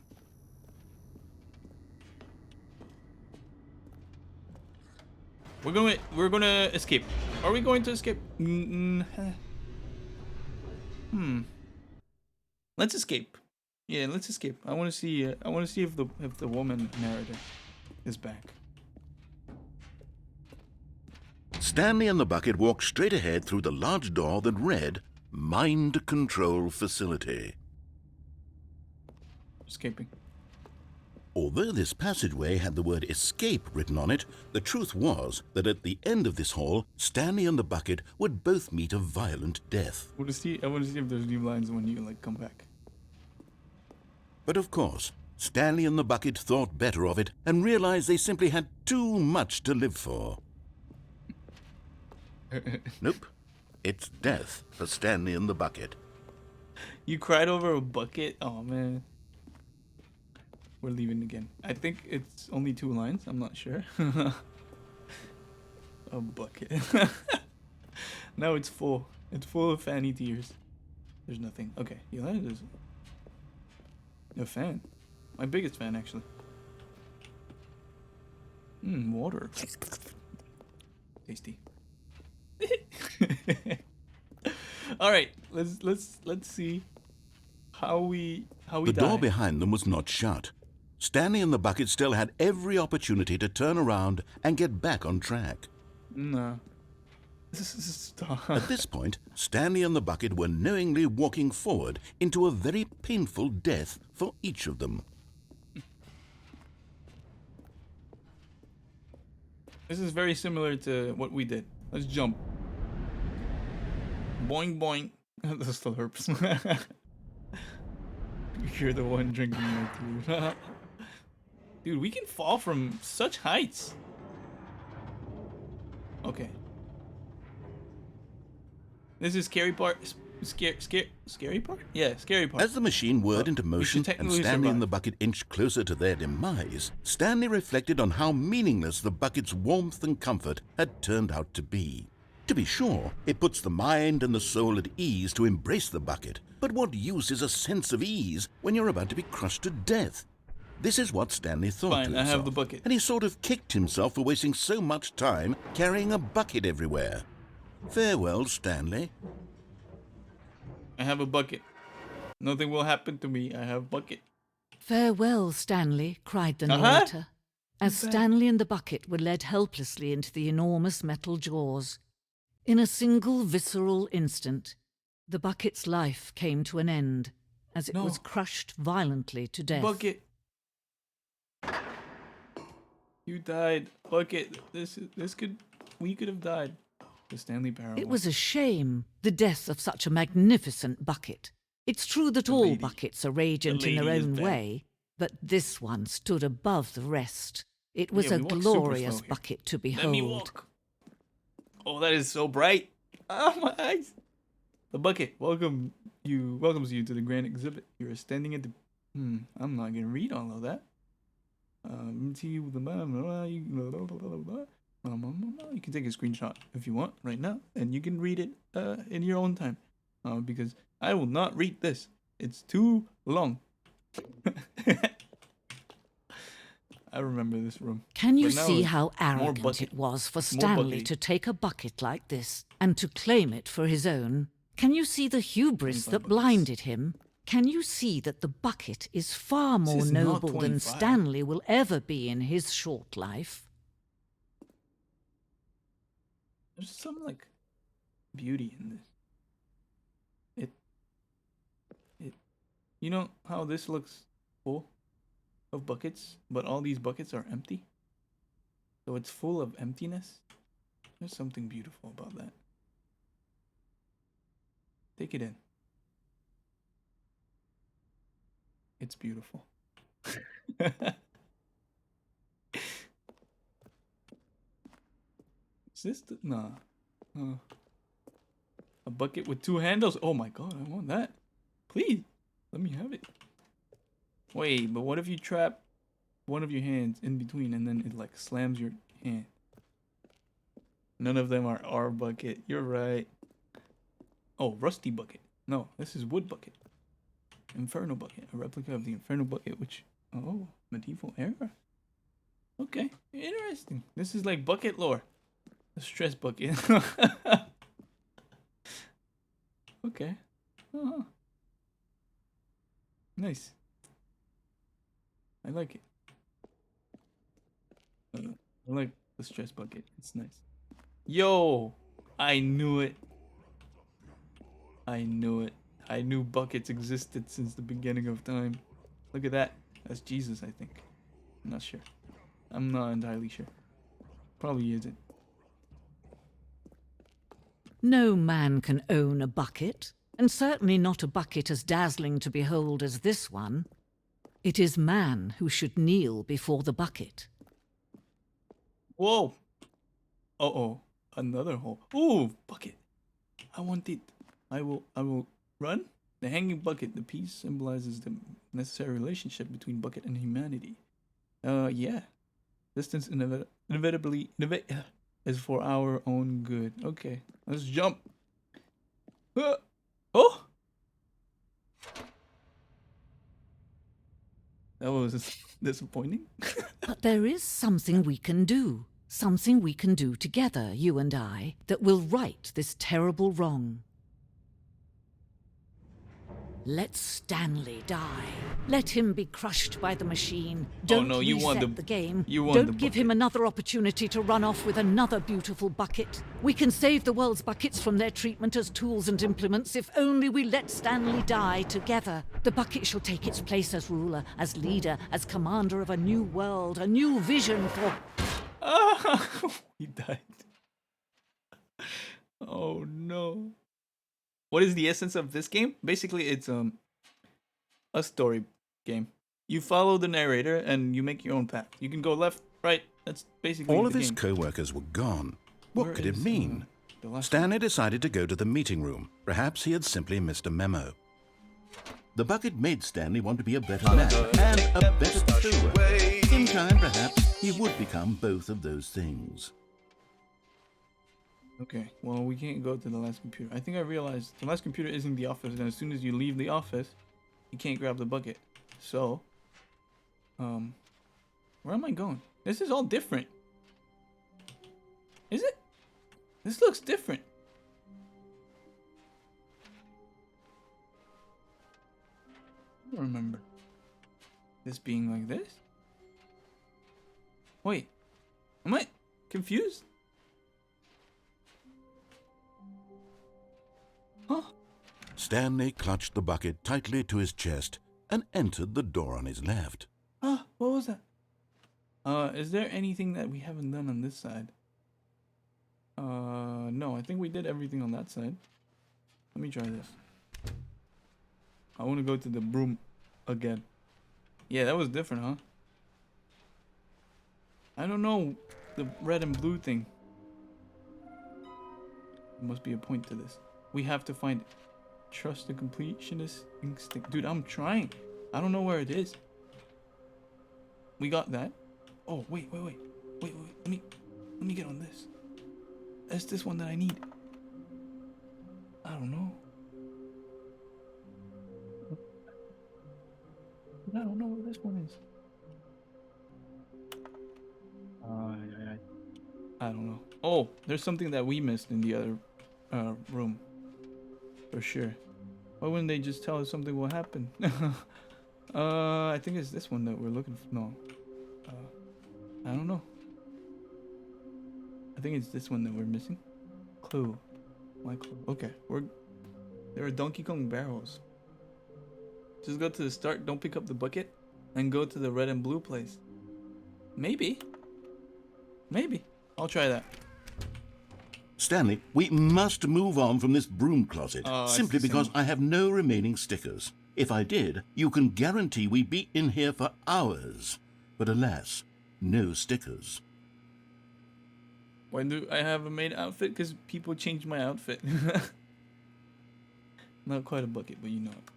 We're gonna escape. Are we going to escape? Let's escape. Yeah, let's escape. I want to see. I want to see if the woman narrator is back. Stanley and the bucket walked straight ahead through the large door that read, Mind Control Facility. Escaping. Although this passageway had the word escape written on it, the truth was that at the end of this hall, Stanley and the bucket would both meet a violent death. I want to see if there's new lines when you like come back. But of course, Stanley and the bucket thought better of it and realized they simply had too much to live for. Nope. It's death for Stanley and the bucket. You cried over a bucket? Oh man. We're leaving again. I think it's only 2 lines. I'm not sure. A bucket. No, it's full. It's full of fanny tears. There's nothing. Okay, you landed. There's a fan. My biggest fan, actually. Water. Tasty. All right, let's see how we The die. door behind them was not shut. Stanley and the bucket still had every opportunity to turn around and get back on track. No. Stop. At this point, Stanley and the bucket were knowingly walking forward into a very painful death for each of them. This is very similar to what we did. Let's jump. Boing boing. That's the herps. You're the one drinking my food. Dude, we can fall from such heights. Okay. This is scary part. Scary part? Yeah, scary part. As the machine whirred into motion and technically Stanley and survive. the bucket inched closer to their demise, Stanley reflected on how meaningless the bucket's warmth and comfort had turned out to be. To be sure, it puts the mind and the soul at ease to embrace the bucket, but what use is a sense of ease when you're about to be crushed to death? This is what Stanley thought Fine, to I have himself, the bucket. and he sort of kicked himself for wasting so much time carrying a bucket everywhere. Farewell, Stanley. I have a bucket. Nothing will happen to me. I have bucket. Farewell, Stanley, cried the Uh-huh. narrator, as Stanley and the bucket were led helplessly into the enormous metal jaws. In a single visceral instant, the bucket's life came to an end, as it No. was crushed violently to death. Bucket. You died. Bucket. We could have died. The Stanley Parable. It was a shame, the death of such a magnificent bucket. It's true that all lady- buckets are radiant in lady their is own back. way, but this one stood above the rest. It was Yeah, a we walk super glorious slow here. bucket to Let behold. me walk. Oh, that is so bright. Oh, my eyes. The bucket welcomes you to the grand exhibit. You are standing at the... I'm not going to read all of that. You can take a screenshot if you want right now, and you can read it in your own time, because I will not read this. It's too long. I remember this room. Can you But now see it's how more arrogant bucket. it was for More Stanley buckety. to take a bucket like this and to claim it for his own? Can you see the hubris 25 that buckets. blinded him? Can you see that the bucket is far more is not noble than 25. Stanley will ever be in his short life? There's some like beauty in this. You know how this looks full of buckets, but all these buckets are empty? So it's full of emptiness. There's something beautiful about that. Take it in. It's beautiful. Is this the... Nah. A bucket with 2 handles? Oh my god, I want that. Please, let me have it. Wait, but what if you trap one of your hands in between and then it like slams your hand? None of them are our bucket. You're right. Oh, rusty bucket. No, this is wood bucket. Inferno bucket. A replica of the Inferno bucket, which... Oh, medieval era. Okay, interesting. This is like bucket lore. A stress bucket. Okay. Uh-huh. Nice. I like it. I like the stress bucket. It's nice. Yo! I knew it. I knew it. I knew buckets existed since the beginning of time. Look at that. That's Jesus, I think. I'm not sure. I'm not entirely sure. Probably isn't. No man can own a bucket, and certainly not a bucket as dazzling to behold as this one. It is man who should kneel before the bucket. Whoa! Uh-oh. Another hole. Ooh, bucket. I want it. I will run. The hanging bucket. The piece symbolizes the necessary relationship between bucket and humanity. Yeah. Distance inevitably is for our own good. Okay, let's jump. Oh! That was disappointing. But there is something we can do. Something we can do together, you and I, that will right this terrible wrong. Let Stanley die. Let him be crushed by the machine. Don't no, you reset want the game. you want Don't the give him bucket. another opportunity to run off with another beautiful bucket. We can save the world's buckets from their treatment as tools and implements if only we let Stanley die together. The bucket shall take its place as ruler, as leader, as commander of a new world, a new vision for... Ah, he died. Oh no. What is the essence of this game? Basically, it's a story game. You follow the narrator and you make your own path. You can go left, right. That's basically All the of his game. co-workers were gone. What Where could it is, mean? the last Stanley decided to go to the meeting room. Perhaps he had simply missed a memo. The bucket made Stanley want to be a better man and a better co-worker. In time, perhaps, he would become both of those things. Okay, well, we can't go to the last computer. I think I realized the last computer isn't the office, and as soon as you leave the office, you can't grab the bucket. So, where am I going? This is all different. Is it? This looks different. I don't remember this being like this. Wait, am I confused? Huh? Stanley clutched the bucket tightly to his chest and entered the door on his left. What was that? Is there anything that we haven't done on this side? No, I think we did everything on that side. Let me try this. I want to go to the broom again. Yeah, that was different, huh? I don't know the red and blue thing. There must be a point to this. We have to find it. Trust the completionist instinct. Dude, I'm trying. I don't know where it is. We got that. Oh, wait. Let me get on this. That's this one that I need. I don't know. I don't know what this one is. I don't know. Oh, there's something that we missed in the other room. For sure. Why wouldn't they just tell us something will happen? I think it's this one that we're looking for. No. I don't know. I think it's this one that we're missing. Clue. My clue. Okay. There are Donkey Kong barrels. Just go to the start, don't pick up the bucket, and go to the red and blue place. Maybe. I'll try that. Stanley, we must move on from this broom closet, simply because I have no remaining stickers. If I did, you can guarantee we'd be in here for hours. But alas, no stickers. Why do I have a maid outfit? Because people change my outfit. Not quite a bucket, but you know it.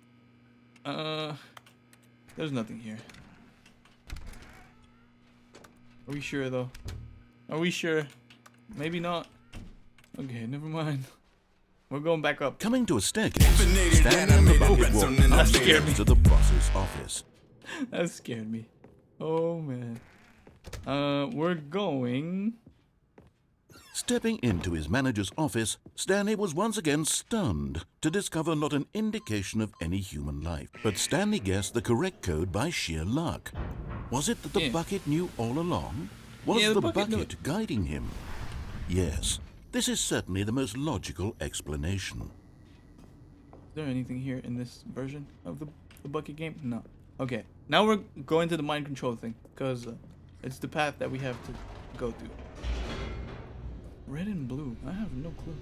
There's nothing here. Are we sure though? Are we sure? Maybe not. Okay, never mind. We're going back up. Coming to a staircase, Stanley and the bucket walked upstairs to the boss's office. That scared me. Oh man. We're going. Stepping into his manager's office, Stanley was once again stunned to discover not an indication of any human life. But Stanley guessed the correct code by sheer luck. Was it that the bucket knew all along? Was the bucket guiding him? Yes, this is certainly the most logical explanation. Is there anything here in this version of the bucket game? No. Okay, now we're going to the mind control thing, because it's the path that we have to go through. Red and blue. I have no clue.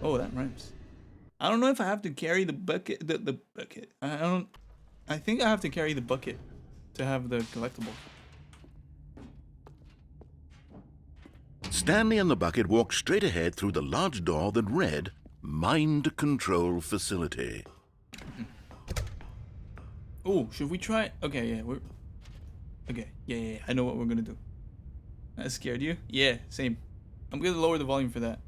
Oh, that rhymes. I don't know if I have to carry the bucket. The bucket. I think I have to carry the bucket to have the collectible. Stanley and the bucket walked straight ahead through the large door that read Mind Control Facility. Oh, should we try? Okay, yeah, we're. Okay, yeah. I know what we're gonna do. That scared you? Yeah, same. I'm gonna lower the volume for that.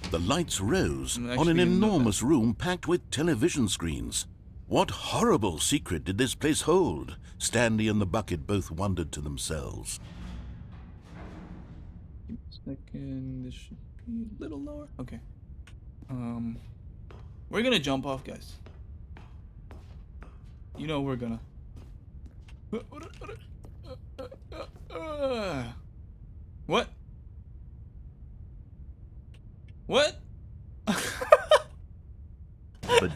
The lights rose on an enormous room packed with television screens. What horrible secret did this place hold? Stanley and the bucket both wondered to themselves. Give me a second. This should be a little lower. Okay. We're gonna jump off, guys. You know we're gonna. What? What? But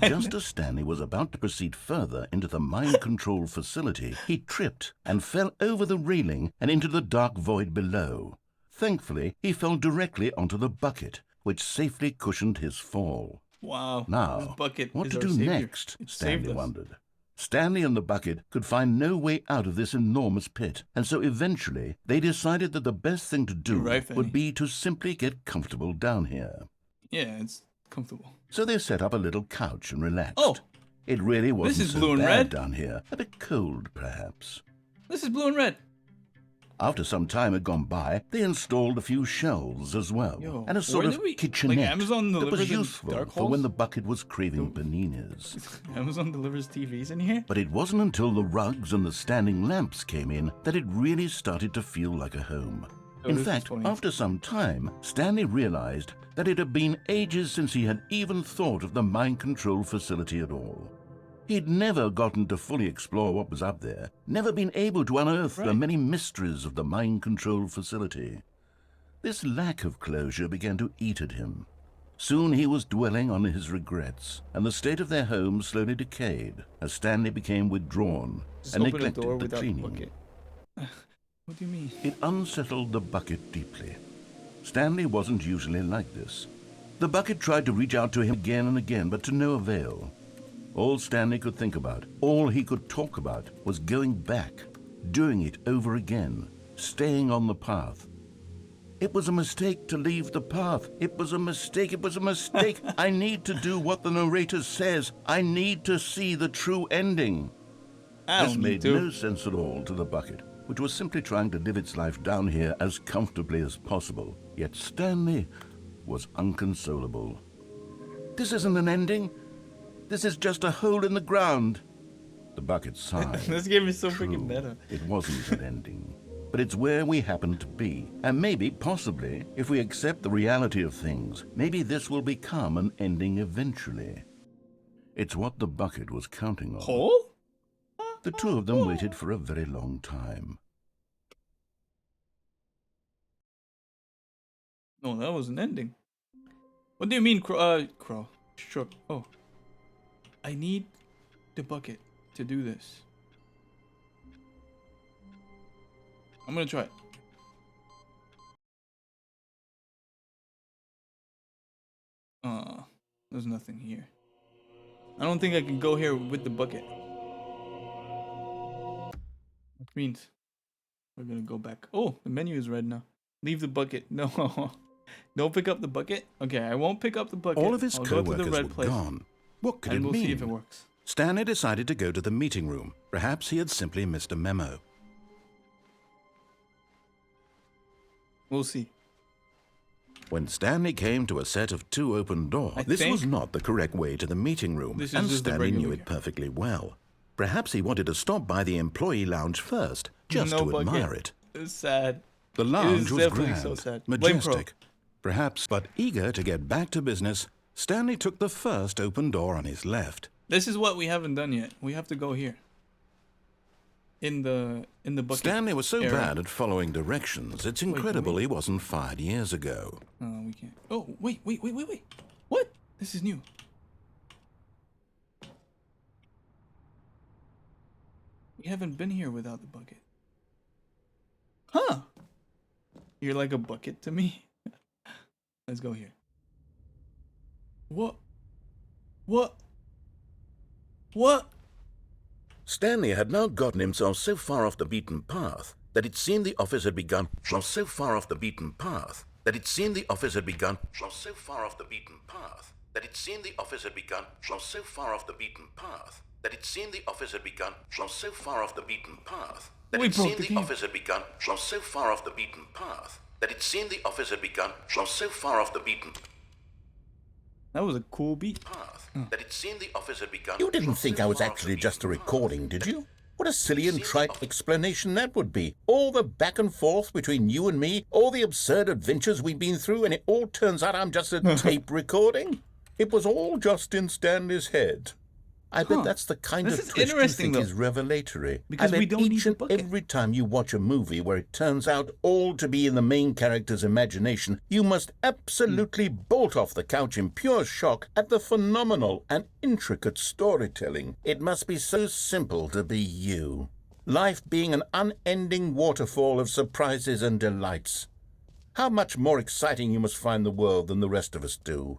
just as Stanley was about to proceed further into the mind control facility, he tripped and fell over the railing and into the dark void below. Thankfully, he fell directly onto the bucket, which safely cushioned his fall. Wow. Now, what to do next? Stanley wondered. Stanley and the bucket could find no way out of this enormous pit, and so eventually they decided that the best thing to do would be to simply get comfortable down here. Yeah, it's comfortable. So they set up a little couch and relaxed. Oh! It really wasn't this is so blue and bad red. Down here. A bit cold, perhaps. This is blue and red. After some time had gone by, they installed a few shelves as well, and a sort of kitchenette like Amazon that was delivers useful for when the bucket was craving paninis. Amazon delivers TVs in here? But it wasn't until the rugs and the standing lamps came in that it really started to feel like a home. In fact, after some time, Stanley realized that it had been ages since he had even thought of the mind control facility at all. He'd never gotten to fully explore what was up there, never been able to unearth the many mysteries of the mind control facility. This lack of closure began to eat at him. Soon he was dwelling on his regrets, and the state of their home slowly decayed as Stanley became withdrawn and neglected the cleaning. What do you mean? It unsettled the bucket deeply. Stanley wasn't usually like this. The bucket tried to reach out to him again and again, but to no avail. All Stanley could think about, all he could talk about, was going back, doing it over again, staying on the path. It was a mistake to leave the path. It was a mistake. It was a mistake. I need to do what the narrator says. I need to see the true ending. This made no sense at all to the bucket. which was simply trying to live its life down here as comfortably as possible. Yet Stanley was inconsolable. This isn't an ending. This is just a hole in the ground. The bucket sighed. This game is so freaking True, meta. it wasn't an ending. But it's where we happen to be. And maybe, possibly, if we accept the reality of things, maybe this will become an ending eventually. It's what the bucket was counting on. Hole? The two of them waited for a very long time. No, that was an ending. What do you mean, Crow? Sure. Oh. I need the bucket to do this. I'm gonna try it. There's nothing here. I don't think I can go here with the bucket. Which means we're gonna go back. Oh, the menu is red now. Leave the bucket. No. Don't pick up the bucket. Okay, I won't pick up the bucket. All of his I'll go to co-workers the red were place, gone. What could and it we'll mean? see if it works. Stanley decided to go to the meeting room. Perhaps he had simply missed a memo. We'll see. When Stanley came to a set of 2 open doors, this was not the correct way to the meeting room, This is and just the Stanley knew regular it perfectly well. Perhaps he wanted to stop by the employee lounge first, just No to bucket. admire it. It's sad. The lounge was definitely grand, so sad. Blame Pro. majestic, perhaps, but eager to get back to business, Stanley took the first open door on his left. This is what we haven't done yet. We have to go here. In the bucket. Stanley was so area. bad at following directions, it's incredible he wasn't fired years ago. We can't. Oh, wait. What? This is new. We haven't been here without the bucket. Huh. You're like a bucket to me. Let's go here. What? Stanley had now gotten himself so far off the beaten path that it seemed the office had begun. So far off the beaten path that it seemed the office had begun. So far off the beaten path that it seemed the office had begun. So far off the beaten path that it seemed the office had begun. So far off the beaten path that We it broke seemed the the game. office had begun. So far off the beaten path that it seemed the office had begun. So far off the beaten That was a cool beat. path that it seemed the office had begun. You didn't think I was actually just a recording, did you? What a silly and trite explanation that would be. All the back and forth between you and me, all the absurd adventures we've been through, and it all turns out I'm just a tape recording? It was all just in Stanley's head. I bet that's the kind This of is twist you interesting, think though. is revelatory. Because I bet we don't need each the and bucket. every time you watch a movie where it turns out all to be in the main character's imagination, you must absolutely bolt off the couch in pure shock at the phenomenal and intricate storytelling. It must be so simple to be you. Life being an unending waterfall of surprises and delights. How much more exciting you must find the world than the rest of us do.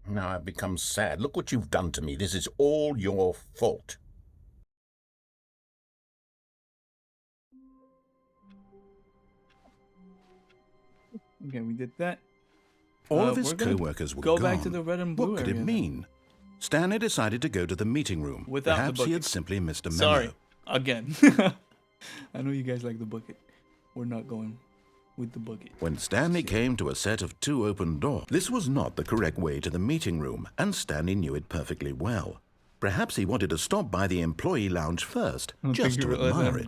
Now I've become sad. Look what you've done to me. This is all your fault. Okay, we did that. All of his we're gonna co-workers were go gone. back to the red and blue What could it area then. mean? Stanley decided to go to the meeting room. Without the Perhaps he had bucket. simply missed a memo. Sorry. Again. I know you guys like the bucket. We're not going with the bucket. When Stanley came to a set of 2 open doors, this was not the correct way to the meeting room, and Stanley knew it perfectly well. Perhaps he wanted to stop by the employee lounge first, I don't just think to you realize admire that, it.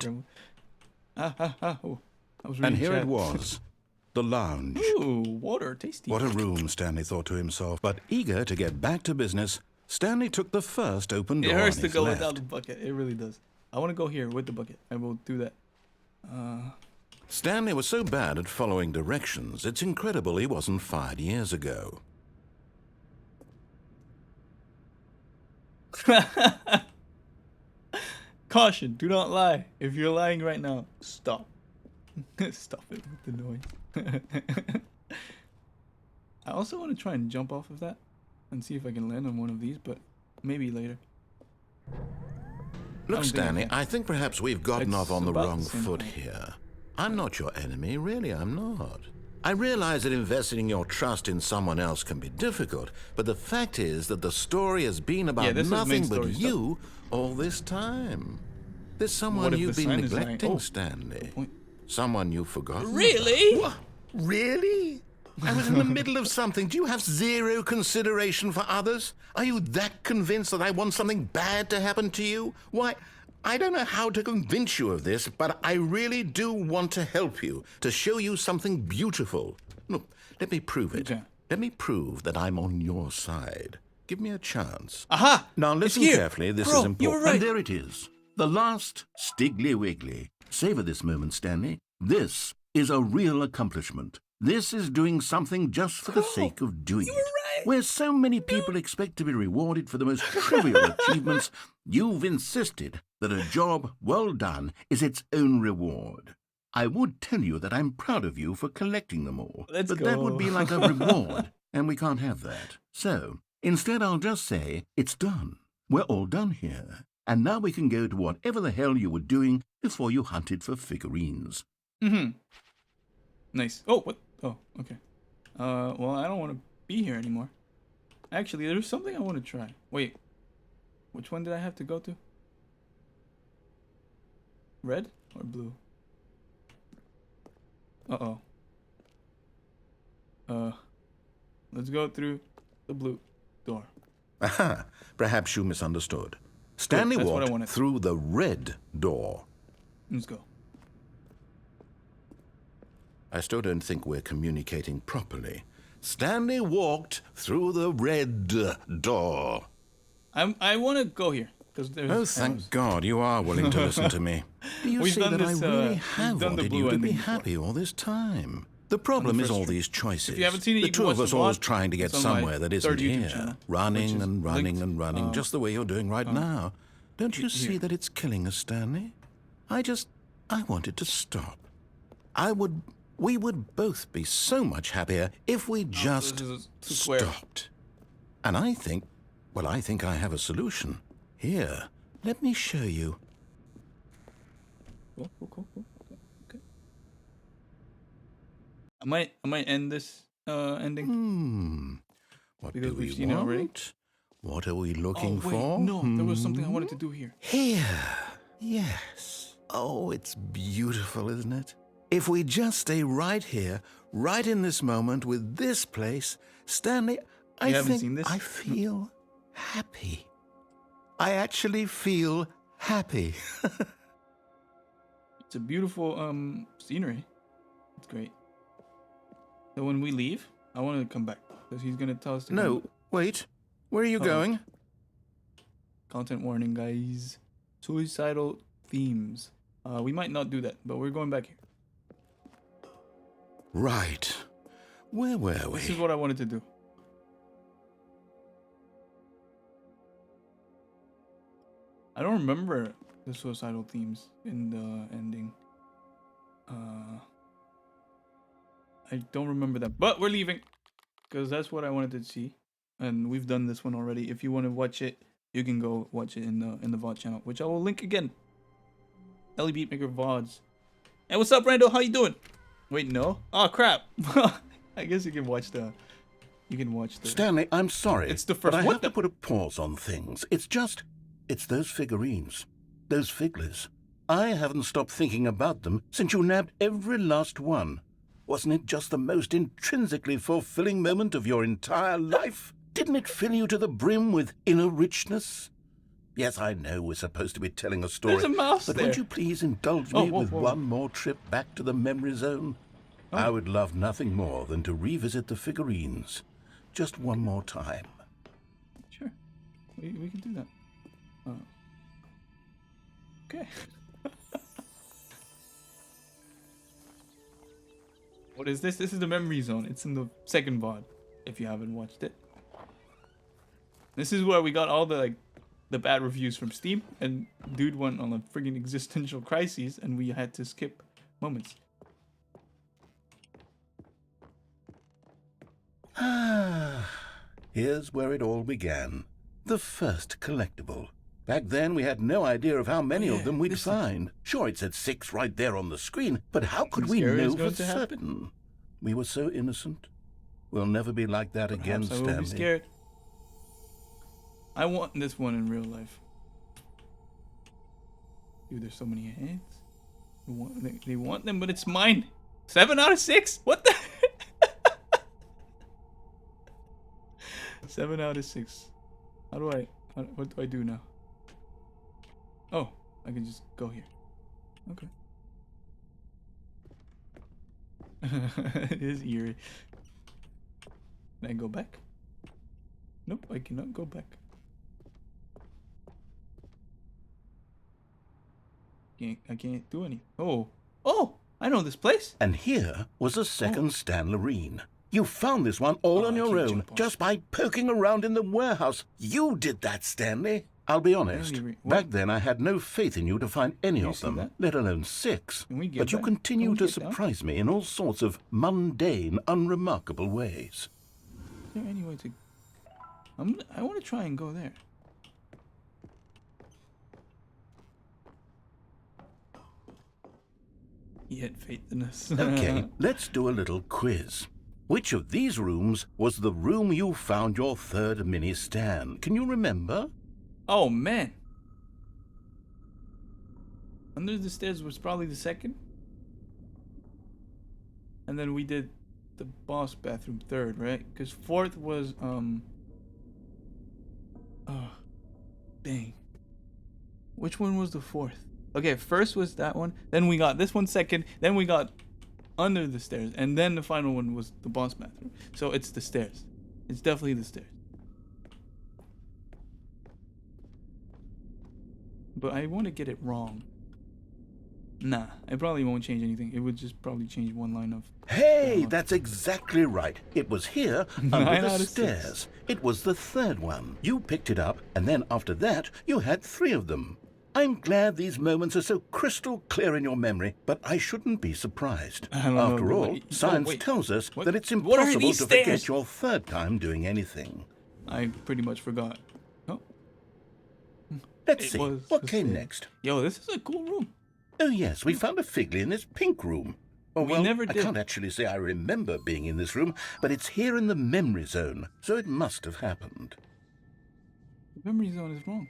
Grandma. Oh, I was And reading here chat. it was, the lounge. Ooh, water, tasty. What a room, Stanley thought to himself. But eager to get back to business, Stanley took the first open door It hurts on to his go left. without the bucket. It really does. I want to go here with the bucket. I will do that. Stanley was so bad at following directions, it's incredible he wasn't fired years ago. Caution, do not lie. If you're lying right now, stop. Stop it with the noise. I also want to try and jump off of that and see if I can land on one of these, but maybe later. Look, think I Stanley, can. I think perhaps we've gotten It's off on the about wrong the same foot height. here. I'm not your enemy, really, I'm not. I realize that investing your trust in someone else can be difficult, but the fact is that the story has been about Yeah, this is main nothing but story stuff. you all this time. There's someone What if you've the been sign is lying? neglecting, Oh, Stanley. point. Someone you've forgotten. Really? What? Really? I was in the middle of something. Do you have zero consideration for others? Are you that convinced that I want something bad to happen to you? Why, I don't know how to convince you of this, but I really do want to help you, to show you something beautiful. Look, let me prove it. Okay. Let me prove that I'm on your side. Give me a chance. Aha! Now It's listen here. carefully. This Bro, is important. you were right. And there it is. The last Stiggly Wiggly. Savor this moment, Stanley. This is a real accomplishment. This is doing something just for the sake of doing it. right. Where so many people expect to be rewarded for the most trivial achievements, you've insisted that a job well done is its own reward. I would tell you that I'm proud of you for collecting them all, Let's but that go. would be like a reward, and we can't have that. So, instead I'll just say, it's done. We're all done here. And now we can go to whatever the hell you were doing before you hunted for figurines. Mm-hmm. Nice. Oh, what? Oh, okay. Well, I don't want to be here anymore. Actually, there's something I want to try. Wait. Which one did I have to go to? Red or blue? Uh-oh. Let's go through the blue door. Aha, perhaps you misunderstood. Stanley that's what I walked wanted. through the red door. Let's go. I still don't think we're communicating properly. Stanley walked through the red door. I want to go here because there's. Oh, thank God you are willing to listen to me. Do you We've see done that this, I really we've have done the wanted blue you to be ending before. happy all this time? The problem is first all stream. these choices. If you haven't seen it, the you can two of watch us the always VOD. trying to get It's on my somewhere that isn't third YouTube here. channel, which Running is and running linked, and running, just the way you're doing right now. Don't you see here. that it's killing us, Stanley? I wanted to stop. We would both be so much happier if we just this is too square. stopped. And I think I have a solution. Here, let me show you. Cool. Okay. I might end this ending What because do we've we seen it already. want? What are we looking wait, for? no, there was something I wanted to do here. Here. Yes. Oh, it's beautiful, isn't it? If we just stay right here, right in this moment with this place, Stanley, I haven't think seen this? I feel happy. I actually feel happy. It's a beautiful scenery. It's great. So when we leave, I want to come back because he's gonna tell us to No, come. wait. Where are you going? Content warning, guys. Suicidal themes. We might not do that, but we're going back here. Right. Where were This is we? what I wanted to do. I don't remember the suicidal themes in the ending. I don't remember that, but we're leaving because that's what I wanted to see, and we've done this one already. If you want to watch it, you can go watch it in the VOD channel, which I will link again. elybeatmaker VODs. Hey, what's up, Rando? How you doing? Wait, no. Oh crap. I guess you can watch the. You can watch the. Stanley, I'm sorry. It's the but first- I what have the- to put a pause on things. It's those figurines. Those figglers. I haven't stopped thinking about them since you nabbed every last one. Wasn't it just the most intrinsically fulfilling moment of your entire life? Didn't it fill you to the brim with inner richness? Yes, I know we're supposed to be telling a story. There's a mouse but there. would you please indulge Oh, me whoa, with whoa. one more trip back to the memory zone? I would love nothing more than to revisit the figurines. Just one more time. Sure. We can do that. Okay. What is this? This is the memory zone. It's in the second VOD, if you haven't watched it. This is where we got all the bad reviews from Steam, and dude went on a friggin' existential crisis, and we had to skip moments. Here's where it all began. The first collectible. Back then, we had no idea of how many of them we'd find. Sure, it said 6 right there on the screen, but how could we scary is know going for to happen. certain? We were so innocent. We'll never be like that again, Perhaps I will Stanley. be scared. I want this one in real life. Dude, there's so many heads. They want them, but it's mine. 7 out of 6? What the? 7 out of 6. What do I do now? Oh, I can just go here. Okay. It is eerie. Can I go back? Nope, I cannot go back. I can't do anything. Oh, I know this place. And here was a second Stanley. You found this one all on your own, just by poking around in the warehouse. You did that, Stanley. I'll be honest, back then I had no faith in you to find any of them, let alone 6. But you continue to surprise me in all sorts of mundane, unremarkable ways. Is there any way to... I want to try and go there. Yet faithless. Okay, let's do a little quiz. Which of these rooms was the room you found your third mini Stan? Can you remember? Oh, man. Under the stairs was probably the second. And then we did the boss bathroom third, right? Because fourth was, oh, dang. Which one was the fourth? Okay, first was that one. Then we got this one second. Then we got under the stairs. And then the final one was the boss bathroom. So it's the stairs. It's definitely the stairs. But I want to get it wrong. Nah, I probably won't change anything. It would just probably change one line of... Hey, that's exactly right. It was here, under the stairs. It was the third one. You picked it up, and then after that, you had 3 of them. I'm glad these moments are so crystal clear in your memory, but I shouldn't be surprised. After all, science tells us that it's impossible to forget your third time doing anything. I pretty much forgot. Oh. Let's see, what came next? Yo, this is a cool room. Oh yes, we found a Figley in this pink room. Oh, well, never did. I can't actually say I remember being in this room, but it's here in the memory zone, so it must have happened. The memory zone is wrong.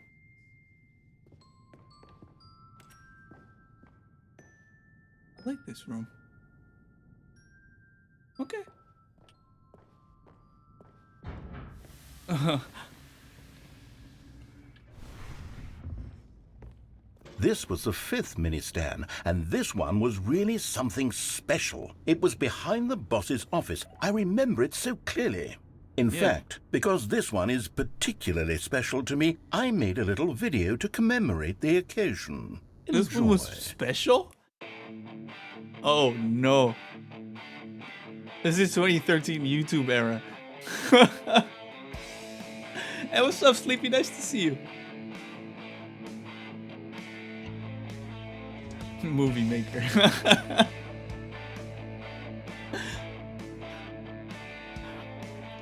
I like this room. Okay. This was the 5th mini Stan, and this one was really something special. It was behind the boss's office. I remember it so clearly. In fact, because this one is particularly special to me, I made a little video to commemorate the occasion. Enjoy. This one was special? Oh no. This is 2013 YouTube era. Hey, what's up, Sleepy? Nice to see you. Movie maker.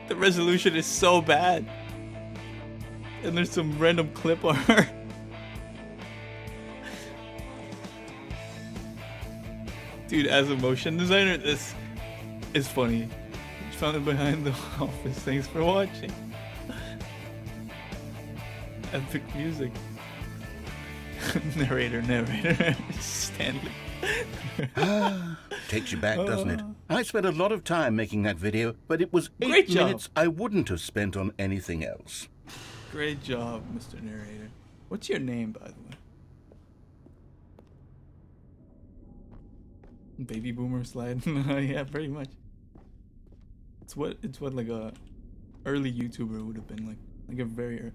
The resolution is so bad. And there's some random clip art. Dude, as a motion designer, this is funny. Found it behind the office. Thanks for watching. Epic music. narrator. Stanley. Takes you back, doesn't it? I spent a lot of time making that video, but it was 8 minutes I wouldn't have spent on anything else. Great job, Mr. Narrator. What's your name, by the way? Baby boomer slide. Yeah, pretty much. It's what like a early YouTuber would have been like a very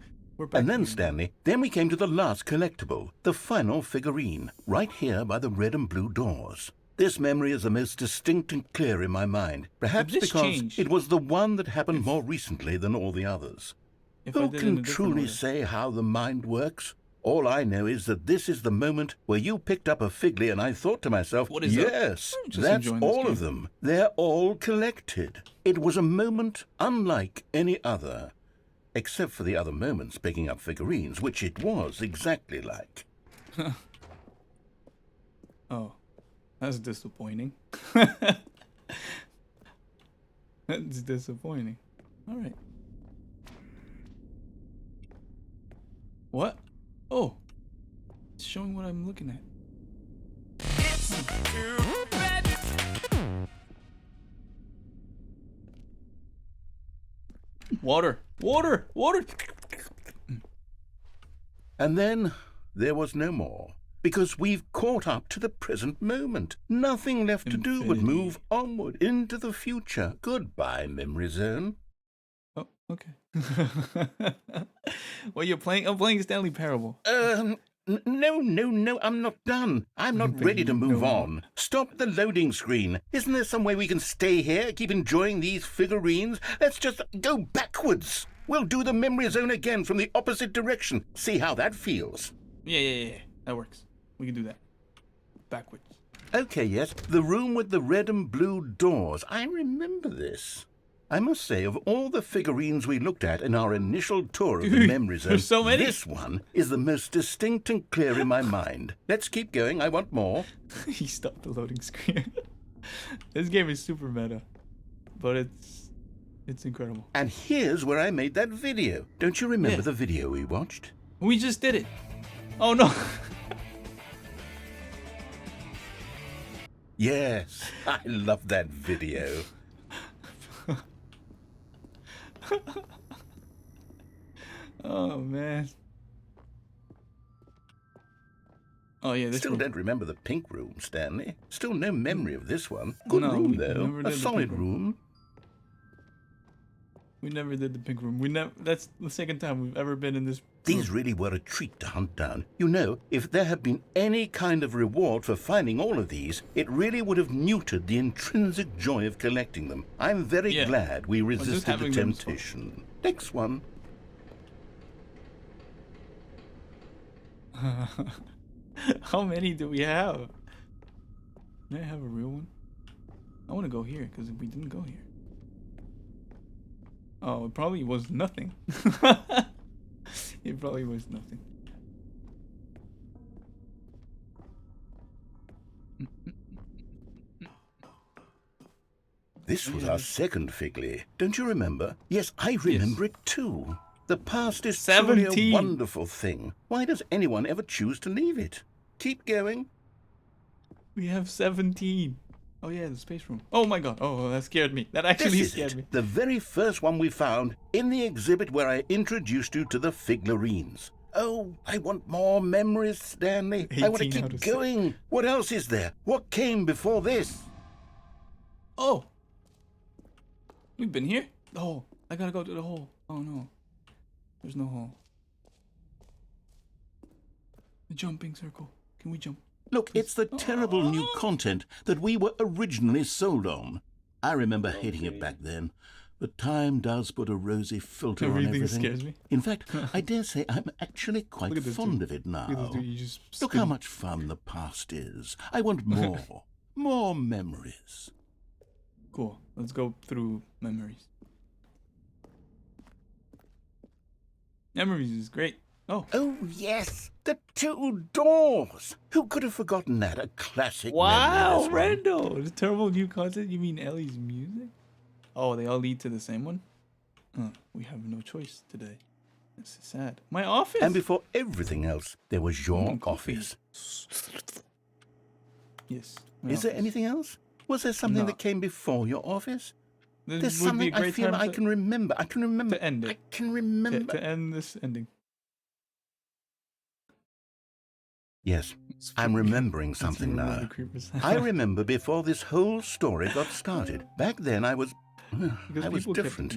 And then, Stanley, then we came to the last collectible, the final figurine, right here by the red and blue doors. This memory is the most distinct and clear in my mind, perhaps because it was the one that happened more recently than all the others. Who can truly say how the mind works? All I know is that this is the moment where you picked up a Figley and I thought to myself, yes, that's all of them. They're all collected. It was a moment unlike any other. Except for the other moments picking up figurines, which it was exactly like. Oh, that's disappointing. That's disappointing. All right. What? Oh, it's showing what I'm looking at. Water. Water. Water. And then there was no more, because we've caught up to the present moment. Nothing left to do but move onward into the future. Goodbye, memory zone. Oh, okay. Well, you're playing. I'm playing Stanley Parable. No, I'm not done. I'm not ready to move on. Stop the loading screen. Isn't there some way we can stay here, keep enjoying these figurines? Let's just go backwards. We'll do the memory zone again from the opposite direction. See how that feels. Yeah. That works. We can do that. Backwards. Okay, yes. The room with the red and blue doors. I remember this. I must say, of all the figurines we looked at in our initial tour of the memory zone, there's so many. This one is the most distinct and clear in my mind. Let's keep going. I want more. He stopped the loading screen. This game is super meta, but it's incredible. And here's where I made that video. Don't you remember the video we watched? We just did it. Oh no. Yes, I love that video. Oh man. Oh yeah, this Still room. don't remember the pink room, Stanley. Still no memory of this one. Good No, room we though. never A did the solid pink room. We never did the pink room. We never. That's the second time we've ever been in this. These really were a treat to hunt down. You know, if there had been any kind of reward for finding all of these, it really would have neutered the intrinsic joy of collecting them. I'm very glad we resisted the temptation. Next one. How many do we have? May I have a real one? I want to go here because we didn't go here. Oh, it probably was nothing. It probably was nothing. This was our second Figley. Don't you remember? Yes, I remember it too. The past is truly a wonderful thing. Why does anyone ever choose to leave it? Keep going. We have 17. Oh yeah, the space room. Oh my god. Oh, that scared me. That actually scared me. The very first one we found in the exhibit where I introduced you to the figurines. Oh, I want more memories, Stanley. I want to keep going. What else is there? What came before this? Oh. We've been here? The hole. I gotta go to the hole. Oh no. There's no hole. The jumping circle. Can we jump? Look, it's the terrible new content that we were originally sold on. I remember hating it back then, but time does put a rosy filter on everything. Scares me. In fact, I dare say I'm actually quite fond of it now. Look how much fun the past is. I want more. More memories. Cool. Let's go through memories. Memories is great. Oh. Oh, yes. The two doors. Who could have forgotten that? A classic. Wow, Randall. The terrible new content? You mean Ellie's music? Oh, they all lead to the same one? We have no choice today. This is sad. My office. And before everything else, there was your office. Yes. Is there anything else? Was there something that came before your office? There's something I feel I can remember. I can remember. To end it. I can remember. To end this ending. Yes, I'm remembering something now. I remember before this whole story got started. Back then I was different.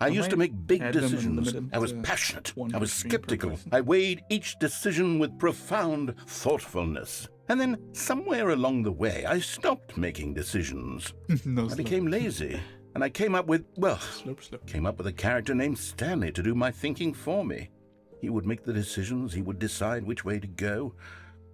I used to make big decisions. I was passionate. I was skeptical. I weighed each decision with profound thoughtfulness. And then somewhere along the way, I stopped making decisions. I became lazy. And I came up with a character named Stanley to do my thinking for me. He would make the decisions. He would decide which way to go.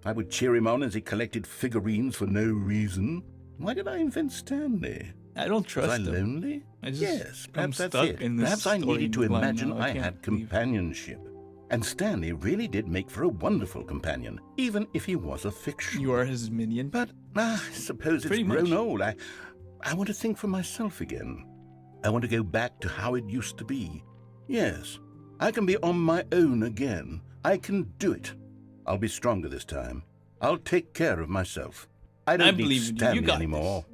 I would cheer him on as he collected figurines for no reason. Why did I invent Stanley? I don't trust him. Was I lonely? Yes, perhaps that's it. In Perhaps I needed to imagine I had companionship. And Stanley really did make for a wonderful companion, even if he was a fiction. You are his minion? But I suppose it's grown old. I want to think for myself again. I want to go back to how it used to be. Yes, I can be on my own again. I can do it. I'll be stronger this time. I'll take care of myself. I don't need believe in you. You Stanley got anymore.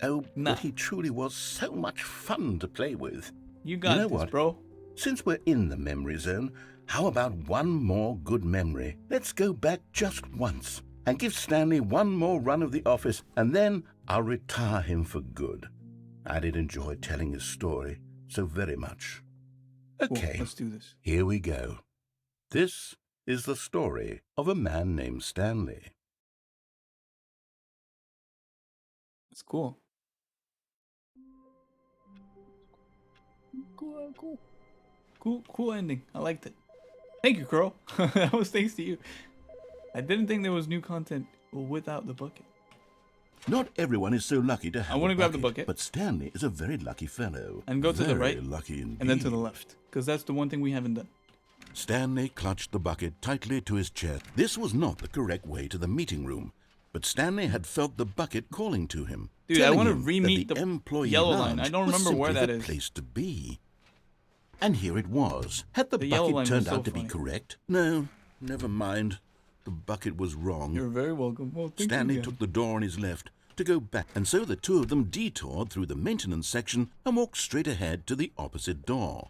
Oh, Nah. but he truly was so much fun to play with. You got You know this, what? bro. Since we're in the memory zone, how about one more good memory? Let's go back just once and give Stanley one more run of the office, and then I'll retire him for good. I did enjoy telling his story so very much. Cool, Okay, let's do this. here we go. This is the story of a man named Stanley. It's cool. Cool ending. I liked it. Thank you, Crow. That was thanks to you. I didn't think there was new content without the bucket. Not everyone is so lucky to have I want a to grab the bucket. but Stanley is a very lucky fellow. And go to the Very right, lucky indeed. and then to the left, because that's the one thing we haven't done. Stanley clutched the bucket tightly to his chest. This was not the correct way to the meeting room, but Stanley had felt the bucket calling to him. Dude, I telling want to him that re-meet the employee yellow line. lounge I don't was remember where simply that the is. place to be. And here it was. Had the The yellow line bucket was turned so out to be funny. correct? No, never mind. The bucket was wrong. You're very welcome. Well, thank Stanley you again. took the door on his left to go back, and so the two of them detoured through the maintenance section and walked straight ahead to the opposite door.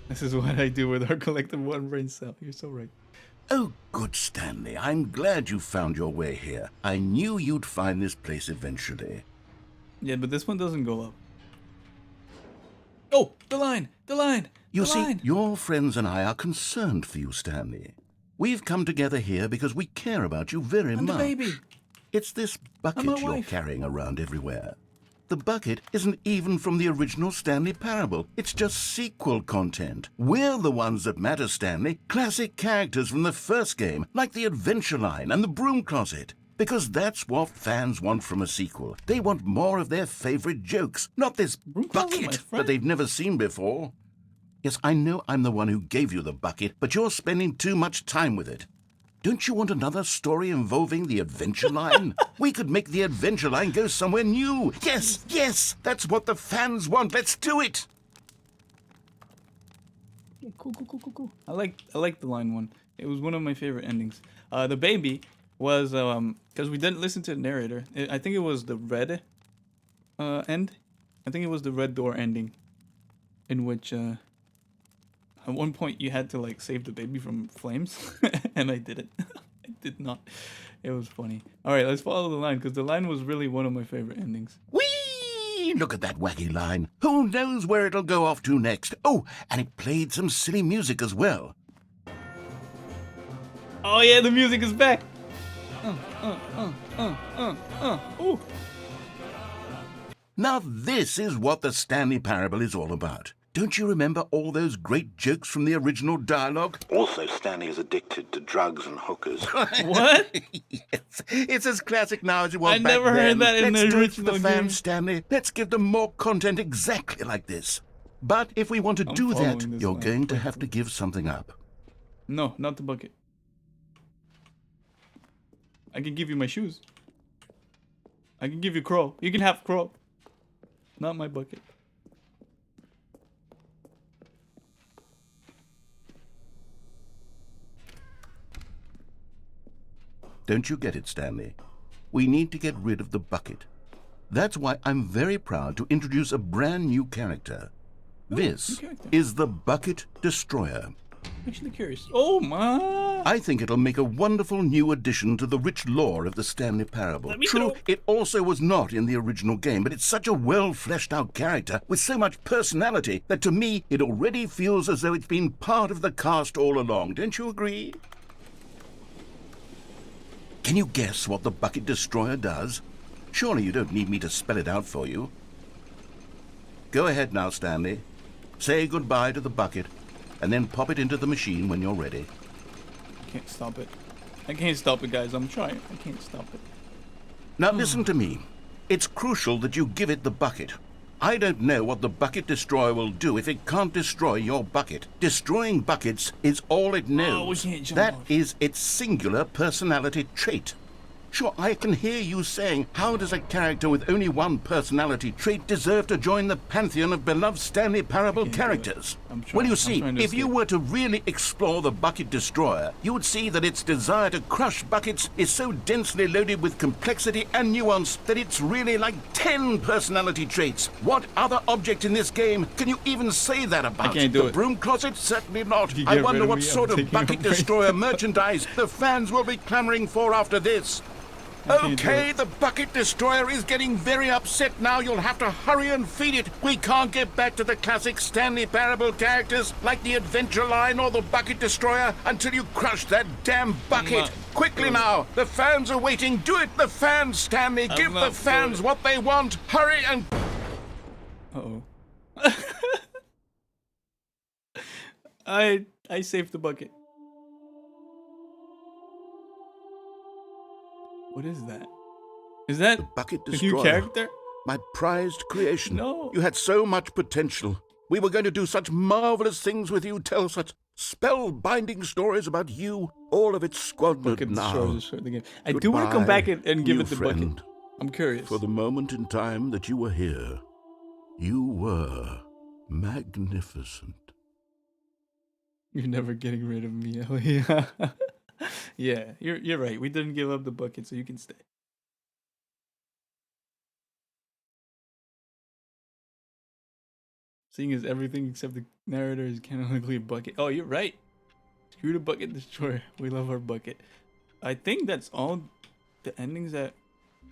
This is what I do with our collective one brain cell. You're so right. Oh, good, Stanley. I'm glad you found your way here. I knew you'd find this place eventually. Yeah, but this one doesn't go up. Oh, the line! The line! You the see, line. your friends and I are concerned for you, Stanley. We've come together here because we care about you very I'm much. the baby. It's this bucket my you're wife. carrying around everywhere. The bucket isn't even from the original Stanley Parable. It's just sequel content. We're the ones that matter, Stanley. Classic characters from the first game, like the Adventure Line and the Broom Closet. Because that's what fans want from a sequel. They want more of their favorite jokes, not this Broom Closet, my bucket friend. that they've never seen before. Yes, I know I'm the one who gave you the bucket, but you're spending too much time with it. Don't you want another story involving the Adventure Line? We could make the Adventure Line go somewhere new. Yes, yes, that's what the fans want. Let's do it. Cool. I like the line one. It was one of my favorite endings. The baby was because we didn't listen to the narrator. I think it was the red end. I think it was the red door ending, in which at one point you had to like save the baby from flames, and I didn't. I did not. It was funny. All right, let's follow the line because the line was really one of my favorite endings. Whee! Look at that wacky line. Who knows where it'll go off to next? Oh, and it played some silly music as well. Oh yeah, the music is back. Ooh. Now this is what the Stanley Parable is all about. Don't you remember all those great jokes from the original dialogue? Also, Stanley is addicted to drugs and hookers. What? Yes, it's as classic now as it was I back never heard then. that in Let's the do it for the original fans, game. Stanley. Let's give them more content exactly like this. But if we want to I'm do that, following this you're line. going to have to give something up. No, not the bucket. I can give you my shoes. I can give you Crow. You can have Crow. Not my bucket. Don't you get it, Stanley? We need to get rid of the bucket. That's why I'm very proud to introduce a brand new character. This new character. is the Bucket Destroyer. Actually curious. Oh my! I think it'll make a wonderful new addition to the rich lore of the Stanley Parable. me True, know. it also was not in the original game, but it's such a well-fleshed-out character with so much personality that to me it already feels as though it's been part of the cast all along. Don't you agree? Can you guess what the Bucket Destroyer does? Surely you don't need me to spell it out for you. Go ahead now, Stanley. Say goodbye to the bucket, and then pop it into the machine when you're ready. I can't stop it. I can't stop it, guys. I'm trying. I can't stop it. Now listen to me. It's crucial that you give it the bucket. I don't know what the Bucket Destroyer will do if it can't destroy your bucket. Destroying buckets is all it knows. we can't jump That off. is its singular personality trait. Sure, I can hear you saying, how does a character with only one personality trait deserve to join the pantheon of beloved Stanley Parable characters? Well, you see, if you were to really explore the Bucket Destroyer, you would see that its desire to crush buckets is so densely loaded with complexity and nuance that it's really like 10 personality traits. What other object in this game can you even say that about? The broom closet? Certainly not. I wonder what sort of Bucket Destroyer merchandise the fans will be clamoring for after this. Okay, the Bucket Destroyer is getting very upset now. You'll have to hurry and feed it. We can't get back to the classic Stanley Parable characters like the Adventure Line or the Bucket Destroyer until you crush that damn bucket. Quickly now, the fans are waiting. Do it, the fans, Stanley. Give the fans what they want. Hurry and... Uh-oh. I saved the bucket. What is that? Is that the Bucket a Destroyer? New character? My prized creation. No. You had so much potential. We were going to do such marvelous things with you, tell such spellbinding stories about you. All of it squandered now. I do want to come back and give it the bucket. I'm curious. For the moment in time that you were here, you were magnificent. You're never getting rid of me, Ellie. Yeah, you're right. We didn't give up the bucket, so you can stay. Seeing as everything except the narrator is canonically a bucket. Oh, you're right. Screw the Bucket Destroyer. We love our bucket. I think that's all the endings that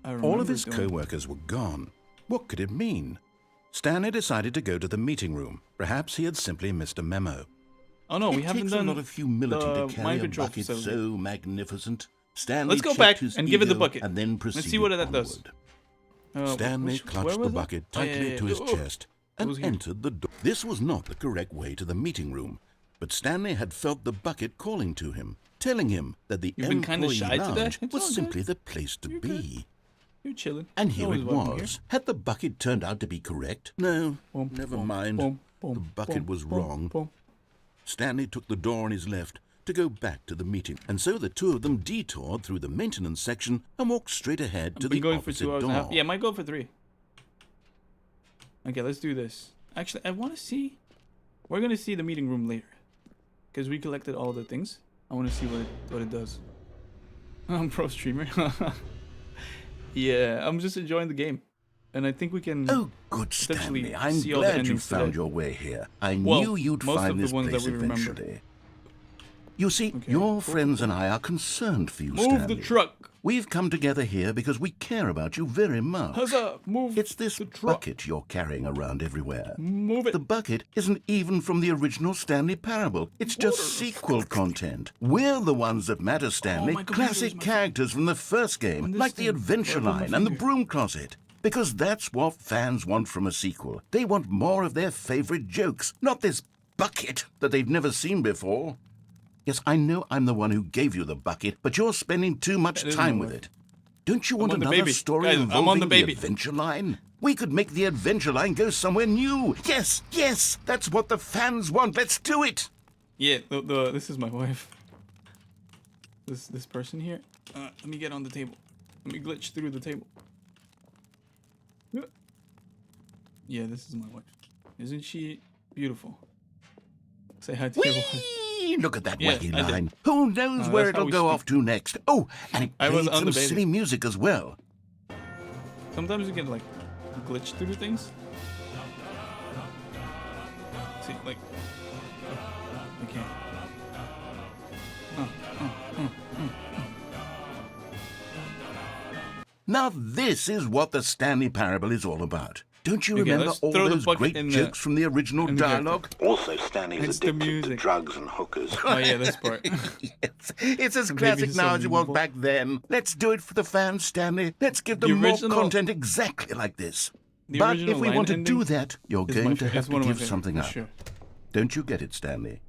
I remember. All of his co-workers were gone. What could it mean? Stanley decided to go to the meeting room. Perhaps he had simply missed a memo. Oh no, we haven't done a lot of humility to carry a bucket facility. so magnificent. Stanley Let's go back his and give it the ego bucket. And then proceeded Let's see what that does. Stanley clutched the bucket tightly to his chest and entered the door. This was not the correct way to the meeting room, but Stanley had felt the bucket calling to him, telling him that the employee lounge was simply the place to be. You're chilling. And here it was. Had the bucket turned out to be correct? No, never mind. The bucket was wrong. Stanley took the door on his left to go back to the meeting, and so the two of them detoured through the maintenance section and walked straight ahead to the opposite door. Yeah, might go for 3. Okay, let's do this. Actually, I want to see. We're gonna see the meeting room later, because we collected all the things. I want to see what it does. I'm pro streamer. Yeah, I'm just enjoying the game. And I think we can. Oh, good, Stanley. I'm glad you found your way here. I knew you'd find this place eventually. You see, your friends and I are concerned for you, Stanley. Move the truck. We've come together here because we care about you very much. Huzzah! Move It's this bucket you're carrying around everywhere. Move it. The bucket isn't even from the original Stanley Parable. It's just sequel content. We're the ones that matter, Stanley. Classic characters from the first game, like the Adventure Line and the Broom Closet. Because that's what fans want from a sequel. They want more of their favorite jokes, not this bucket that they've never seen before. Yes, I know I'm the one who gave you the bucket, but you're spending too much time with it. Don't you want another story involving the Adventure Line? We could make the Adventure Line go somewhere new. Yes, yes, that's what the fans want. Let's do it. Yeah, this is my wife. This person here. Let me get on the table. Let me glitch through the table. Yeah, this is my wife. Isn't she beautiful? Say hi to your wife. Look at that wacky line. Who knows where it'll go off to next? Oh, and it played some silly music as well. Sometimes you can, like, glitch through things. See, like... I can't. Now this is what the Stanley Parable is all about. Don't you remember all those great jokes from the original dialogue? Also, Stanley's addicted to drugs and hookers. Oh yeah, this part. Yes, it's as classic now as it was back then. Let's do it for the fans, Stanley. Let's give them more content exactly like this. But if we want to do that, you're going to have to give something up. Don't you get it, Stanley?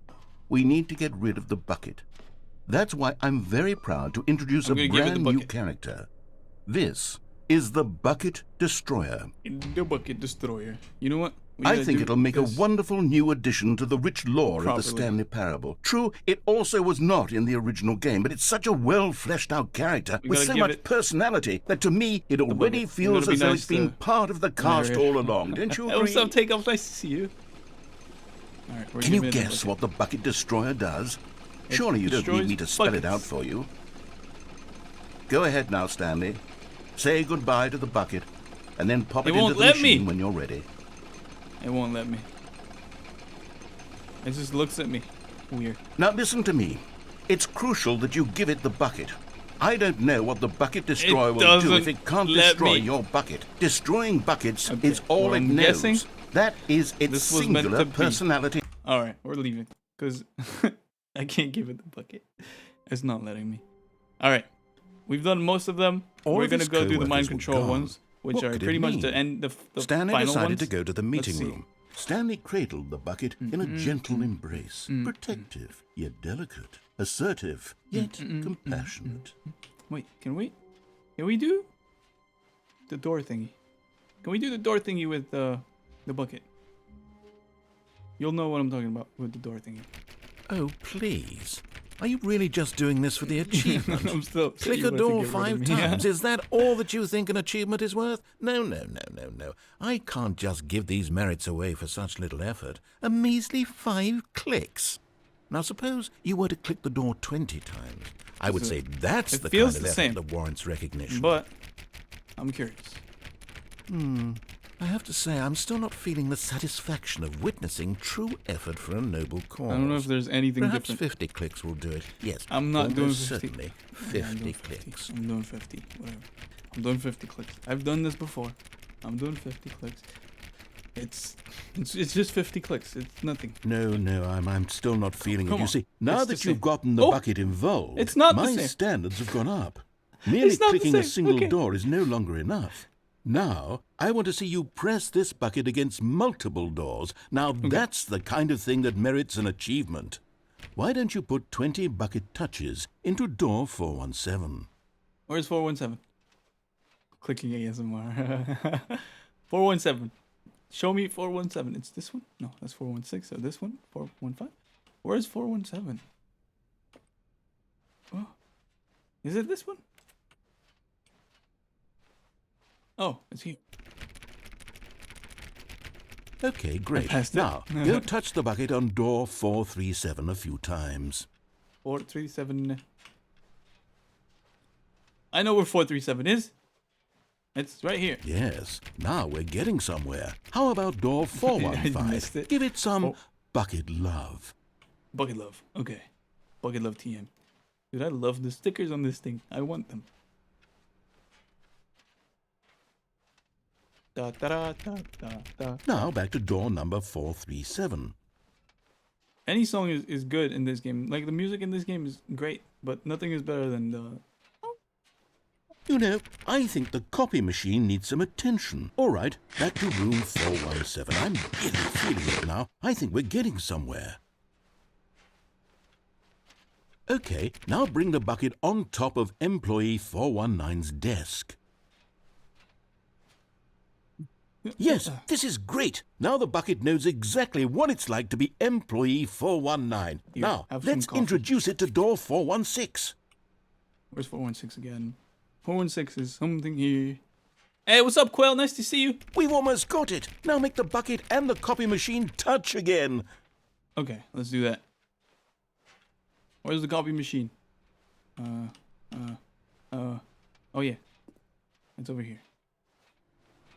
We need to get rid of the bucket. That's why I'm very proud to introduce a brand new character. This is the Bucket Destroyer. The Bucket Destroyer. You know what? I think it'll make a wonderful new addition to the rich lore of the properly. Stanley Parable. True, it also was not in the original game, but it's such a well-fleshed-out character with so much personality that to me it already feels as though it's been part of the cast all along. Don't you agree? What's up, Takeoff? Nice to see you. All right, Can you guess what the Bucket Destroyer does? Surely you don't need me to spell it out for you. Go ahead now, Stanley. Say goodbye to the bucket, and then pop it into the machine when you're ready. It won't let me. It just looks at me. Weird. Now listen to me. It's crucial that you give it the bucket. I don't know what the Bucket Destroyer will do if it can't destroy your bucket. Destroying buckets is all it knows. Guessing that is its singular personality. Alright, we're leaving. Because I can't give it the bucket. It's not letting me. Alright. We've done most of them. We're going to go do the mind control ones, which are pretty much the end, the Stanley final decided ones. to go to the meeting room. Stanley cradled the bucket in a gentle embrace, protective yet delicate, assertive yet compassionate. Wait, can we do the door thingy? Can we do the door thingy with the bucket? You'll know what I'm talking about with the door thingy. Oh, please. Are you really just doing this for the achievement? I'm still Click a door 5 times. Is that all that you think an achievement is worth? No. I can't just give these merits away for such little effort. A measly 5 clicks. Now suppose you were to click the door 20 times. I would say that's the kind of effort that warrants recognition. But I'm curious. I have to say, I'm still not feeling the satisfaction of witnessing true effort for a noble cause. I don't know if there's anything Perhaps different. 50 clicks will do it. Yes, I'm not doing 50. Certainly, 50 clicks. I'm doing 50. Whatever. I'm doing 50 clicks. I've done this before. I'm doing 50 clicks. It's just 50 clicks. It's nothing. No, I'm still not feeling it. Come You on. see, now It's that the you've same. gotten the Oh, bucket involved, it's not the my same. standards have gone up. Merely It's not the clicking a same. single Okay. door is no longer enough. Now, I want to see you press this bucket against multiple doors. Now, that's the kind of thing that merits an achievement. Why don't you put 20 bucket touches into door 417? Where's 417? Clicking ASMR. 417. Show me 417. It's this one? No, that's 416. So this one? 415? Where's 417? Oh. Is it this one? Oh, it's here. Okay, great. passed it. Now, go touch the bucket on door 437 a few times. 437. I know where 437 is. It's right here. Yes, now we're getting somewhere. How about door missed 415? it. Give it some bucket love. Bucket love. Okay. Bucket love TM. Dude, I love the stickers on this thing. I want them. Da, da, da, da, da, da. Now back to door number 437. Any song is good in this game. Like, the music in this game is great, but nothing is better than the... You know, I think the copy machine needs some attention. All right, back to room 417. I'm really feeling it now. I think we're getting somewhere. Okay, now bring the bucket on top of employee 419's desk. Yes, this is great. Now the bucket knows exactly what it's like to be employee 419. Here, Now, have some let's coffee. introduce it to door 416. Where's 416 again? 416 is something here. Hey, what's up, Quail? Nice to see you. We've almost got it. Now make the bucket and the copy machine touch again. Okay, let's do that. Where's the copy machine? Oh yeah. It's over here.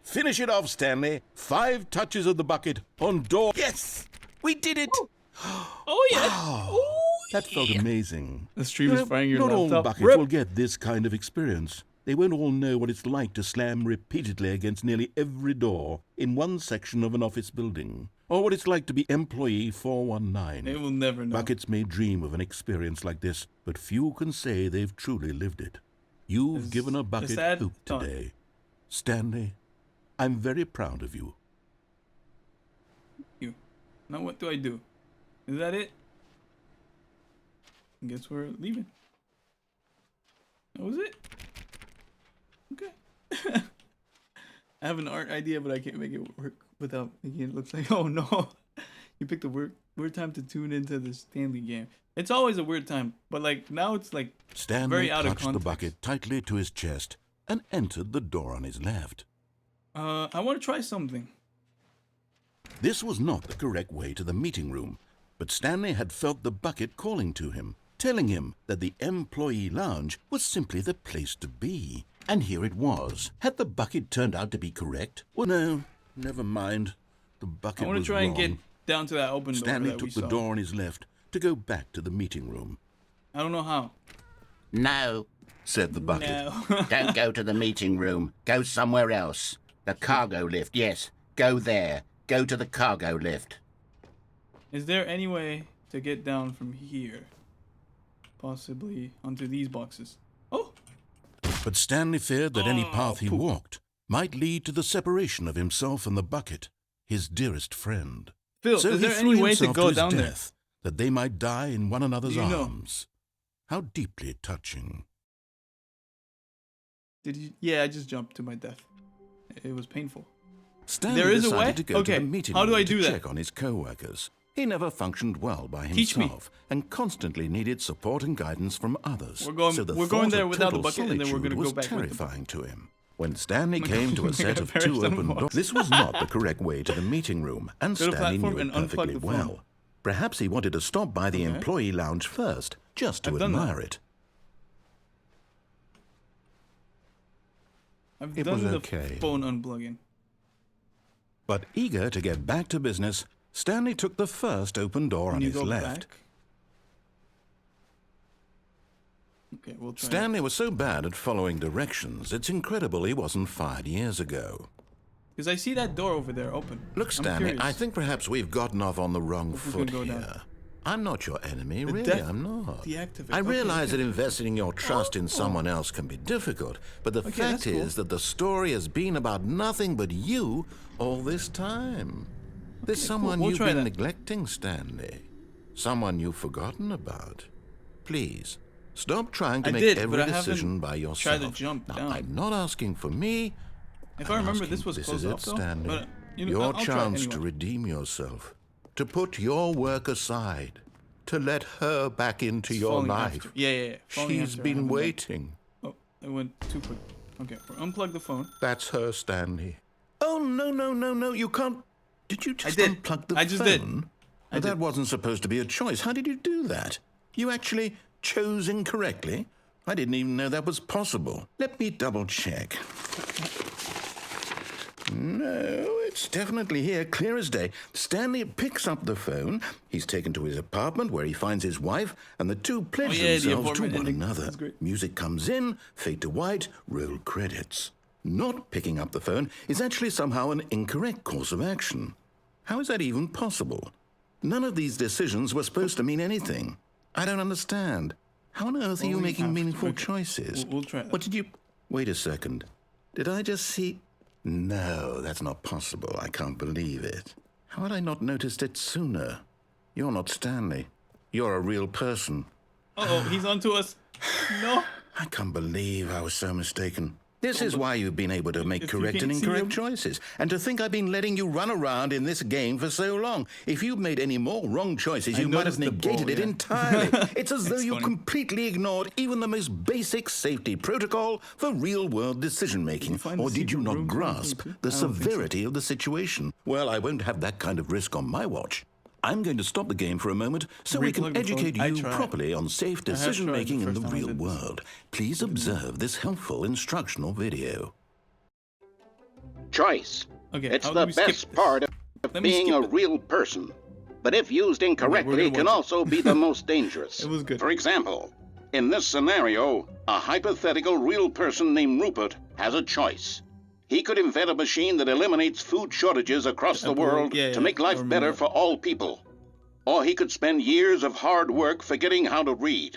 Finish it off, Stanley. 5 touches of the bucket on door. Yes! We did it! Oh yeah. Oh, That felt amazing. the stream is firing your Not all laptop. buckets Rip. will get this kind of experience. They won't all know what it's like to slam repeatedly against nearly every door in one section of an office building, or what it's like to be employee 419. They will never know. Buckets may dream of an experience like this, but few can say they've truly lived it. You've given a bucket sad hope thought. today. Stanley, I'm very proud of you. You. Now what do I do? Is that it? Guess we're leaving. That was it. Okay. I have an art idea, but I can't make it work without making it look like, oh no. You picked a weird time to tune into the Stanley game. It's always a weird time, but like now it's like Stanley very out of clutched the context. bucket tightly to his chest and entered the door on his left. I want to try something. This was not the correct way to the meeting room, but Stanley had felt the bucket calling to him, telling him that the employee lounge was simply the place to be. And here it was. Had the bucket turned out to be correct? Well, no, never mind. The bucket I want was to try and wrong. get down to that open door Stanley that we took the saw. door on his left to go back to the meeting room. I don't know how. No, Said the bucket. No. don't go to the meeting room. Go somewhere else. The cargo lift, yes. Go there. Go to the cargo lift. Is there any way to get down from here? Possibly onto these boxes. Oh! But Stanley feared that any path he poop. walked might lead to the separation of himself and the bucket, his dearest friend. Phil, So is he there threw any way to himself go his down there? death, that they might die in one another's Do you know? arms. How deeply touching. Did you? Yeah, I just jumped to my death. It was painful. Stanley There is a decided way? to go Okay, to the meeting how do room I do to that? check on his co-workers. He never functioned well by Teach me. himself and constantly needed support and guidance from others. We're going- so the we're going thought there of without the total bucket, and then we're solitude gonna go was back with the terrifying to him. When Stanley my came God, to we're a set gonna of perish two on the open box. doors, this was not the correct way to the meeting room, and Go to Stanley knew platform it and unplug perfectly the phone. well. Perhaps he wanted to stop by the Okay. employee lounge first, just to I've done that. admire it. I've It done was the okay. phone unplugging. But eager to get back to business, Stanley took the first open door Can on you his go left. back? Okay, we'll try. Stanley was so bad at following directions, it's incredible he wasn't fired years ago. Because I see that door over there open. Look, I'm Stanley, curious. I think perhaps we've gotten off on the wrong If we foot can go here. down. I'm not your enemy, The really, death I'm not. deactivate. I Okay, realize okay. that investing your trust in someone else can be difficult, but the Okay, fact that's cool. is that the story has been about nothing but you all this time. There's cool. someone We'll you've try been that. neglecting, Stanley. Someone you've forgotten about. Please, stop trying to I make did, every but I haven't decision by yourself. tried to jump now, down. I'm not asking for me. If I'm I remember, asking- this was this close is up it, though. Stanley. But, you know, Your I'll try chance to anyway. redeem yourself, to put your work aside, to let her back into It's your falling life. after. Yeah. Falling She's after I been haven't done- waiting. Oh, it went too quick. Okay, unplug the phone. That's her, Stanley. Oh, no, you can't. Did you just I did. unplug the I just phone? did. Now, that wasn't supposed to be a choice. How did you do that? You actually chose incorrectly? I didn't even know that was possible. Let me double check. No, it's definitely here, clear as day. Stanley picks up the phone. He's taken to his apartment where he finds his wife, and the two pledge yeah, the themselves to apartment one ending. another. That's great. Music comes in, fade to white, roll credits. Not picking up the phone is actually somehow an incorrect course of action. How is that even possible? None of these decisions were supposed to mean anything. I don't understand. How on earth are you Well, we making have to. meaningful Okay. choices? We'll try that. What did you... Wait a second. Did I just see... No, that's not possible. I can't believe it. How had I not noticed it sooner? You're not Stanley. You're a real person. Uh-oh, he's onto us. No. I can't believe I was so mistaken. This is why you've been able to make If you correct and can't see incorrect him- choices. And to think I've been letting you run around in this game for so long. If you'd made any more wrong choices, you might have noticed the negated ball, it yeah. entirely. It's as though It's you funny. completely ignored even the most basic safety protocol for real-world decision-making. find the Or did you secret not room grasp something too? the I don't think so. severity of the situation? Well, I won't have that kind of risk on my watch. I'm going to stop the game for a moment so we can Replug the phone. educate I you tried. properly on safe tried decision-making the in the first time I real did this. world. Please observe this helpful instructional video. Choice. Okay, It's how do the we skip best this? part of Let me being skip a it. real person. But if used we're incorrectly, gonna it can watch it. also be the most dangerous. It was good. For example, in this scenario, a hypothetical real person named Rupert has a choice. He could invent a machine that eliminates food shortages across the Apple, world yeah, to yeah, make I life remember better that. for all people. Or he could spend years of hard work forgetting how to read.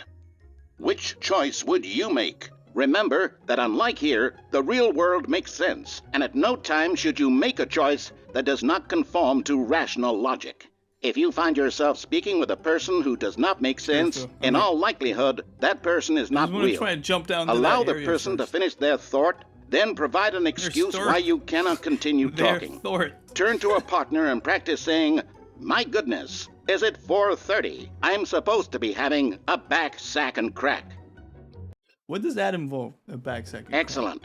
Which choice would you make? Remember that unlike here, the real world makes sense, and at no time should you make a choice that does not conform to rational logic. If you find yourself speaking with a person who does not make sense, Phil. in Okay. all likelihood, that person is I not just want to real. try and jump down to Allow that the area person to first. finish their thought Then provide an excuse why you cannot continue talking. Turn to a partner and practice saying, "My goodness, is it 4:30? I'm supposed to be having a back sack and crack." What does that involve? A back sack? Excellent.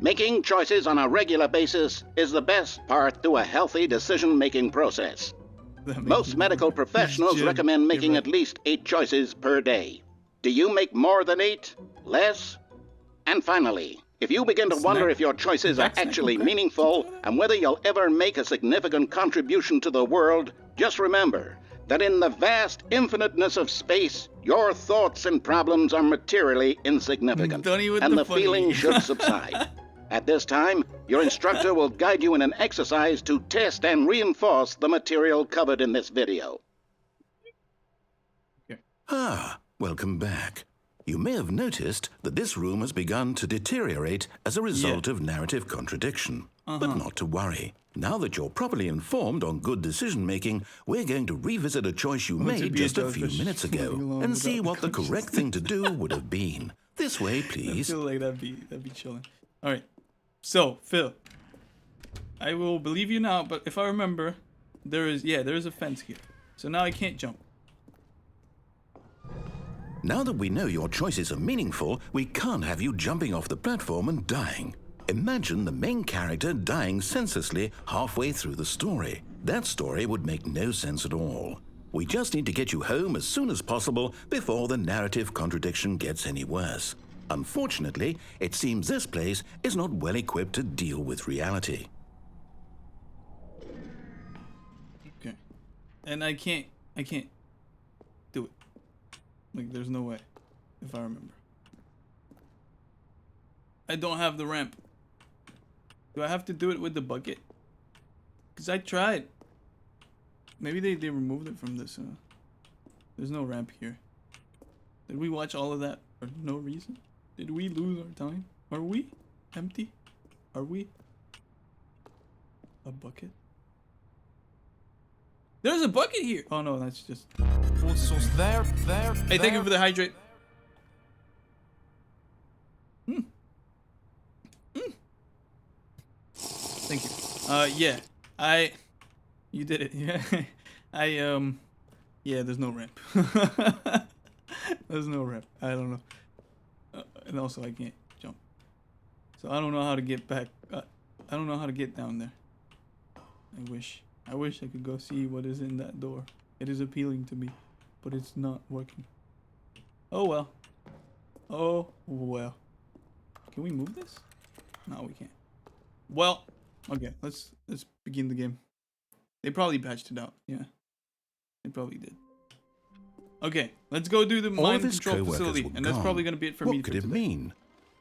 Making choices on a regular basis is the best part to a healthy decision-making process. Most medical professionals recommend making at least 8 choices per day. Do you make more than 8? Less? And finally, if you begin to wonder if your choices are actually meaningful and whether you'll ever make a significant contribution to the world, just remember that in the vast infiniteness of space, your thoughts and problems are materially insignificant, and the feeling should subside. At this time, your instructor will guide you in an exercise to test and reinforce the material covered in this video. Ah, welcome back. You may have noticed that this room has begun to deteriorate as a result of narrative contradiction. But not to worry. Now that you're properly informed on good decision-making, we're going to revisit a choice you made just a few minutes ago and see what the correct thing to do would have been. This way, please. I feel like that'd be chilling. All right. So, Phil, I will believe you now, but if I remember, there is a fence here. So now I can't jump. Now that we know your choices are meaningful, we can't have you jumping off the platform and dying. Imagine the main character dying senselessly halfway through the story. That story would make no sense at all. We just need to get you home as soon as possible before the narrative contradiction gets any worse. Unfortunately, it seems this place is not well equipped to deal with reality. Okay. And I can't do it. Like, there's no way, if I remember. I don't have the ramp. Do I have to do it with the bucket? Because I tried. Maybe they removed it from this. There's no ramp here. Did we watch all of that for no reason? Did we lose our time? Are we empty? Are we? A bucket? There's a bucket here! Oh no, that's just... There. Hey, thank you for the hydrate. Thank you. Yeah. You did it. Yeah. Yeah, there's no ramp. There's no ramp. I don't know. And also I can't jump. So I don't know how to get back. I don't know how to get down there. I wish I could go see what is in that door. It is appealing to me, but it's not working. Oh well. Oh well. Can we move this? No, we can't. Well, okay, let's begin the game. They probably patched it out. Yeah. They probably did. Okay, let's go do the mind control facility, and that's probably going to be it for me. What could it mean?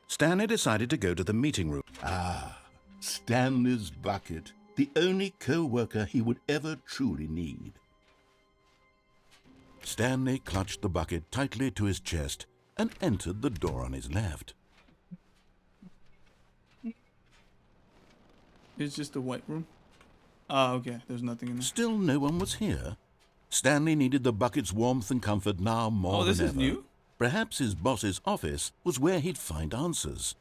Stanley decided to go to the meeting room. Ah, Stanley's bucket. The only co-worker he would ever truly need. Stanley clutched the bucket tightly to his chest and entered the door on his left. It's just a white room. Ah, okay. There's nothing in there. Still no one was here. Stanley needed the bucket's warmth and comfort now more than ever. Oh, this is new? Perhaps his boss's office was where he'd find answers.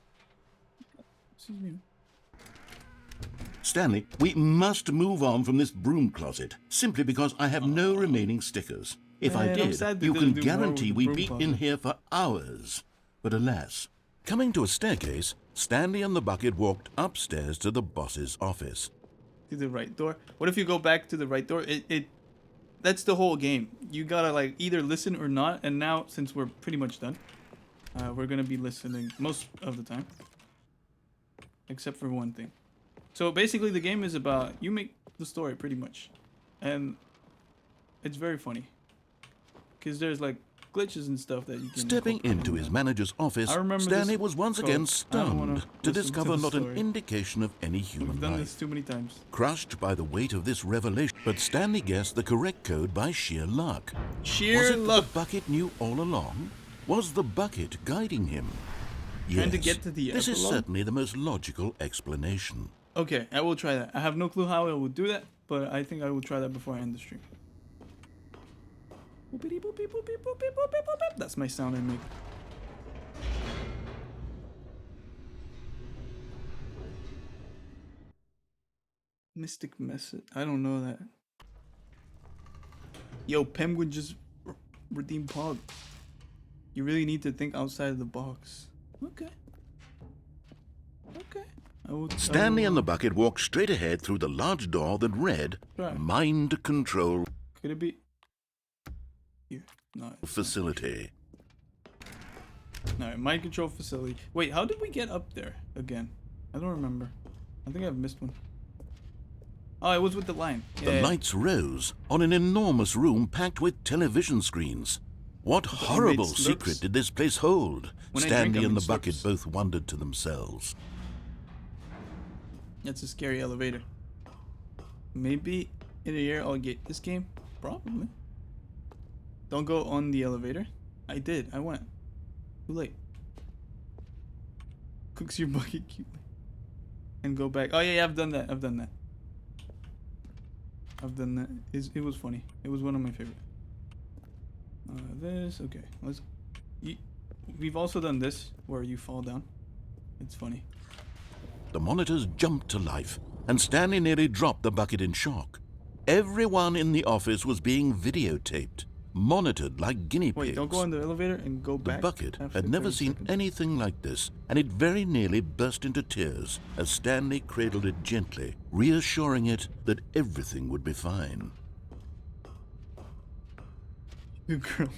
This is new. Stanley, we must move on from this broom closet, simply because I have no remaining stickers. If I did, you can guarantee we'd be in here for hours. But alas. Coming to a staircase, Stanley and the bucket walked upstairs to the boss's office. To the right door? What if you go back to the right door? That's the whole game. You gotta like either listen or not. And now, since we're pretty much done, we're gonna be listening most of the time. Except for one thing. So basically the game is about, you make the story pretty much. And it's very funny. Because there's like glitches and stuff that you can... Stepping into his manager's office, Stanley was once again stunned to discover not an indication of any human life. We've done this too many times. Crushed by the weight of this revelation, but Stanley guessed the correct code by sheer luck. Sheer luck! The bucket knew all along? Was the bucket guiding him? Yes, trying to get to the this is certainly the most logical explanation. Okay, I will try that. I have no clue how I will do that, but I think I will try that before I end the stream. That's my sound I make. Mystic message. I don't know that. Yo, Penguin just redeemed Pog. You really need to think outside of the box. Okay. Okay. Stanley and the bucket walked straight ahead through the large door that read, Mind Control Could it be? Here. No. Facility. No, mind control facility. Wait, how did we get up there again? I don't remember. I think I've missed one. Oh, it was with the line. Yeah, The lights rose on an enormous room packed with television screens. What horrible secret did this place hold? Stanley and the bucket both wondered to themselves. That's a scary elevator. Maybe in a year I'll get this game? Probably. Don't go on the elevator. I did. I went. Too late. Cooks your bucket cutely. And go back. Oh yeah, I've done that. I've done that. It was funny. It was one of my favorite. This. Okay. We've also done this where you fall down. It's funny. The monitors jumped to life, and Stanley nearly dropped the bucket in shock. Everyone in the office was being videotaped, monitored like guinea pigs. Wait, don't go on the elevator and go back. The bucket had never seen anything like this, and it very nearly burst into tears as Stanley cradled it gently, reassuring it that everything would be fine. You girl.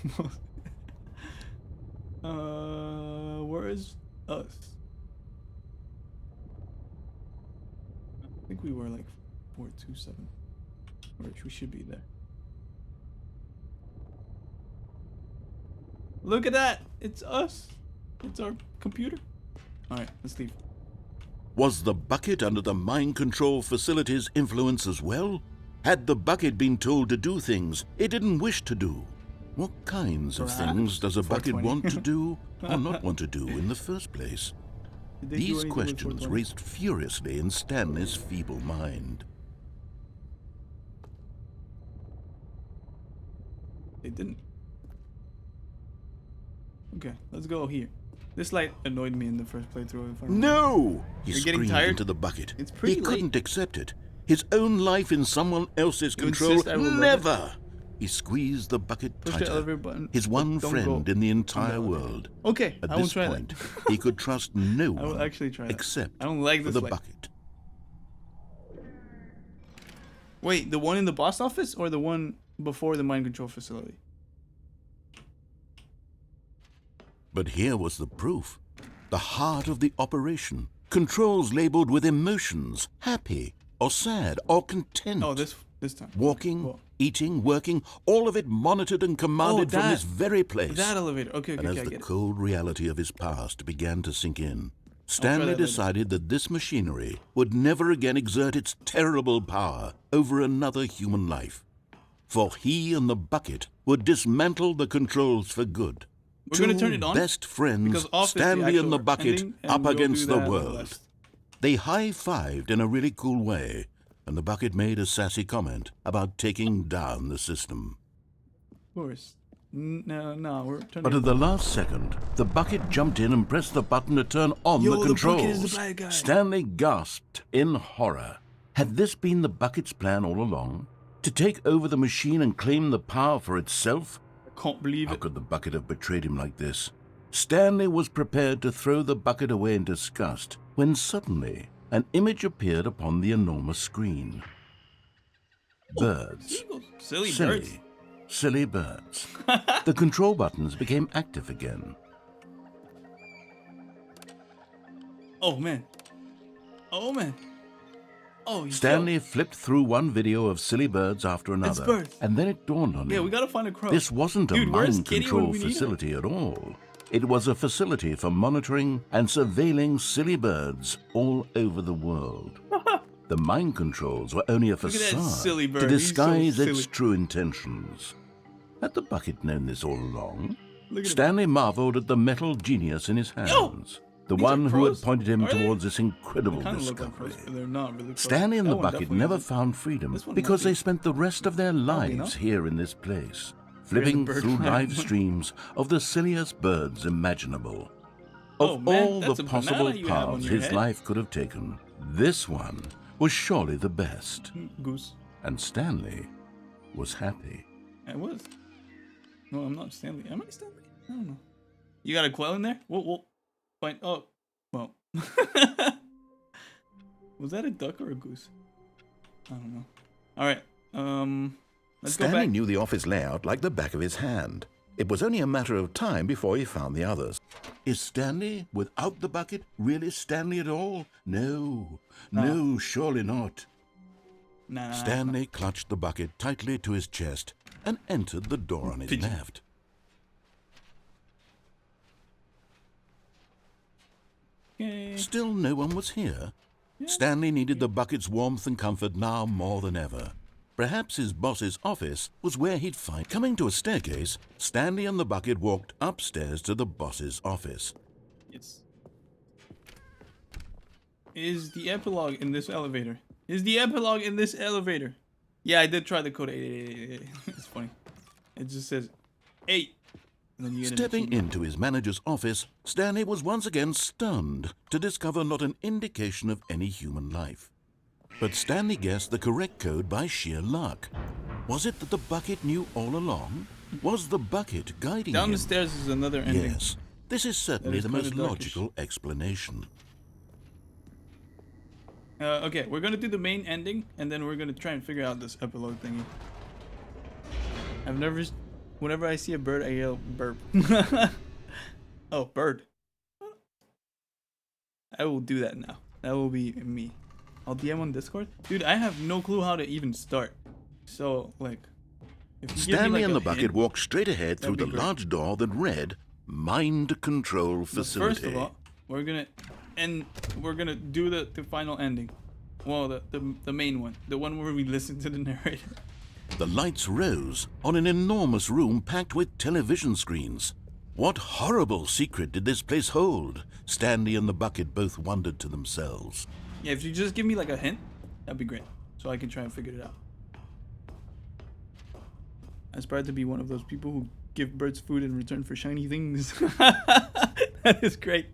Where is us? I think we were like 427. We should be there. Look at that! It's us! It's our computer. Alright, let's leave. Was the bucket under the mind control facility's influence as well? Had the bucket been told to do things it didn't wish to do? What kinds of things does a bucket want to do or not want to do in the first place? These questions raced furiously in Stanley's feeble mind. They didn't. Okay, let's go here. This light annoyed me in the first playthrough. No! He You're screamed getting tired? into the bucket. It's pretty He late. couldn't accept it. His own life in someone else's You control. insist I will Never! He squeezed the bucket Push the tighter. elevator button. His one Don't friend go in the on entire elevator. world. Okay, At I will this try point, that. he could trust no I will one actually try that. except I don't like for this the light. bucket. Wait, the one in the boss office or the one before the mind control facility? But here was the proof. The heart of the operation. Controls labeled with emotions, happy or sad or content. Oh, this time. Walking, Whoa. eating, working, all of it monitored and commanded from this very place. That elevator. Okay, And I as get the it. cold reality of his past began to sink in, Stanley decided that this machinery would never again exert its terrible power over another human life. For he and the bucket would dismantle the controls for good. We're going to turn it on? Best friends, Because off is the Stanley and the actual bucket, ending, and up we'll against do the that on the world. left. They high-fived in a really cool way, and the bucket made a sassy comment about taking down the system. Of course. No, we're turning But it at the last second, the bucket jumped in and pressed the button to turn on Yo, the the bucket controls. is the bad guy. Stanley gasped in horror. Had this been the bucket's plan all along? To take over the machine and claim the power for itself? I can't believe How it. could the bucket have betrayed him like this? Stanley was prepared to throw the bucket away in disgust when suddenly an image appeared upon the enormous screen. Birds. Silly birds. Silly birds. The control buttons became active again. Oh, man. Oh, man. Oh, Stanley flipped through one video of silly birds after another, birds. and then it dawned on him. Yeah, we gotta find a crow. This wasn't a Dude, where's mind Kitty when control we need her? facility at all. It was a facility for monitoring and surveilling silly birds all over the world. The mind controls were only a at that facade silly bird. to He's so disguise its silly. true intentions. Had the bucket known this all along? Look at him. Stanley marveled at the metal genius in his hands. The these are one who had crows? pointed him Are they? towards this incredible They kind of look like discovery. crows, but they're not really crows. Stanley and That the one bucket definitely never isn't. found freedom This one because might be. they spent the rest of their lives not. here in this place, flipping bird through flying. live streams of the silliest birds imaginable. Oh, Of man, all that's the a possible banana you have on paths your his head. life could have taken, this one was surely the best. Goose. And Stanley was happy. I was. No, I'm not Stanley. Am I Stanley? I don't know. You got a quail in there? We'll find. Oh, well. Was that a duck or a goose? I don't know. All right. Let's go back. Stanley knew the office layout like the back of his hand. It was only a matter of time before he found the others. Is Stanley, without the bucket, really Stanley at all? No, no, surely not. Nah. Stanley clutched the bucket tightly to his chest and entered the door on his left. Okay. Still no one was here. Stanley needed the bucket's warmth and comfort now more than ever. Perhaps his boss's office was where he'd find. Coming to a staircase, Stanley and the bucket walked upstairs to the boss's office. Yes. Is the epilogue in this elevator? Is the epilogue in this elevator? Yeah, I did try the code 88888. It's funny. It just says 8. And then you get Stepping into his manager's office, Stanley was once again stunned to discover not an indication of any human life. But Stanley guessed the correct code by sheer luck. Was it that the bucket knew all along? Was the bucket guiding him? Down the stairs is another ending. Yes, this is certainly the most logical explanation. Okay, we're gonna do the main ending, and then we're gonna try and figure out this epilogue thingy. Whenever I see a bird, I yell burp. Oh, bird. I will do that now. That will be me. I'll DM on Discord. Dude, I have no clue how to even start. So, like, if you give me, Stanley like, and a the bucket hint, walked straight ahead through the be great. large door that read Mind Control Facility. First of all, we're gonna do the final ending. Well, the main one, the one where we listen to the narrator. The lights rose on an enormous room packed with television screens. What horrible secret did this place hold? Stanley and the bucket both wondered to themselves. Yeah, if you just give me like a hint, that'd be great, so I can try and figure it out. I aspire to be one of those people who give birds food in return for shiny things. That is great.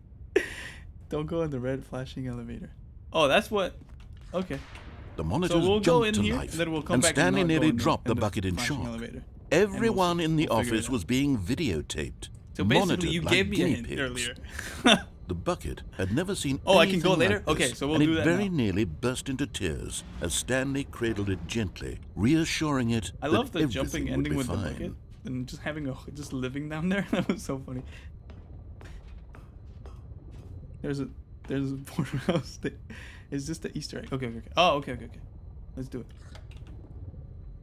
Don't go in the red flashing elevator. Oh, that's what. Okay. The monitors So we'll go in jumped to here, life, then we'll come and back Stanley and not go nearly in dropped the the bucket in flashing shock. elevator. Everyone in the we'll figure it office out. was being videotaped, So monitored basically, you like gave me a guinea hint pigs. earlier. The bucket had never seen Oh, I can go anything later? like this, Okay, so we'll and do it that very now. nearly burst into tears as Stanley cradled it gently, reassuring it I that love the everything jumping would ending be with the fine. bucket and just having just living down there. That was so funny. There's a porterhouse thing. Is this the Easter egg? Okay. Oh, okay. Let's do it.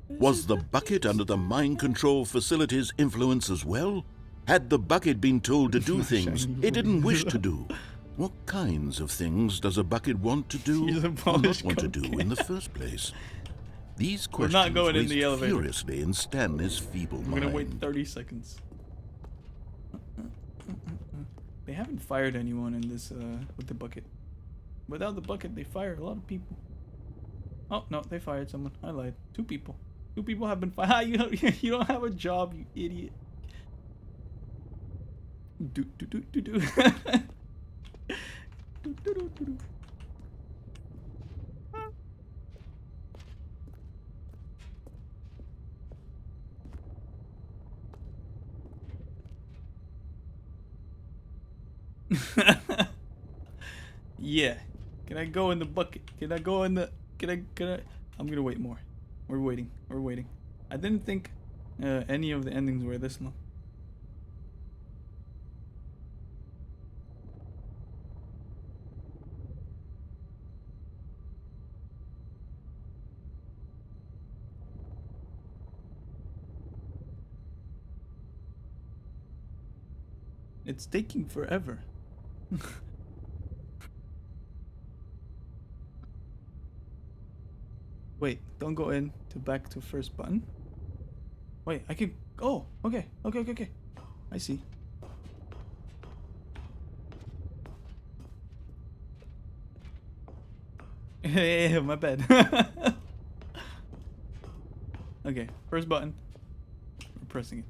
Was the bucket under the mind control facility's influence as well? Had the bucket been told to do things it didn't wish to do? What kinds of things does a bucket want to do He's a or not polished want to do cocaine. in the first place? These We're questions not going in raced the elevator. furiously in Stanley's feeble I'm mind. gonna wait 30 seconds. They haven't fired anyone in this with the bucket. Without the bucket, they fire a lot of people. Oh no, they fired someone. I lied. 2 people. 2 people have been fired. You don't have a job, you idiot. Do. Do, do, do, do. Do, do, do, do, do. Yeah. Can I go in the bucket? Can I go in the... Can I... I'm gonna wait more. We're waiting. I didn't think any of the endings were this long. It's taking forever. Wait, don't go in to back to first button. Wait, I can... Oh, okay. I see. Yeah, my bad. Okay, first button. We're pressing it.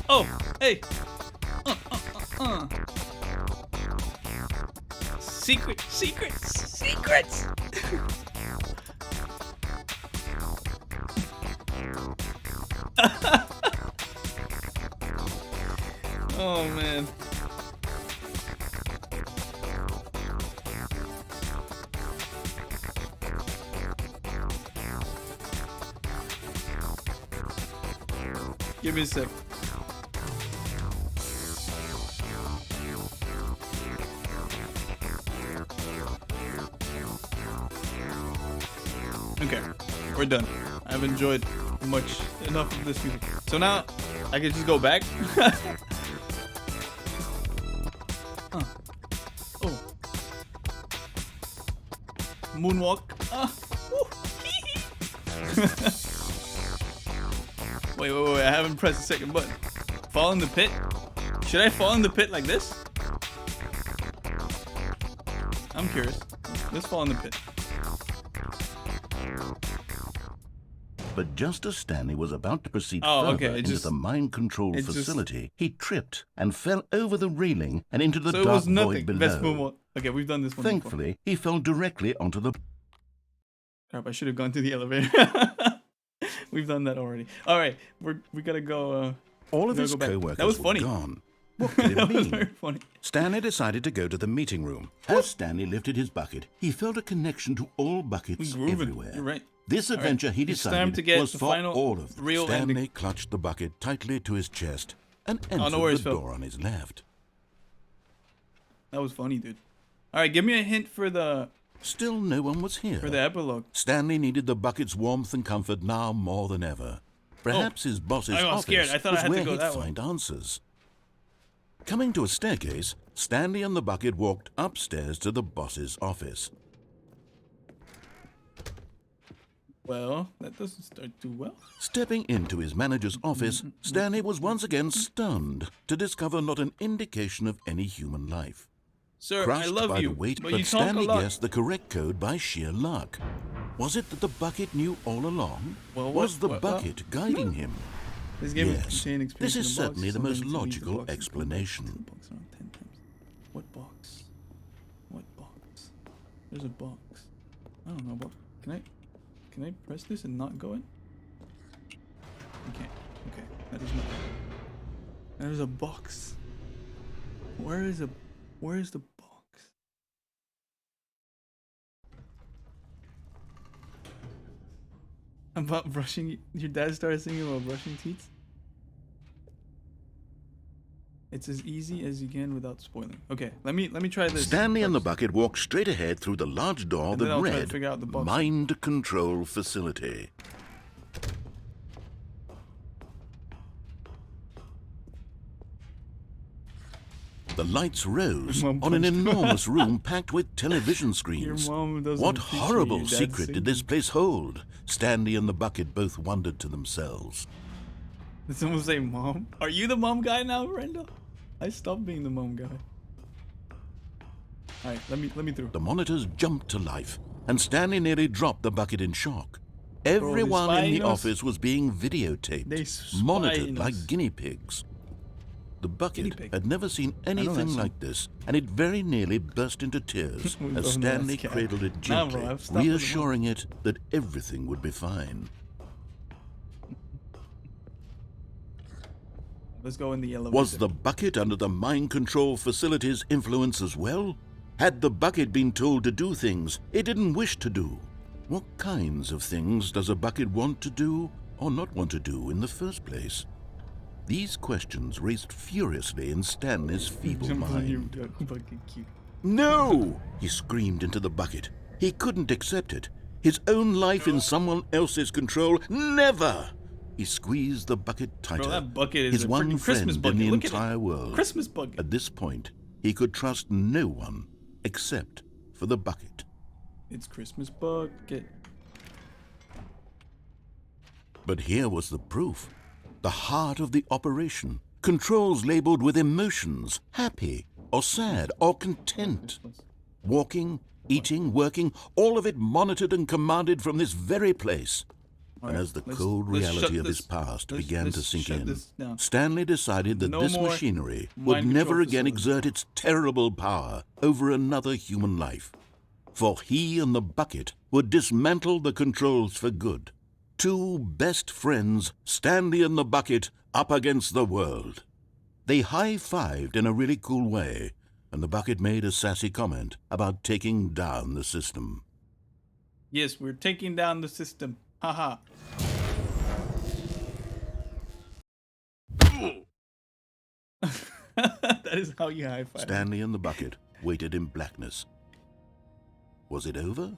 Oh, hey. Secrets. Oh man. Give me a sec. Okay, we're done. I've enjoyed enough of this music. So now I can just go back. Oh. Moonwalk. Wait, I haven't pressed the second button. Fall in the pit? Should I fall in the pit like this? I'm curious. Let's fall in the pit. But just as Stanley was about to proceed further into the mind control facility, he tripped and fell over the railing and into the dark void below. Best moonwalk. Okay, we've done this one Thankfully, before. he fell directly onto the... Crap, I should have gone to the elevator. We've done that already. All right, we gotta go. All of his co-workers were gone. What could it mean? That was very funny. Stanley decided to go to the meeting room. As Stanley lifted his bucket, he felt a connection to all buckets everywhere. You're right. This adventure, he decided, was for all of them. Stanley ending. clutched the bucket tightly to his chest and entered the door on his left. That was funny, dude. All right, give me a hint for the... Still no one was here. For the epilogue. Stanley needed the bucket's warmth and comfort now more than ever. Perhaps his boss's office was where he'd find answers. Coming to a staircase, Stanley and the bucket walked upstairs to the boss's office. Well, that doesn't start too well. Stepping into his manager's office, Stanley was once again stunned to discover not an indication of any human life. Sir, Crushed I love by you, the weight, but but you talk Stanley a lot. guessed the correct code by sheer luck. Was it that the bucket knew all along? Well, was the bucket guiding him? This game Yes, this is certainly the most logical explanation. What box? What box? There's a box. I don't know what. Can I press this and not go in? Okay. Okay. That is not. There's a box. Where is the box? About brushing. Your dad started singing about brushing teeth. It's as easy as you can without spoiling. Okay, let me try this. Stanley and the bucket walked straight ahead through the large door that read Mind Control Facility. The lights rose on an enormous room packed with television screens. What horrible secret did this place hold? Stanley and the bucket both wondered to themselves. Did someone say mom? Are you the mom guy now, Brenda? I stopped being the mom guy. Alright, let me through. The monitors jumped to life, and Stanley nearly dropped the bucket in shock. Everyone in the office was being videotaped, monitored like guinea pigs. The bucket had never seen anything like this, and it very nearly burst into tears as Stanley cradled it gently, reassuring it that everything would be fine. Let's go in the elevator. Was the bucket under the mind control facility's influence as well? Had the bucket been told to do things it didn't wish to do? What kinds of things does a bucket want to do or not want to do in the first place? These questions raced furiously in Stanley's feeble mind. No! He screamed into the bucket. He couldn't accept it. His own life in someone else's control, never! He squeezed the bucket tighter. Bro, that bucket is his a one freaking Christmas friend bucket. in the Look at entire it. world. Christmas bucket. At this point, he could trust no one except for the bucket. It's Christmas bucket. But here was the proof. The heart of the operation. Controls labeled with emotions, happy or sad or content. Walking, eating, working, all of it monitored and commanded from this very place. And as the cold reality of his past began to sink in, Stanley decided that this machinery would never again exert its terrible power over another human life. For he and the bucket would dismantle the controls for good. Two best friends, Stanley and the bucket, up against the world. They high-fived in a really cool way, and the bucket made a sassy comment about taking down the system. Yes, we're taking down the system. Haha. That is how you high five. Stanley and the bucket waited in blackness. Was it over?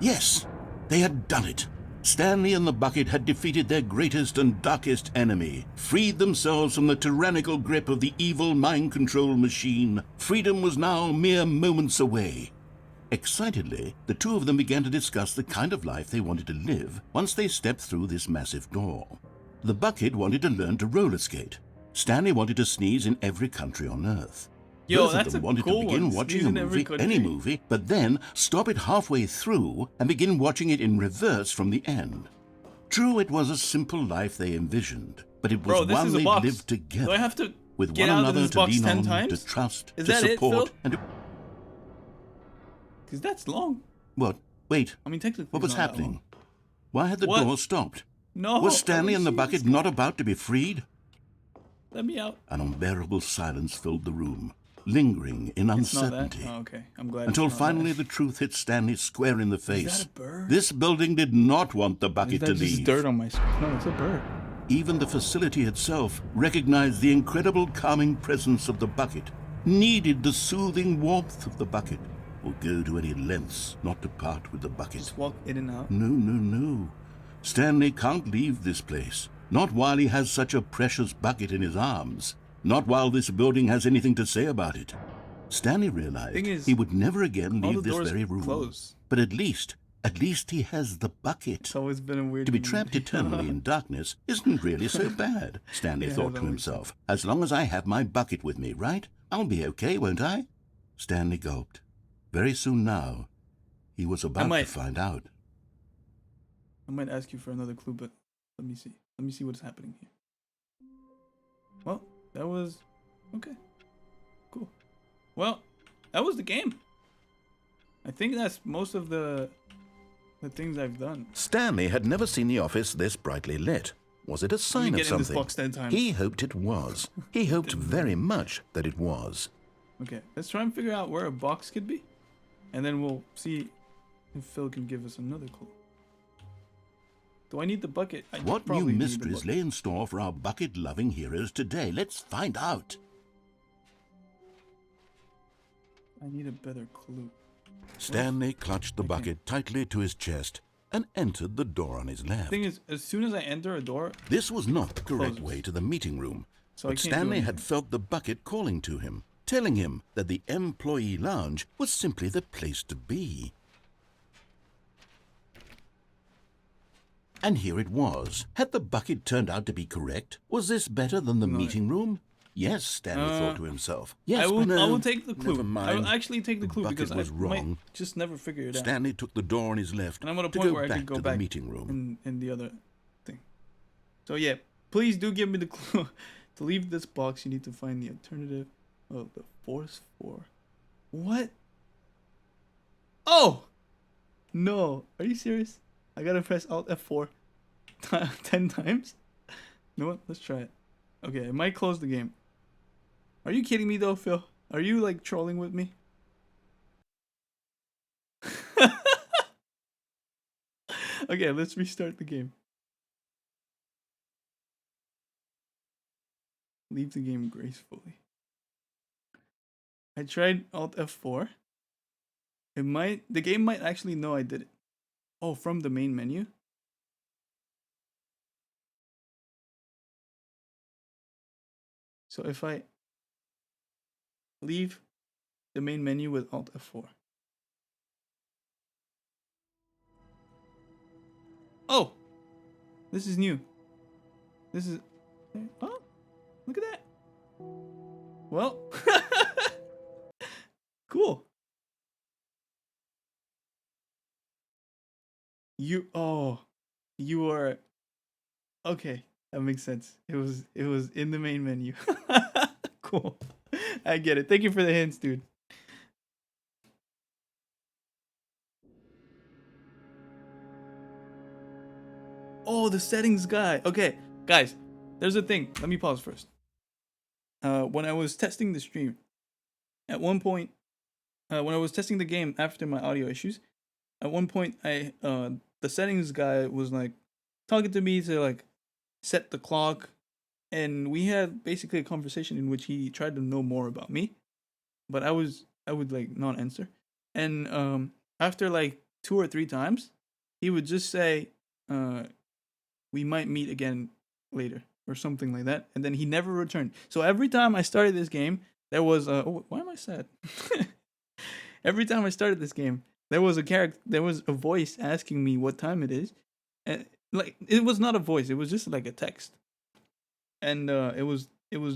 Yes, they had done it. Stanley and the bucket had defeated their greatest and darkest enemy, freed themselves from the tyrannical grip of the evil mind control machine. Freedom was now mere moments away. Excitedly, the two of them began to discuss the kind of life they wanted to live once they stepped through this massive door. The bucket wanted to learn to roller skate. Stanley wanted to sneeze in every country on Earth. Both of them wanted to begin watching a movie, any movie, but then stop it halfway through and begin watching it in reverse from the end. True, it was a simple life they envisioned, but it was one they lived together. Do I have to with get one out of another this to box lean 10 on, times? to trust, Is to that support, it, and to... Because that's long. What? Wait. I mean, technically, what was happening? Why had the door stopped? No. Was Stanley and the bucket not about to be freed? Let me out. An unbearable silence filled the room, lingering in uncertainty. Oh, okay. I'm glad. Until finally the truth hit Stanley square in the face. Is that a bird? This building did not want the bucket to leave. Just dirt on my screen. No, it's a bird. Even the facility itself recognized the incredible calming presence of the bucket, needed the soothing warmth of the bucket, will go to any lengths not to part with the bucket. Just walk in and out? No, no, no. Stanley can't leave this place. Not while he has such a precious bucket in his arms. Not while this building has anything to say about it. Stanley realized he would never again leave this very room. Close. But at least he has the bucket. It's always been a weird To be trapped eternally in darkness isn't really so bad, Stanley thought to himself. As long as I have my bucket with me, right? I'll be okay, won't I? Stanley gulped. Very soon now, he was about to find out. I might ask you for another clue, but let me see. Let me see what's happening here. Well, that was... okay. Cool. Well, that was the game. I think that's most of the things I've done. Stanley had never seen the office this brightly lit. Was it a sign of something? Box 10 times. He hoped it was. He hoped very much that it was. Okay, let's try and figure out where a box could be. And then we'll see if Phil can give us another clue. Do I need the bucket? What new mysteries lay in store for our bucket-loving heroes today? Let's find out. I need a better clue. Stanley clutched the bucket tightly to his chest and entered the door on his left. The thing is, as soon as I enter a door... This was not the correct way to the meeting room. But Stanley had felt the bucket calling to him, telling him that the employee lounge was simply the place to be. And here it was. Had the bucket turned out to be correct? Was this better than the meeting room? Yes, Stanley thought to himself. Yes, I will take the clue. Never mind. I will actually take the clue because was wrong. Might just never figure it out. Stanley took the door on his left and I'm at a to point go where I back can go to back the meeting room. in the other thing. So yeah, please do give me the clue. To leave this box, you need to find the alternative of the Force 4. What? Oh! No. Are you serious? I gotta press Alt F4 10 times? You know what? Let's try it. Okay, I might close the game. Are you kidding me though, Phil? Are you like trolling with me? Okay, let's restart the game. Leave the game gracefully. I tried Alt F4. The game might actually know I did it. Oh, from the main menu? So if I leave the main menu with Alt F4. Oh! This is new. This is... Oh! Look at that. Well, cool. Okay, that makes sense. It was in the main menu. Cool. I get it. Thank you for the hints, dude. Oh, the settings guy. Okay, guys, there's a thing. Let me pause first. When I was testing the stream, at one point, when I was testing the game after my audio issues, at one point, the settings guy was like talking to me to like set the clock, and we had basically a conversation in which he tried to know more about me, but I would like not answer, and after like 2 or 3 times, he would just say, "We might meet again later," or something like that, and then he never returned. So every time I started this game, there was oh, why am I sad? Every time I started this game, there was a voice asking me what time it is, and like it was not a voice, it was just like a text, and it was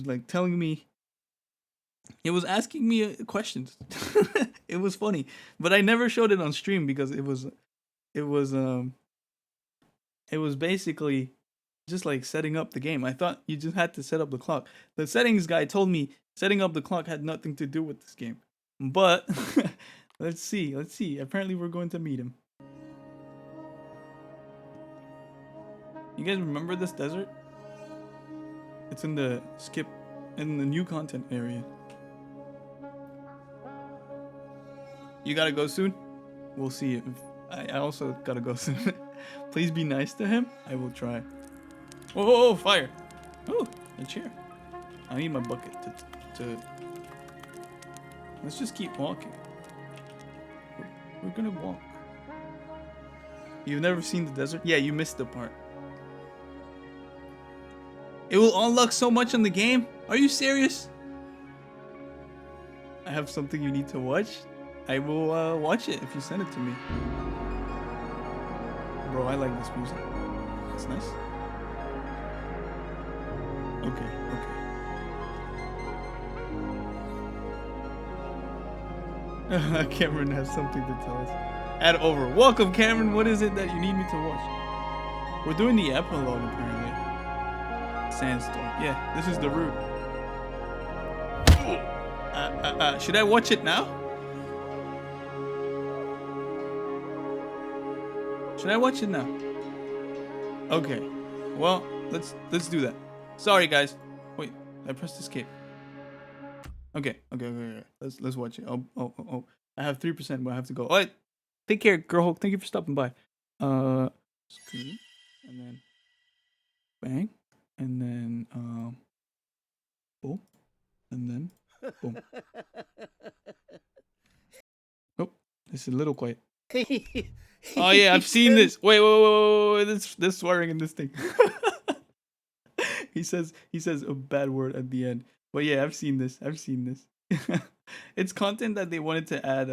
like telling me, it was asking me questions. It was funny, but I never showed it on stream because it was basically just like setting up the game. I thought you just had to set up the clock. The settings guy told me setting up the clock had nothing to do with this game. But let's see. Apparently we're going to meet him. You guys remember this desert? It's in the new content area. You gotta go soon? We'll see. I also gotta go soon. Please be nice to him. I will try. Oh, fire. Oh, a chair. I need my bucket to... Let's just keep walking. We're gonna walk. You've never seen the desert? Yeah, you missed the part. It will unlock so much in the game? Are you serious? I have something you need to watch. I will watch it if you send it to me. Bro, I like this music. It's nice. Okay. Cameron has something to tell us. Add over. Welcome, Cameron. What is it that you need me to watch? We're doing the epilogue, apparently. Sandstorm. Yeah, this is the route. Should I watch it now? Should I watch it now? Okay. Well, let's do that. Sorry, guys. Wait, I pressed escape. Okay. Let's watch it. Oh. I have 3%, but I have to go. All right. Take care, Girl Hulk. Thank you for stopping by. Screen, and then bang, and then boom, and then boom. Oh, this is a little quiet. Oh yeah, I've seen this. Wait. This swearing in this thing. He says a bad word at the end. But yeah, I've seen this. It's content that they wanted to add.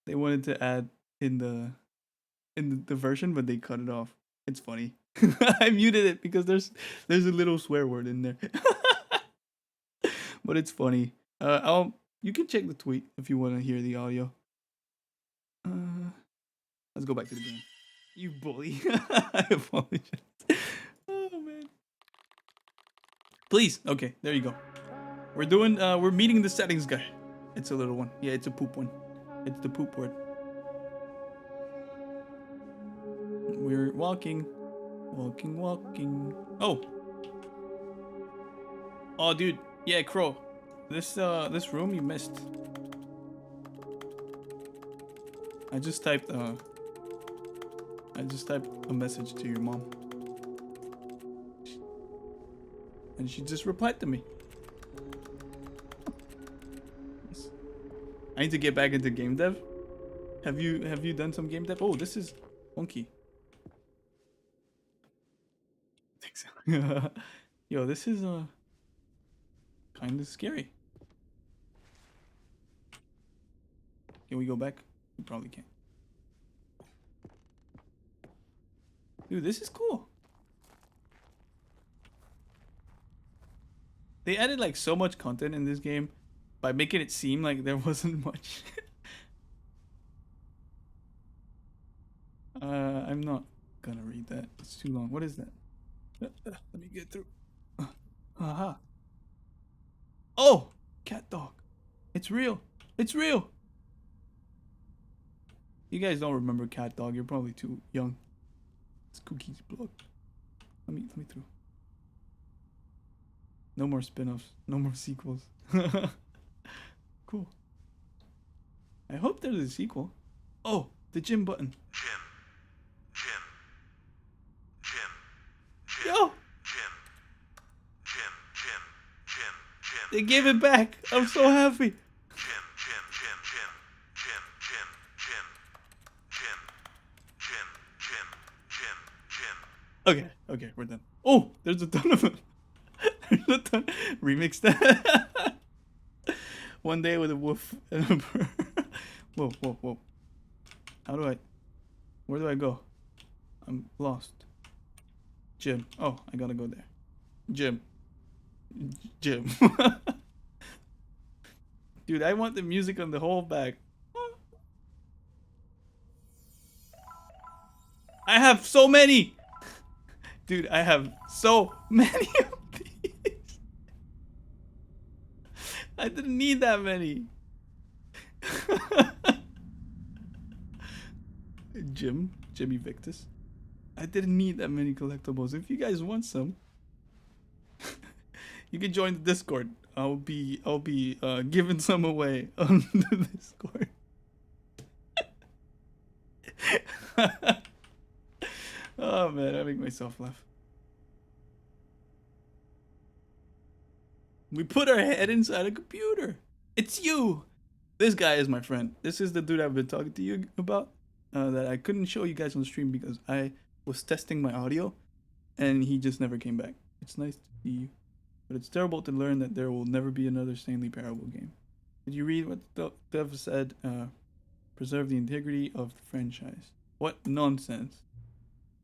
They wanted to add in the version, but they cut it off. It's funny. I muted it because there's a little swear word in there. But it's funny. You can check the tweet if you want to hear the audio. Let's go back to the game. You bully. I apologize. Oh man. Please. Okay, there you go. We're meeting the settings guy. It's a little one. Yeah, it's a poop one. It's the poop word. We're walking. Oh, dude. Yeah, Crow. This room you missed. I just typed a message to your mom, and she just replied to me. I need to get back into game dev. Have you done some game dev? Oh, this is funky. Thanks. Yo, this is kind of scary. Can we go back? We probably can't. Dude, this is cool. They added like so much content in this game by making it seem like there wasn't much. I'm not gonna read that. It's too long. What is that? Let me get through. Haha. Oh, cat dog. It's real. It's real. You guys don't remember cat dog. You're probably too young. It's Cookie's blood. Let me through. No more spin-offs. No more sequels. Cool. I hope there's a sequel. Oh, the gym button. Yo! They gave it back. I'm so happy. Okay, we're done. Oh, there's a ton of them. There's a ton. Remix that. One day with a wolf and a bird. Whoa. Where do I go? I'm lost. Gym. Oh, I gotta go there. Gym. Dude, I want the music on the whole back. I have so many. Dude, I have so many of these. I didn't need that many. Jimmy Victus. I didn't need that many collectibles. If you guys want some, you can join the Discord. I'll be giving some away on the Discord. Oh man, I make myself laugh. We put our head inside a computer. It's you. This guy is my friend. This is the dude I've been talking to you about. That I couldn't show you guys on stream because I was testing my audio, and he just never came back. It's nice to see you, but it's terrible to learn that there will never be another Stanley Parable game. Did you read what the dev said? Preserve the integrity of the franchise. What nonsense.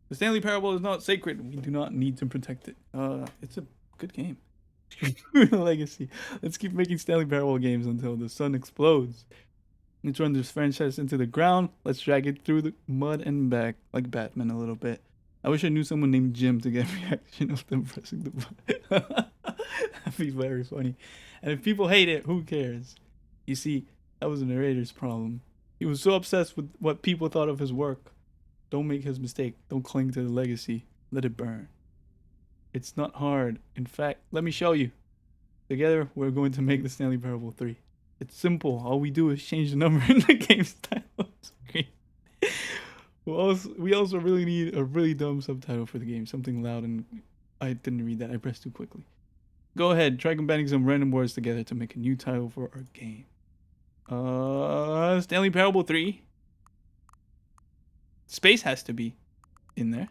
The Stanley Parable is not sacred. We do not need to protect it. It's a good game. Legacy. Let's keep making Stanley Parable games until the sun explodes. Let's run this franchise into the ground. Let's drag it through the mud and back, like Batman a little bit. I wish I knew someone named Jim to get reaction of them pressing the button. That'd be very funny. And if people hate it, who cares? You see, that was the narrator's problem. He was so obsessed with what people thought of his work. Don't make his mistake. Don't cling to the legacy. Let it burn. It's not hard. In fact, let me show you. Together, we're going to make the Stanley Parable 3. It's simple. All we do is change the number in the game's title screen. We also really need a really dumb subtitle for the game. Something loud and... I didn't read that. I pressed too quickly. Go ahead. Try combining some random words together to make a new title for our game. Stanley Parable 3. Space has to be in there.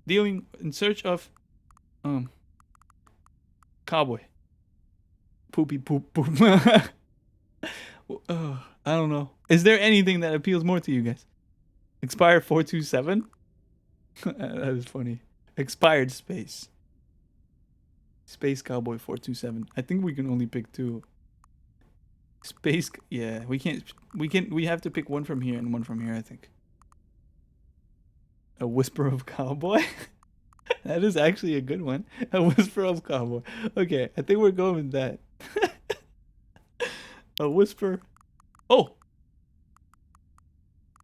Dealing in search of cowboy. Poopy poop poop. I don't know. Is there anything that appeals more to you guys? Expired 427? That is funny. Expired space. Space Cowboy 427. I think we can only pick two. Space, yeah, we have to pick one from here and one from here, I think. A Whisper of Cowboy? That is actually a good one. A Whisper of Cowboy. Okay, I think we're going with that. A Whisper. Oh!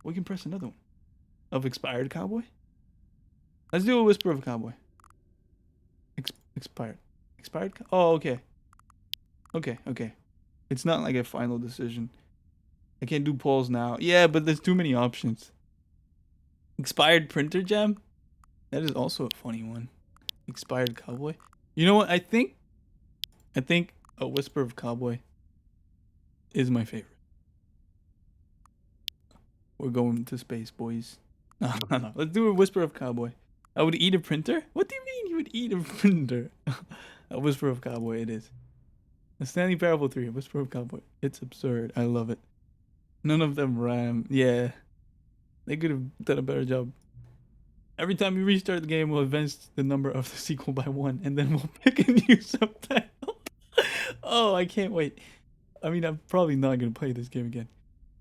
We can press another one. Of Expired Cowboy? Let's do a Whisper of Cowboy. Expired. Expired? Oh, okay. Okay. It's not like a final decision. I can't do polls now. Yeah, but there's too many options. Expired Printer Gem? That is also a funny one. Expired Cowboy. You know what? I think A Whisper of Cowboy is my favorite. We're going to space, boys. No. Let's do A Whisper of Cowboy. I would eat a printer? What do you mean you would eat a printer? A Whisper of Cowboy it is. A Stanley Parable 3, A Whisper of Cowboy. It's absurd. I love it. None of them rhyme. Yeah. They could have done a better job. Every time you restart the game, we'll advance the number of the sequel by 1, and then we'll pick a new subtitle. Oh, I can't wait. I mean, I'm probably not going to play this game again.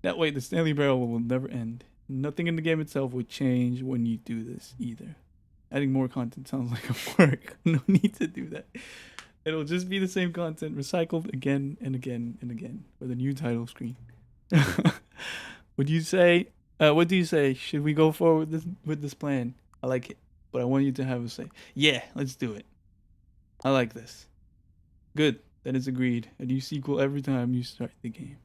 That way, the Stanley Parable will never end. Nothing in the game itself will change when you do this, either. Adding more content sounds like a work. No need to do that. It'll just be the same content recycled again and again and again with a new title screen. Would you say? What do you say? Should we go forward with this plan? I like it, but I want you to have a say. Yeah, let's do it. I like this. Good. Then it's agreed. A new sequel every time you start the game.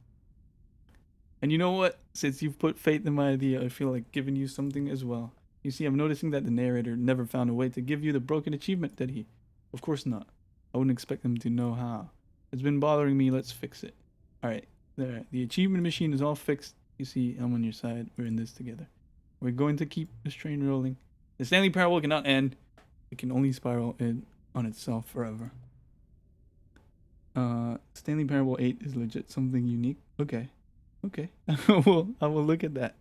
And you know what? Since you've put faith in my idea, I feel like giving you something as well. You see, I'm noticing that the narrator never found a way to give you the broken achievement, did he? Of course not. I wouldn't expect them to know how. It's been bothering me. Let's fix it. Alright, there. The achievement machine is all fixed. You see, I'm on your side. We're in this together. We're going to keep this train rolling. The Stanley Parable cannot end. It can only spiral in on itself forever. Stanley Parable 8 is legit something unique. Okay. I will look at that.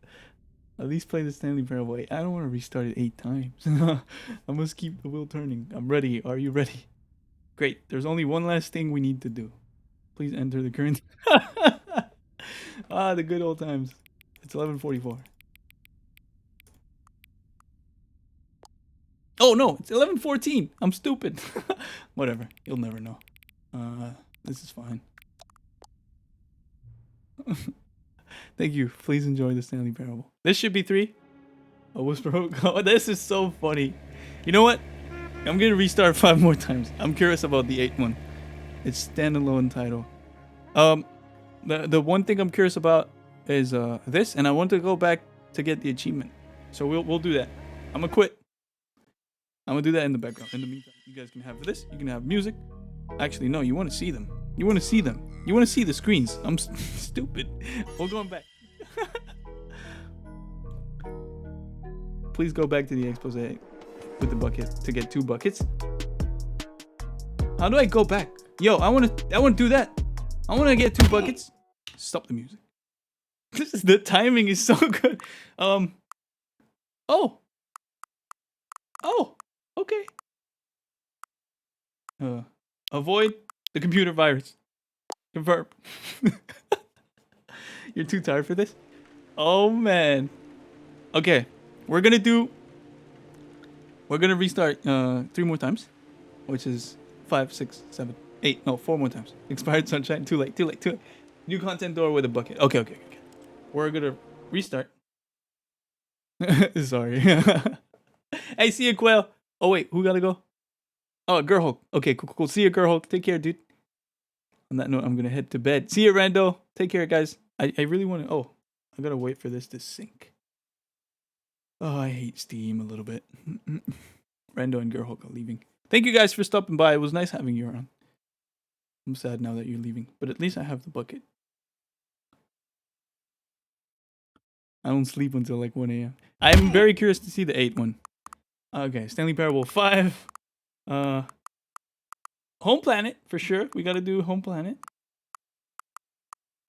At least play the Stanley Parable 8. I don't want to restart it 8 times. I must keep the wheel turning. I'm ready. Are you ready? Great. There's only one last thing we need to do. Please enter the current... the good old times. It's 11:44. Oh no, it's 11:14. I'm stupid. Whatever. You'll never know. This is fine. Thank you. Please enjoy the Stanley Parable. This should be 3. A whisper. Oh, this is so funny. You know what? I'm gonna restart 5 more times. I'm curious about the 8th one. It's standalone title. The one thing I'm curious about is this, and I want to go back to get the achievement. So we'll do that. I'm gonna quit. I'm gonna do that in the background. In the meantime, you guys can have this. You can have music. Actually, no. You want to see them. You want to see them. You want to see the screens. I'm stupid. We're going back. Please go back to the expose with the bucket to get 2 buckets. How do I go back? Yo, I want to do that. I want to get 2 buckets. Stop the music. The timing is so good. Oh, okay. Avoid the computer virus. Confirm. You're too tired for this? Oh man. Okay, we're gonna restart 3 more times, which is 5, 6, 7, 8. No, 4 more times. Expired sunshine. Too late. New content door with a bucket. Okay. We're gonna restart. Sorry. Hey, see you, Quail. Oh wait, who gotta go? Oh, Girl Hulk. Okay, cool. See you, Girl Hulk. Take care, dude. On that note, I'm gonna head to bed. See you, Rando. Take care, guys. I really want to... Oh, I gotta wait for this to sync. Oh, I hate Steam a little bit. Rando and Girl Hulk are leaving. Thank you guys for stopping by. It was nice having you around. I'm sad now that you're leaving, but at least I have the bucket. I don't sleep until like 1 a.m. I'm very curious to see the 8th one. Okay, Stanley Parable 5. Home Planet, for sure. We gotta do Home Planet.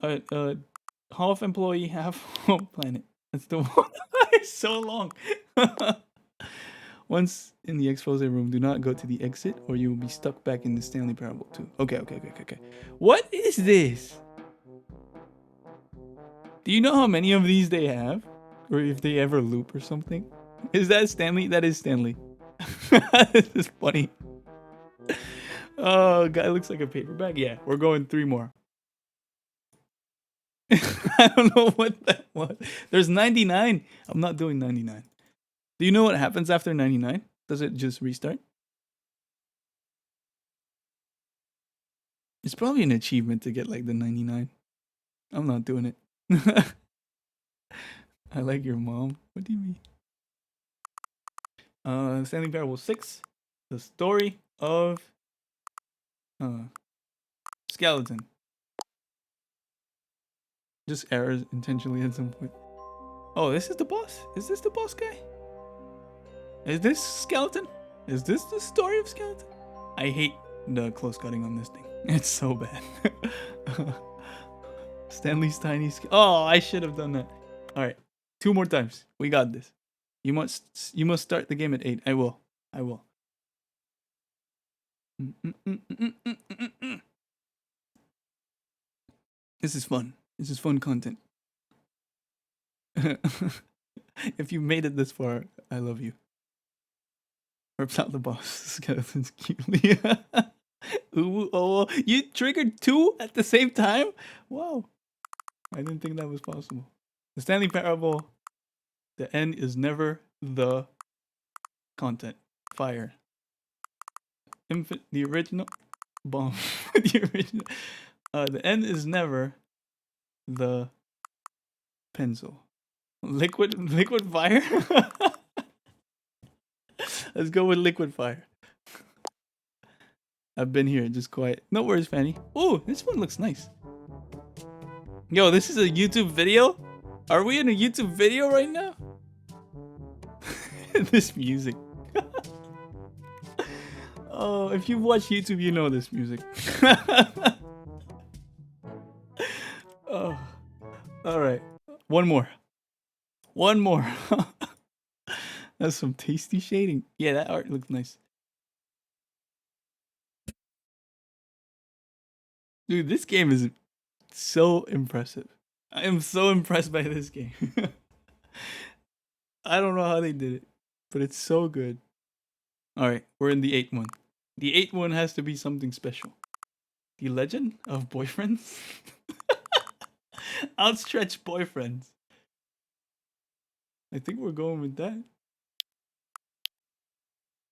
Half employee, half Home Planet. That's the one. It's so long. Once in the expose room, do not go to the exit or you will be stuck back in the Stanley Parable 2. Okay. What is this? Do you know how many of these they have? Or if they ever loop or something? Is that Stanley? That is Stanley. This is funny. Oh, guy looks like a paper bag. Yeah, we're going 3 more. I don't know what that was. There's 99. I'm not doing 99. Do you know what happens after 99? Does it just restart? It's probably an achievement to get like the 99. I'm not doing it. I like your mom. What do you mean? Stanley Parable 6. The story of skeleton. Just errors intentionally at some point. Oh, this is the boss? Is this the boss guy? Is this skeleton? Is this the story of skeleton? I hate the close cutting on this thing. It's so bad. Stanley's tiny oh, I should have done that. All right, 2 more times. We got this. You must start the game at 8. I will. This is fun. This is fun content. If you made it this far, I love you. Rips out the boss skeletons cutely. Ooh, oh, you triggered 2 at the same time? Wow. I didn't think that was possible. The Stanley Parable. The end is never the content. Fire. The original bomb. The original. The end is never the pencil. Liquid fire. Let's go with liquid fire. I've been here, just quiet. No worries, Fanny. Oh, this one looks nice. Yo, this is a YouTube video? Are we in a YouTube video right now? This music. Oh, if you watch YouTube, you know this music. Oh, all right. One more. That's some tasty shading. Yeah, that art looks nice. Dude, this game is so impressive. I am so impressed by this game. I don't know how they did it, but it's so good. All right, we're in the 8th one. The 8th one has to be something special. The Legend of Boyfriends? Outstretched Boyfriends. I think we're going with that.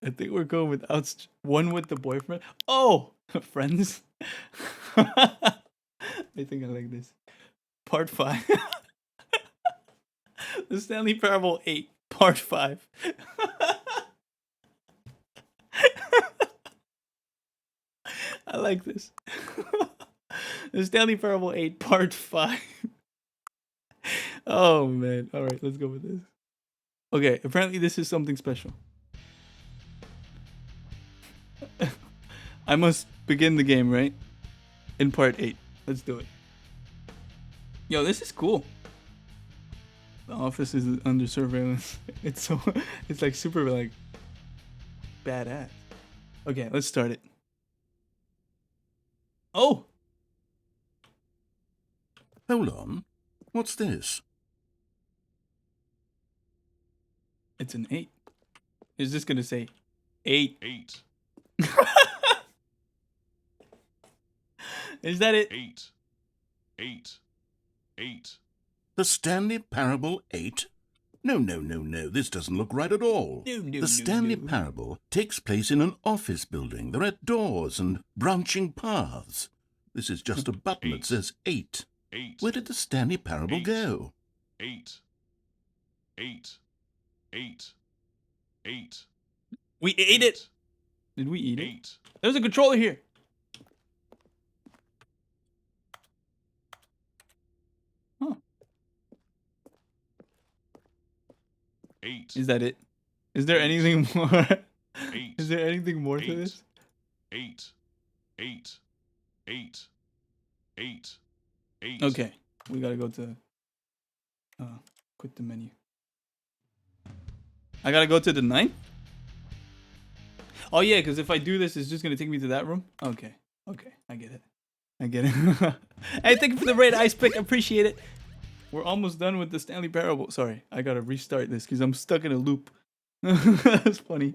I think we're going with one with the boyfriend. Oh, friends. I think I like this. Part 5. The Stanley Parable 8, Part 5. I like this. The Stanley Parable 8, Part 5. Oh, man. All right, let's go with this. Okay, apparently this is something special. I must begin the game, right? In Part 8. Let's do it. Yo, this is cool. The office is under surveillance. It's like super like badass. Okay, let's start it. Oh! Hold on. What's this? It's an 8. Is this gonna say 8? 8. Is that it? 8. 8. 8. The Stanley Parable 8? No. This doesn't look right at all. No, the Stanley Parable takes place in an office building. There are doors and branching paths. This is just a button that says 8. 8. Where did the Stanley Parable go? 8. 8. 8. 8. We ate it. Did we eat it? 8. There's a controller here. Huh. 8. Is that it? Is there anything more? 8. Is there anything more to 8. this? 8. 8. 8. 8. 8. Okay, we gotta go to quit the menu. I gotta go to the 9th? Oh yeah, because if I do this, it's just gonna take me to that room? Okay, I get it. Hey, thank you for the raid, Ice Pick, appreciate it. We're almost done with the Stanley Parable. Sorry, I gotta restart this because I'm stuck in a loop. That's funny.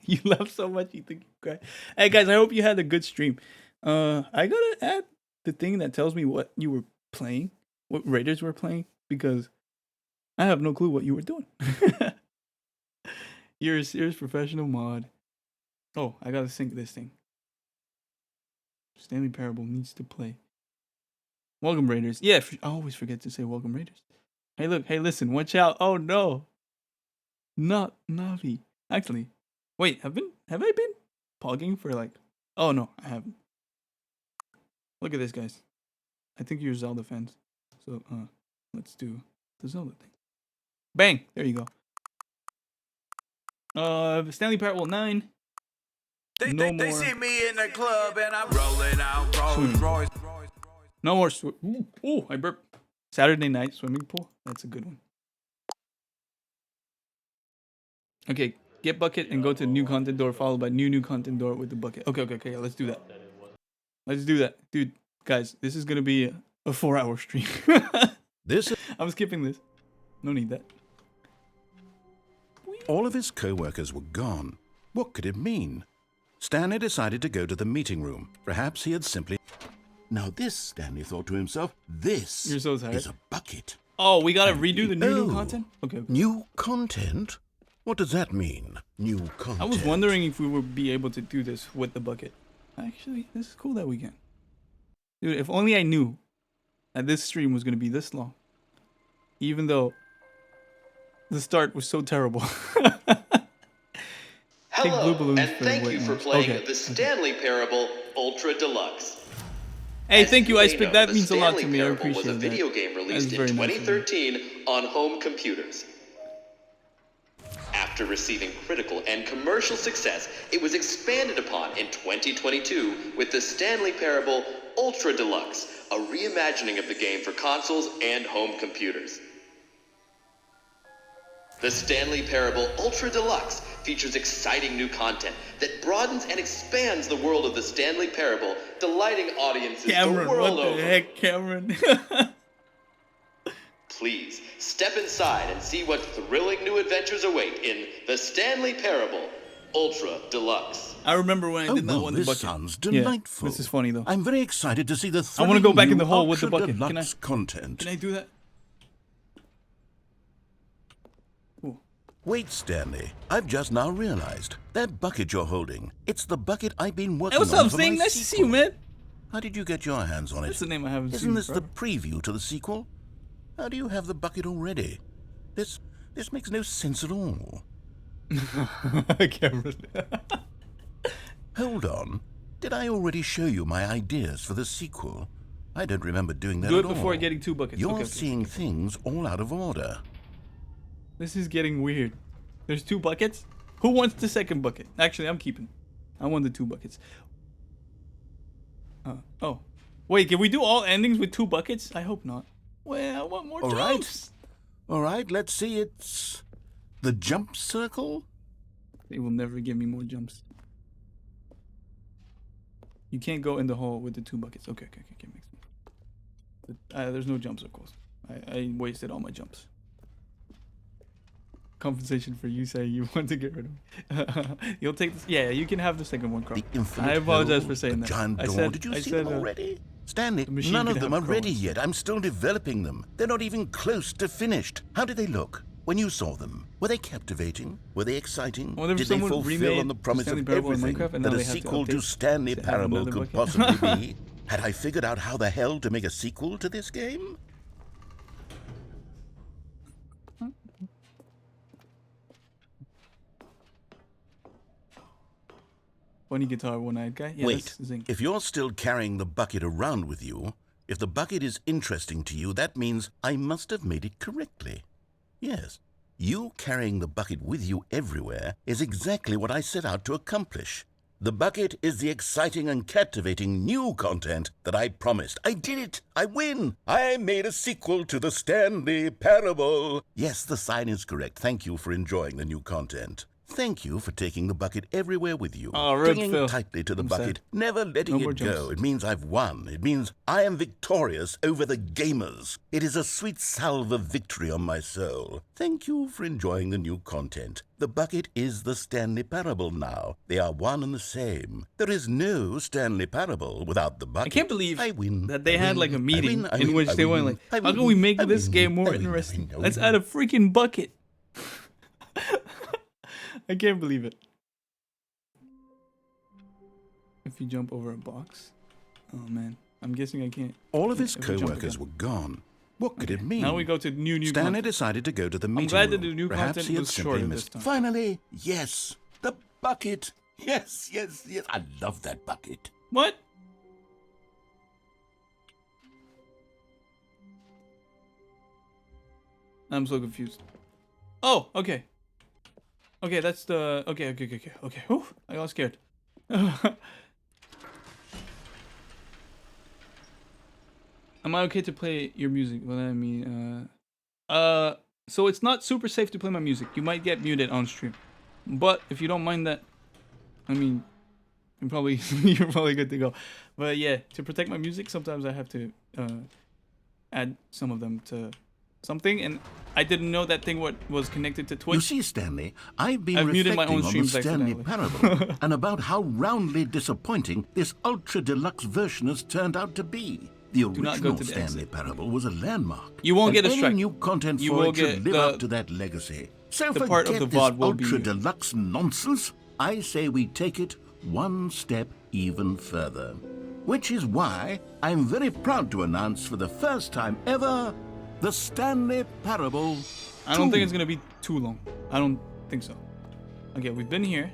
You laugh so much you think you cry. Hey guys, I hope you had a good stream. I gotta add the thing that tells me what you were playing, what Raiders were playing, because I have no clue what you were doing. You're a serious professional mod. Oh, I gotta sync this thing. Stanley Parable needs to play. Welcome Raiders. Yeah, I always forget to say welcome Raiders. Hey look, hey listen, watch out. Oh no. Not Navi. Actually, wait, have I been pogging for like, oh no, I haven't. Look at this, guys. I think you're Zelda fans. So let's do the Zelda thing. Bang! There you go. Stanley Parable 9. They see me in the club and I'm rolling out Rolls Royce. No more ooh, I burped. Saturday night swimming pool. That's a good one. Okay, get bucket and go to new content door followed by new content door with the bucket. Okay, let's do that. Let's do that. Dude, guys, this is going to be a 4-hour stream. I'm skipping this. No need that. Whee! All of his co-workers were gone. What could it mean? Stanley decided to go to the meeting room. Perhaps he had simply... Now this, Stanley thought to himself, this You're so tired. is a bucket. Oh, we gotta redo the new content? Okay. New content? What does that mean? New content? I was wondering if we would be able to do this with the bucket. Actually, this is cool that we can. Dude, if only I knew that this stream was gonna be this long. Even though the start was so terrible. Hello, and thank you for playing the Stanley Parable Ultra Deluxe. Hey, As thank you, may Icepick. know, That the means a lot to Stanley me. I Parable appreciate was a video that. game released in That's very nice of you. 2013 on home computers. After receiving critical and commercial success, it was expanded upon in 2022 with the Stanley Parable Ultra Deluxe, a reimagining of the game for consoles and home computers. The Stanley Parable Ultra Deluxe features exciting new content that broadens and expands the world of the Stanley Parable, delighting audiences Cameron, the world what the over. heck, Cameron? Please step inside and see what thrilling new adventures await in the Stanley Parable Ultra Deluxe. I remember when I did that one. This bucket. sounds delightful. Yeah, this is funny though. I'm very excited to see the I want to go back in the hole new with the Ultra bucket. Can I? Deluxe content. Can I do that? Wait, Stanley. I've just now realized that bucket you're holding. It's the bucket I've been working Hey, what's on up, for Zing? my Nice to see sequel. you, man. How did you get your hands on it? That's the name I haven't seen. Isn't this the forever. preview to the sequel? How do you have the bucket already? This makes no sense at all. Cameron. Hold on. Did I already show you my ideas for the sequel? I don't remember doing that Do at it before all. getting 2 buckets. You're Okay. seeing things all out of order. This is getting weird. There's 2 buckets? Who wants the second bucket? Actually, I'm keeping. I want the 2 buckets. Oh. Wait, can we do all endings with 2 buckets? I hope not. Well, I want more All right. jumps. All right, let's see. It's the jump circle. They will never give me more jumps. You can't go in the hole with the 2 buckets. Okay, makes sense. There's no jumps, of course. I wasted all my jumps. Compensation for you saying you want to get rid of me. You'll take this. Yeah, you can have the second one, Carl. The infinite I apologize hole, for saying the that. giant I door. said, Did you I see said, them already? Stanley, the machine none could of them have are ready crawlers. yet. I'm still developing them. They're not even close to finished. How did they look when you saw them? Were they captivating? Were they exciting? wonder if Did they someone fulfill remade on the promise Stanley of Parable in everything Minecraft and that now a they have to sequel to update Stanley to have Parable another could bucket? possibly be? Had I figured out how the hell to make a sequel to this game? Funny guitar, one-eyed guy. Yeah, Wait, that's Zing. if you're still carrying the bucket around with you, if the bucket is interesting to you, that means I must have made it correctly. Yes, you carrying the bucket with you everywhere is exactly what I set out to accomplish. The bucket is the exciting and captivating new content that I promised. I did it! I win! I made a sequel to the Stanley Parable. Yes, the sign is correct. Thank you for enjoying the new content. Thank you for taking the bucket everywhere with you. Oh, rip, clinging Phil. tightly to the I'm bucket, sad. never letting No more it go. jumps. It means I've won. It means I am victorious over the gamers. It is a sweet salve of victory on my soul. Thank you for enjoying the new content. The bucket is the Stanley Parable now. They are one and the same. There is no Stanley Parable without the bucket. I can't believe I win. that they I had win. like a I meeting win. I in win. which I they win. went like, I how can win. we make I this win. game more I win. I interesting? win. I Let's win. add a freaking bucket. I can't believe it. If you jump over a box. Oh man, I'm guessing I can't. All of his If we jump co-workers again. were gone. What could Okay, it mean? now we go to new Stanley content. decided to go to the meeting glad that room. the new Perhaps content he had was simply shorter missed. this time. Finally, yes, the bucket. Yes. I love that bucket. What? I'm so confused. Oh, okay. Okay, that's the... Okay. Whew, I got scared. Am I okay to play your music? Well, I mean, so it's not super safe to play my music. You might get muted on stream. But if you don't mind that, I mean, you're probably good to go. But yeah, to protect my music, sometimes I have to add some of them to something, and I didn't know that thing was connected to Twitch. You see, Stanley, I've been muted reflecting my own on the streams Stanley accidentally. Parable and about how roundly disappointing this ultra deluxe version has turned out to be. The original Stanley Parable was a landmark. You won't get a any strike. new content for it should live up to that legacy. So the forget part of the this VOD will be ultra deluxe nonsense. I say we take it one step even further. Which is why I'm very proud to announce for the first time ever, the Stanley Parable 2. I don't think it's gonna be too long. I don't think so. Okay, we've been here.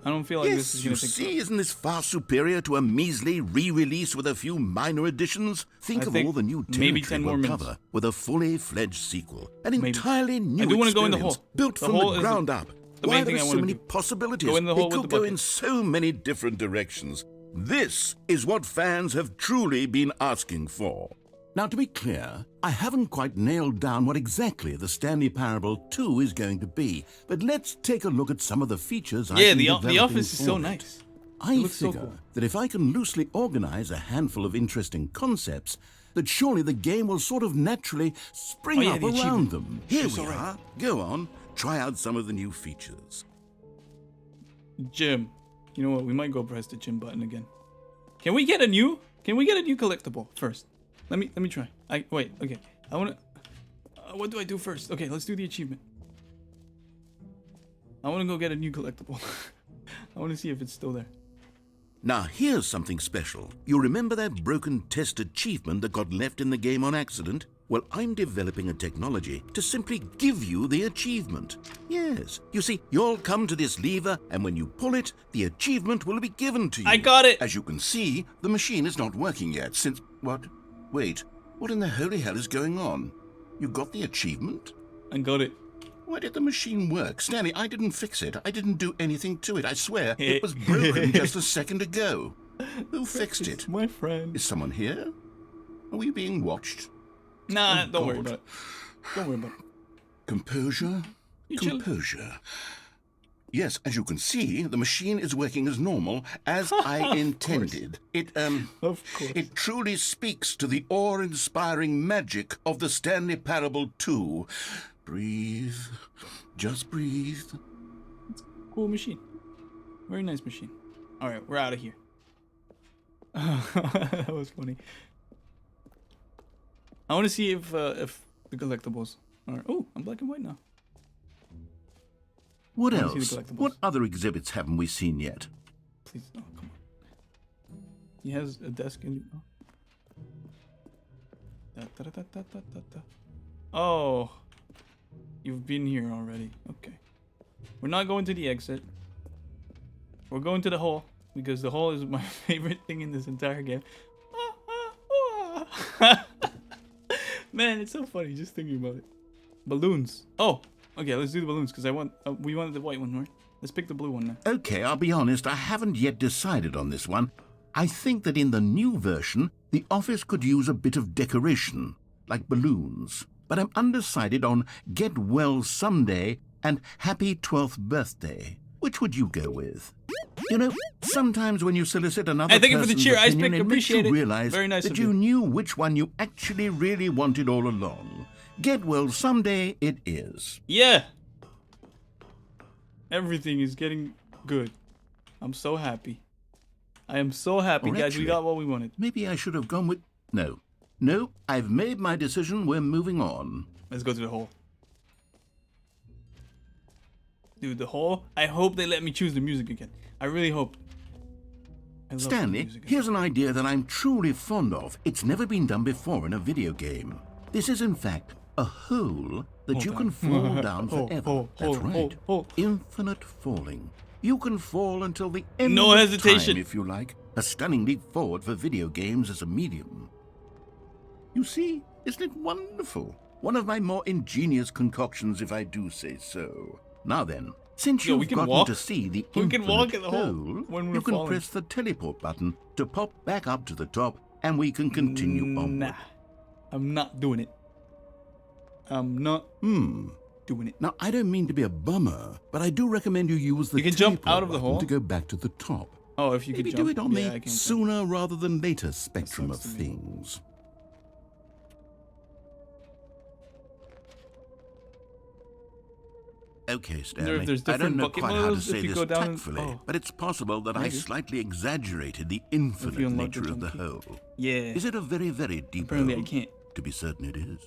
I don't feel like this is gonna take see, isn't this far superior to a measly re-release with a few minor additions? Think of all the new maybe territory 10 more we'll minutes. cover with a fully fledged sequel. An entirely new I do want to go in the hole. built The from hole the is ground up. the Why main thing there I are so wanna many do. possibilities? Go in the hole it with could the go bucket. in so many different directions. This is what fans have truly been asking for. Now, to be clear, I haven't quite nailed down what exactly the Stanley Parable 2 is going to be, but let's take a look at some of the features I've been the developing office is for so it. nice. I looks so figure cool. that if I can loosely organize a handful of interesting concepts, that surely the game will sort of naturally spring up the around achievement. them. Here we are. Go on, try out some of the new features. Gym. You know what? We might go press the gym button again. Can we get a new collectible first? Let me try. Wait. Okay. I wanna. What do I do first? Okay, let's do the achievement. I wanna go get a new collectible. I wanna see if it's still there. Now, here's something special. You remember that broken test achievement that got left in the game on accident? Well, I'm developing a technology to simply give you the achievement. Yes. You see, you'll come to this lever, and when you pull it, the achievement will be given to you. I got it! As you can see, the machine is not working yet since... What? Wait. What in the holy hell is going on? You got the achievement? I got it. Why did the machine work? Stanley, I didn't fix it. I didn't do anything to it. I swear, it was broken just a second ago. Who fixed it? My friend. Is someone here? Are we being watched? Nah, Oh, don't worry God. about it. Don't worry about it. Composure? You chill. Composure. Yes, as you can see, the machine is working as normal, as I intended. Of course. It truly speaks to the awe-inspiring magic of the Stanley Parable 2. Breathe. Just breathe. Cool machine. Very nice machine. All right, we're out of here. That was funny. I want to see if the collectibles are. Oh, I'm black and white now. What I wanna see else? the collectibles. What other exhibits haven't we seen yet? Please, oh come on. He has a desk in. Oh, you've been here already. Okay, we're not going to the exit. We're going to the hole because the hole is my favorite thing in this entire game. Man, it's so funny just thinking about it. Balloons. Oh, okay. Let's do the balloons because we wanted the white one, right? Let's pick the blue one now. Okay, I'll be honest, I haven't yet decided on this one. I think that in the new version, the office could use a bit of decoration, like balloons. But I'm undecided on Get Well Someday and Happy 12th Birthday. Which would you go with? You know, sometimes when you solicit another Hey, thank you for the person's cheer, Ice opinion, Pick. it makes you Appreciate it. realize Very nice that of you you. knew which one you actually really wanted all along. Get Well Someday it is. Yeah. Everything is getting good. I'm so happy. I am so happy, Or guys. actually, We got what we wanted. Maybe I should have gone with... No, I've made my decision. We're moving on. Let's go to the hole. Dude, the hole. I hope they let me choose the music again. I really hope. I love the Stanley, music again. here's an idea that I'm truly fond of. It's never been done before in a video game. This is, in fact, a hole that you can fall down forever. That's right. Infinite falling. You can fall until the end No of hesitation. time, if you like. A stunning leap forward for video games as a medium. You see, isn't it wonderful? One of my more ingenious concoctions, if I do say so. Now then, since Yo, we you've can gotten walk. to see the We can walk infinite in the hole hole, when we're you can falling. press the teleport button to pop back up to the top, and we can continue on. Nah, I'm not doing it. I'm not doing it. Now, I don't mean to be a bummer, but I do recommend you use the You can jump teleport out of the button hole? to go back to the top. Oh, if you Maybe could do jump. it on Yeah, I the can sooner rather than later spectrum of sucks to me. things. Okay, If Stanley, there's I don't different know bucket quite how to modes, if say you this go down tactfully, but it's possible that I Maybe. slightly exaggerated the you infinite unlock nature the of the junkie. hole. Yeah. Is it a very, very deep Apparently hole? I can't. To be certain it is.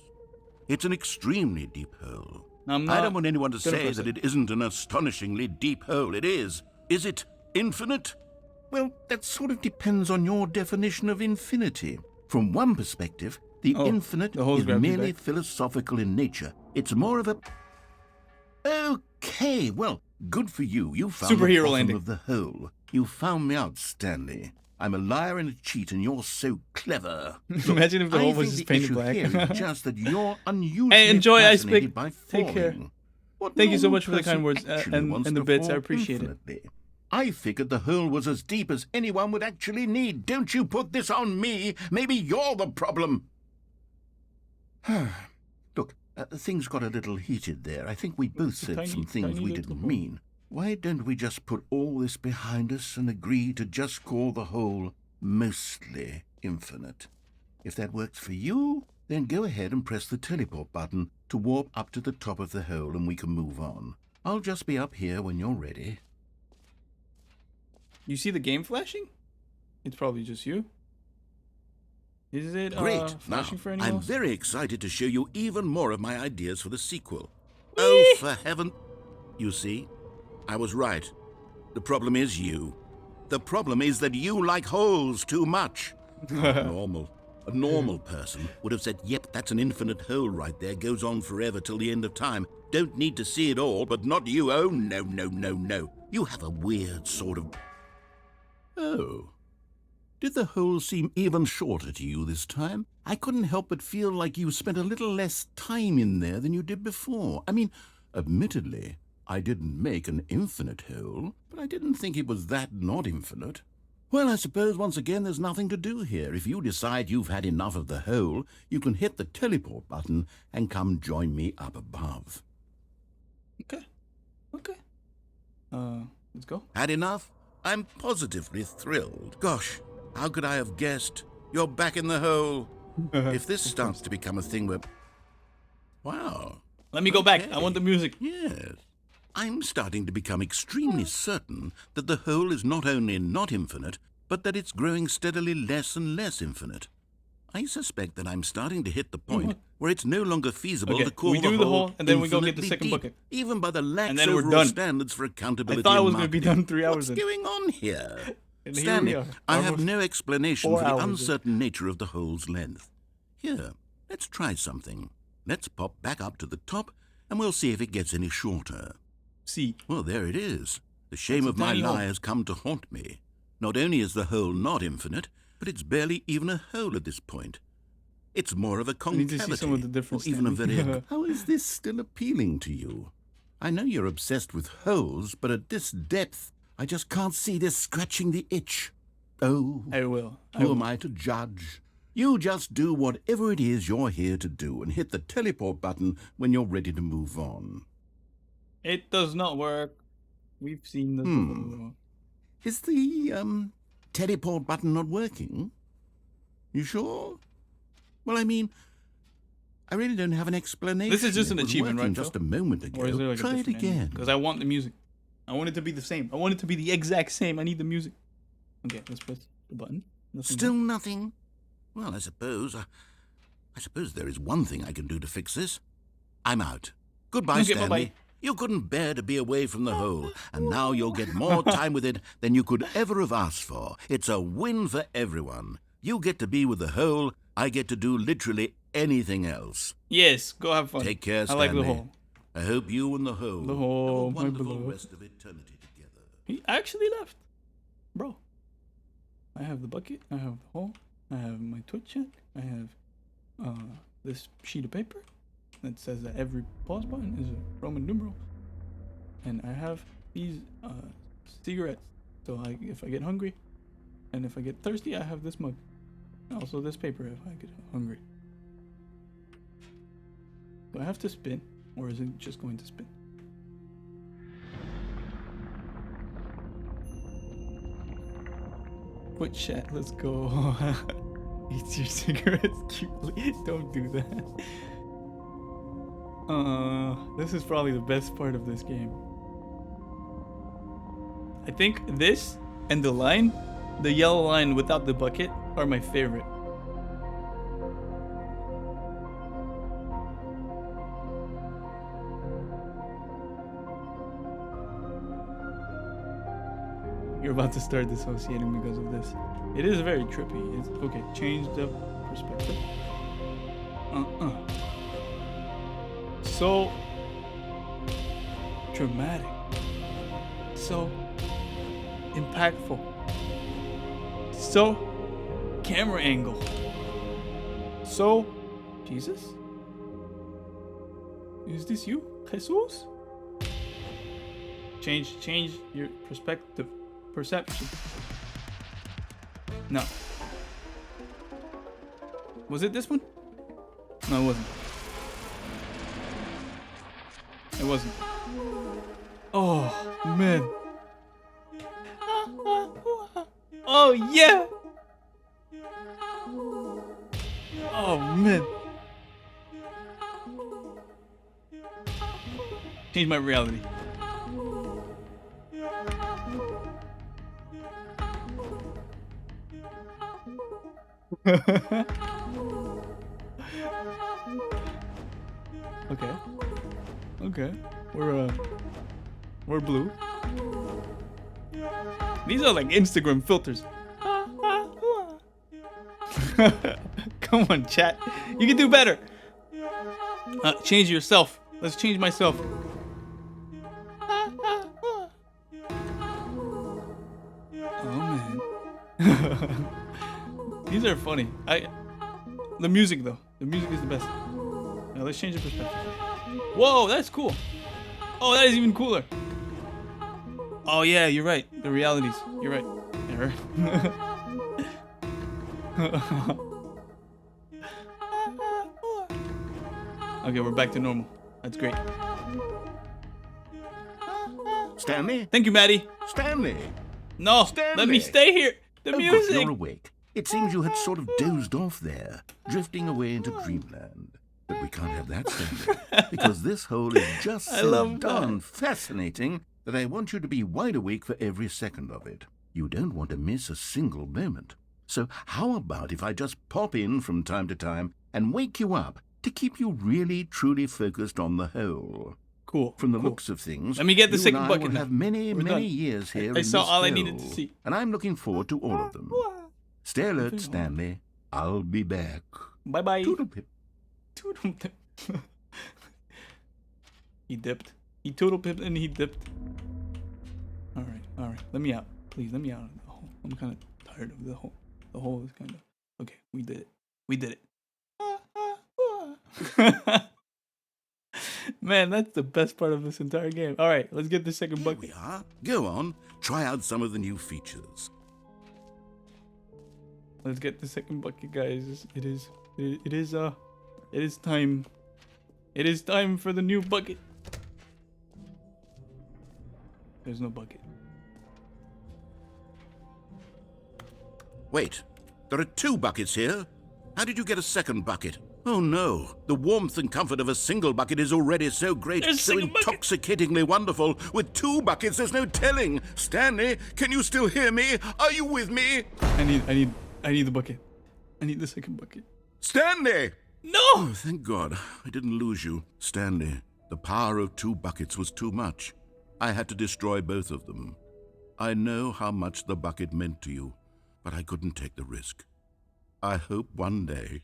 It's an extremely deep hole. I'm I not don't want anyone to gonna say press that it. it isn't an astonishingly deep hole. It is. Is it infinite? Well, that sort of depends on your definition of infinity. From one perspective, the infinite the hole's is grabbed me merely back. philosophical in nature. It's more of a... Okay, well, good for you. You found the Superhero bottom landing. of the hole. You found me out, Stanley. I'm a liar and a cheat, and you're so clever. Look, Imagine if the I hole was think just the painted issue black. here is just that you're unusually Hey, enjoy Ice fascinated Pick. by Take care. falling. What Thank you so normal much for the kind person words actually and wants the to bits. I fall appreciate it. infinitely? I figured the hole was as deep as anyone would actually need. Don't you put this on me. Maybe you're the problem. Look, things got a little heated there. I think we both said tiny- some things tiny we little didn't hole. mean. Why don't we just put all this behind us and agree to just call the hole mostly infinite? If that works for you, then go ahead and press the teleport button to warp up to the top of the hole and we can move on. I'll just be up here when you're ready. You see the game flashing? It's probably just you. Is it Great. Now, flashing for anyone I'm else? very excited to show you even more of my ideas for the sequel. Oh, for heaven... You see, I was right. The problem is you. The problem is that you like holes too much. A normal person would have said, yep, that's an infinite hole right there, goes on forever till the end of time. Don't need to see it all, but not you. Oh, no, no, no, no. You have a weird sort of... Oh. Did the hole seem even shorter to you this time? I couldn't help but feel like you spent a little less time in there than you did before. I mean, admittedly, I didn't make an infinite hole, but I didn't think it was that not infinite. Well, I suppose once again there's nothing to do here. If you decide you've had enough of the hole, you can hit the teleport button and come join me up above. Okay. Okay. Let's go. Had enough? I'm positively thrilled. Gosh, how could I have guessed? You're back in the hole. If this starts to become a thing where... Wow. Let me go back. I want the music. Yes. I'm starting to become extremely certain that the hole is not only not infinite, but that it's growing steadily less and less infinite. I suspect that I'm starting to hit the point where it's no longer feasible Okay, to call we do the hole, and then we go get the infinitely second deep, bucket. even by the lax And then we're overall done. standards for accountability. I thought I and was going to be marketing. done 3 hours What's in. going on here? And here Stanley, we are, I have almost no explanation 4 for the hours in. uncertain nature of the hole's length. Here, let's try something. Let's pop back up to the top, and we'll see if it gets any shorter. See. Well, there it is. The shame It's a of my tiny hole. lie has come to haunt me. Not only is the hole not infinite, but it's barely even a hole at this point. It's more of a I concavity. need to see some of the difference. Or even a Stanley. very... How is this still appealing to you? I know you're obsessed with holes, but at this depth, I just can't see this scratching the itch. Oh, I will. who am I to judge? You just do whatever it is you're here to do and hit the teleport button when you're ready to move on. It does not work. We've seen this before. Is the, teleport button not working? You sure? Well, I mean, I really don't have an explanation. This is just an It was achievement, working right, just Phil? a moment ago. Or is there like Try a it again. Because I want the music. I want it to be the same. I want it to be the exact same. I need the music. Okay, let's press the button. Nothing Still more. nothing? Well, I suppose there is one thing I can do to fix this. I'm out. Goodbye, Okay, Stanley. bye-bye. You couldn't bear to be away from the hole, and now you'll get more time with it than you could ever have asked for. It's a win for everyone. You get to be with the hole, I get to do literally anything else. Yes, go have fun. Take care, I Stanley. like the hole. I hope you and the hole, The hole, have my a wonderful beloved. rest of eternity together. He actually left. Bro. I have the bucket. I have the hole. I have my Twitch chat. I have this sheet of paper that says that every pause button is a Roman numeral. And I have these cigarettes. So if I get hungry and if I get thirsty, I have this mug. Also this paper if I get hungry. Do I have to spin? Or is it just going to spin? Twitch chat, let's go. Eat your cigarettes cutely. Don't do that. This is probably the best part of this game. I think this and the line, the yellow line without the bucket, are my favorite. You're about to start dissociating because of this. It is very trippy. It's okay. Change the perspective. So dramatic. So impactful. So camera angle. So Jesus? Is this you? Jesus? Change your perspective. Perception. No. Was it this one? No, it wasn't. It wasn't. Oh, man. Oh, yeah. Oh, man. Change my reality. Okay. We're blue. These are like Instagram filters. Come on, chat. You can do better. Change yourself. Let's change myself. Oh man. These are funny. The music though. The music is the best. Now let's change the perspective. Whoa, that's cool. Oh, that is even cooler. Oh yeah, you're right. The realities. You're right. Error. Okay, we're back to normal. That's great. Stanley? Thank you, Maddie. Stanley? No, Stanley. let me stay here. The music. You're awake. It seems you had sort of dozed off there, drifting away into dreamland. But we can't have that, Stanley, because this hole is just so darn fascinating that I want you to be wide awake for every second of it. You don't want to miss a single moment. So how about if I just pop in from time to time and wake you up to keep you really, truly focused on the hole? Cool. From the looks of things, let me get the second bucket. We'll have many years here. I saw all I needed to see, and I'm looking forward to all of them. Stay alert, Stanley. I'll be back. Bye bye. Toodle-pip. Toodle-pip. He dipped. He toodle-pipped and he dipped. All right. Let me out, please. Let me out of the hole. I'm kind of tired of the hole. The hole is kind of okay. We did it. Man, that's the best part of this entire game. All right, let's get the second bucket. Here we are. Go on. Try out some of the new features. Let's get the second bucket, guys. It is time. It is time for the new bucket. There's no bucket. Wait, there are 2 buckets here. How did you get a second bucket? Oh no, the warmth and comfort of a single bucket is already so great, so intoxicatingly wonderful. With 2 buckets, there's no telling. Stanley, can you still hear me? Are you with me? I need the bucket. I need the second bucket. Stanley! No! Oh, thank God, I didn't lose you. Stanley, the power of 2 buckets was too much. I had to destroy both of them. I know how much the bucket meant to you, but I couldn't take the risk. I hope one day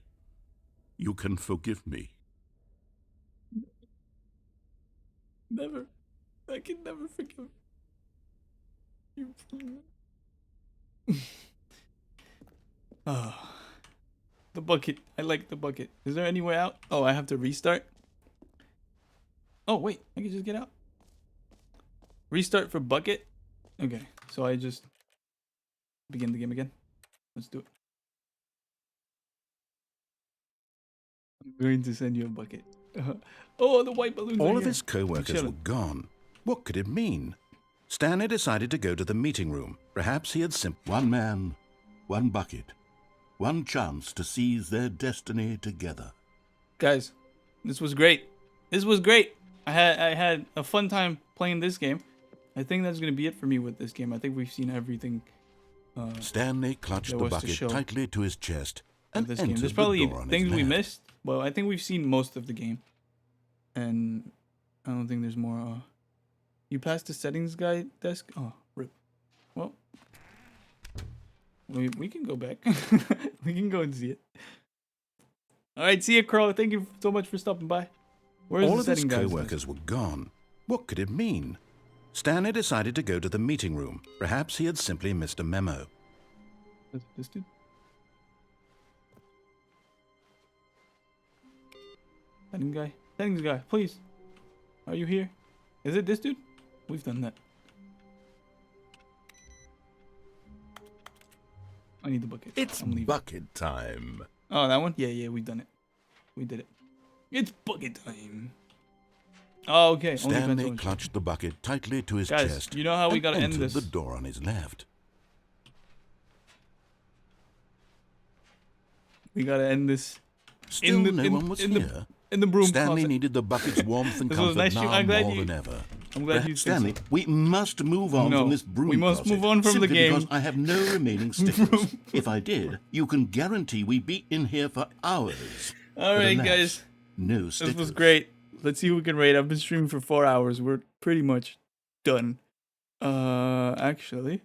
you can forgive me. Never. I can never forgive you. Oh, the bucket. I like the bucket. Is there any way out? Oh, I have to restart? Oh, wait. I can just get out. Restart for bucket? Okay, so I just begin the game again. Let's do it. I'm going to send you a bucket. Oh, the white balloons. All of his co-workers were gone. What could it mean? Stanley decided to go to the meeting room. Perhaps he had simply... 1 man, 1 bucket, 1 chance to seize their destiny together. Guys, this was great. this was great. I had a fun time playing this game. I think that's gonna be it for me with this game. I think we've seen everything. Stanley clutched the bucket tightly to his chest and this entered game. There's the probably door on things his we left. missed. Well, I think we've seen most of the game, and I don't think there's more. You passed the settings guy desk. Oh, rip. Well, we can go back. We can go and see it. All right, see you, Crow. Thank you so much for stopping by. Where's All the of his setting guys? co-workers were gone. What could it mean? Stanley decided to go to the meeting room. Perhaps he had simply missed a memo. Is it this dude? Settings guy, please. Are you here? Is it this dude? We've done that. I need the bucket. It's bucket time. Oh, that one? Yeah, we've done it. We did it. It's bucket time. Oh, okay. Stanley clutched the bucket tightly to his Guys, chest. you know how we gotta end entered this? the door on his left. We gotta end this. Still no one was here. In the broom Stanley closet. needed the bucket's warmth and This was comfort nice. now I'm glad more you- than ever. I'm glad you said Stanley, so. we must move on No, from this broom we must closet, move on from the simply game. because I have no remaining stickers. If I did, you can guarantee we'd be in here for hours. All But right, alas, guys. no stickers. This was great. Let's see who we can rate. I've been streaming for 4 hours. We're pretty much done. Actually,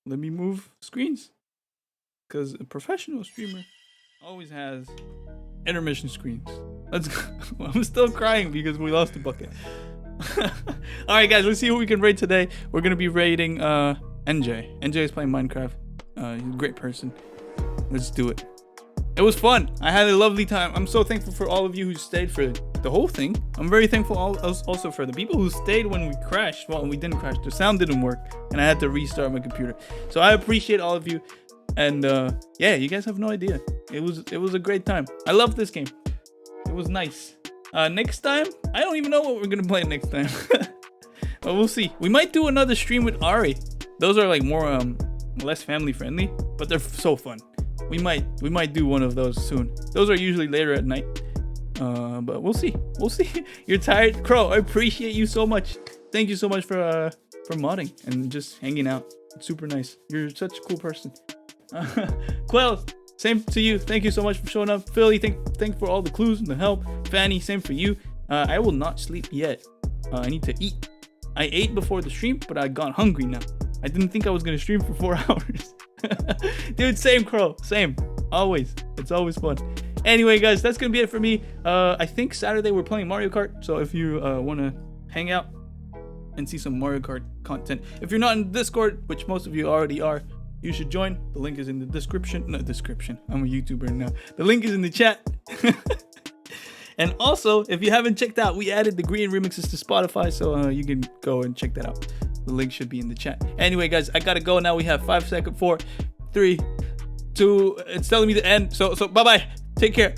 let me move screens. Because a professional streamer always has intermission screens. Let's go. I'm still crying because we lost the bucket. All right, guys. Let's see who we can rate today. We're going to be rating NJ. NJ is playing Minecraft. He's a great person. Let's do it. It was fun. I had a lovely time. I'm so thankful for all of you who stayed for the whole thing. I'm very thankful also for the people who stayed when we crashed. Well, we didn't crash. The sound didn't work, and I had to restart my computer. So I appreciate all of you. And yeah, you guys have no idea. It was a great time. I love this game. It was nice. Next time, I don't even know what we're gonna play next time. But we'll see. We might do another stream with Ari. Those are like more less family friendly, but they're so fun. We might do one of those soon. Those are usually later at night. But we'll see. We'll see. You're tired, Crow. I appreciate you so much. Thank you so much for modding and just hanging out. It's super nice. You're such a cool person. Quell, same to you. Thank you so much for showing up. Philly, thank for all the clues and the help. Fanny, same for you. I will not sleep yet. I need to eat. I ate before the stream, but I got hungry now. I didn't think I was gonna stream for 4 hours. Dude, same, Crow. Same. Always. It's always fun. Anyway, guys, that's gonna be it for me. I think Saturday we're playing Mario Kart. So if you want to hang out and see some Mario Kart content, if you're not in Discord, which most of you already are, you should join. The link is in the description. No, description. I'm a YouTuber now. The link is in the chat. And also, if you haven't checked out, we added the green remixes to Spotify, so you can go and check that out. The link should be in the chat. Anyway, guys, I gotta go now. We have 5 seconds. 4, 3, 2. It's telling me to end. So bye-bye. Take care.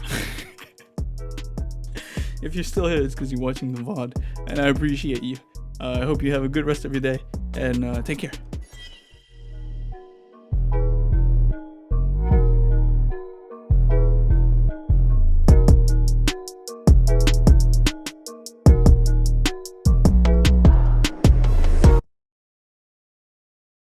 If you're still here, it's because you're watching the VOD, and I appreciate you. I hope you have a good rest of your day, and take care.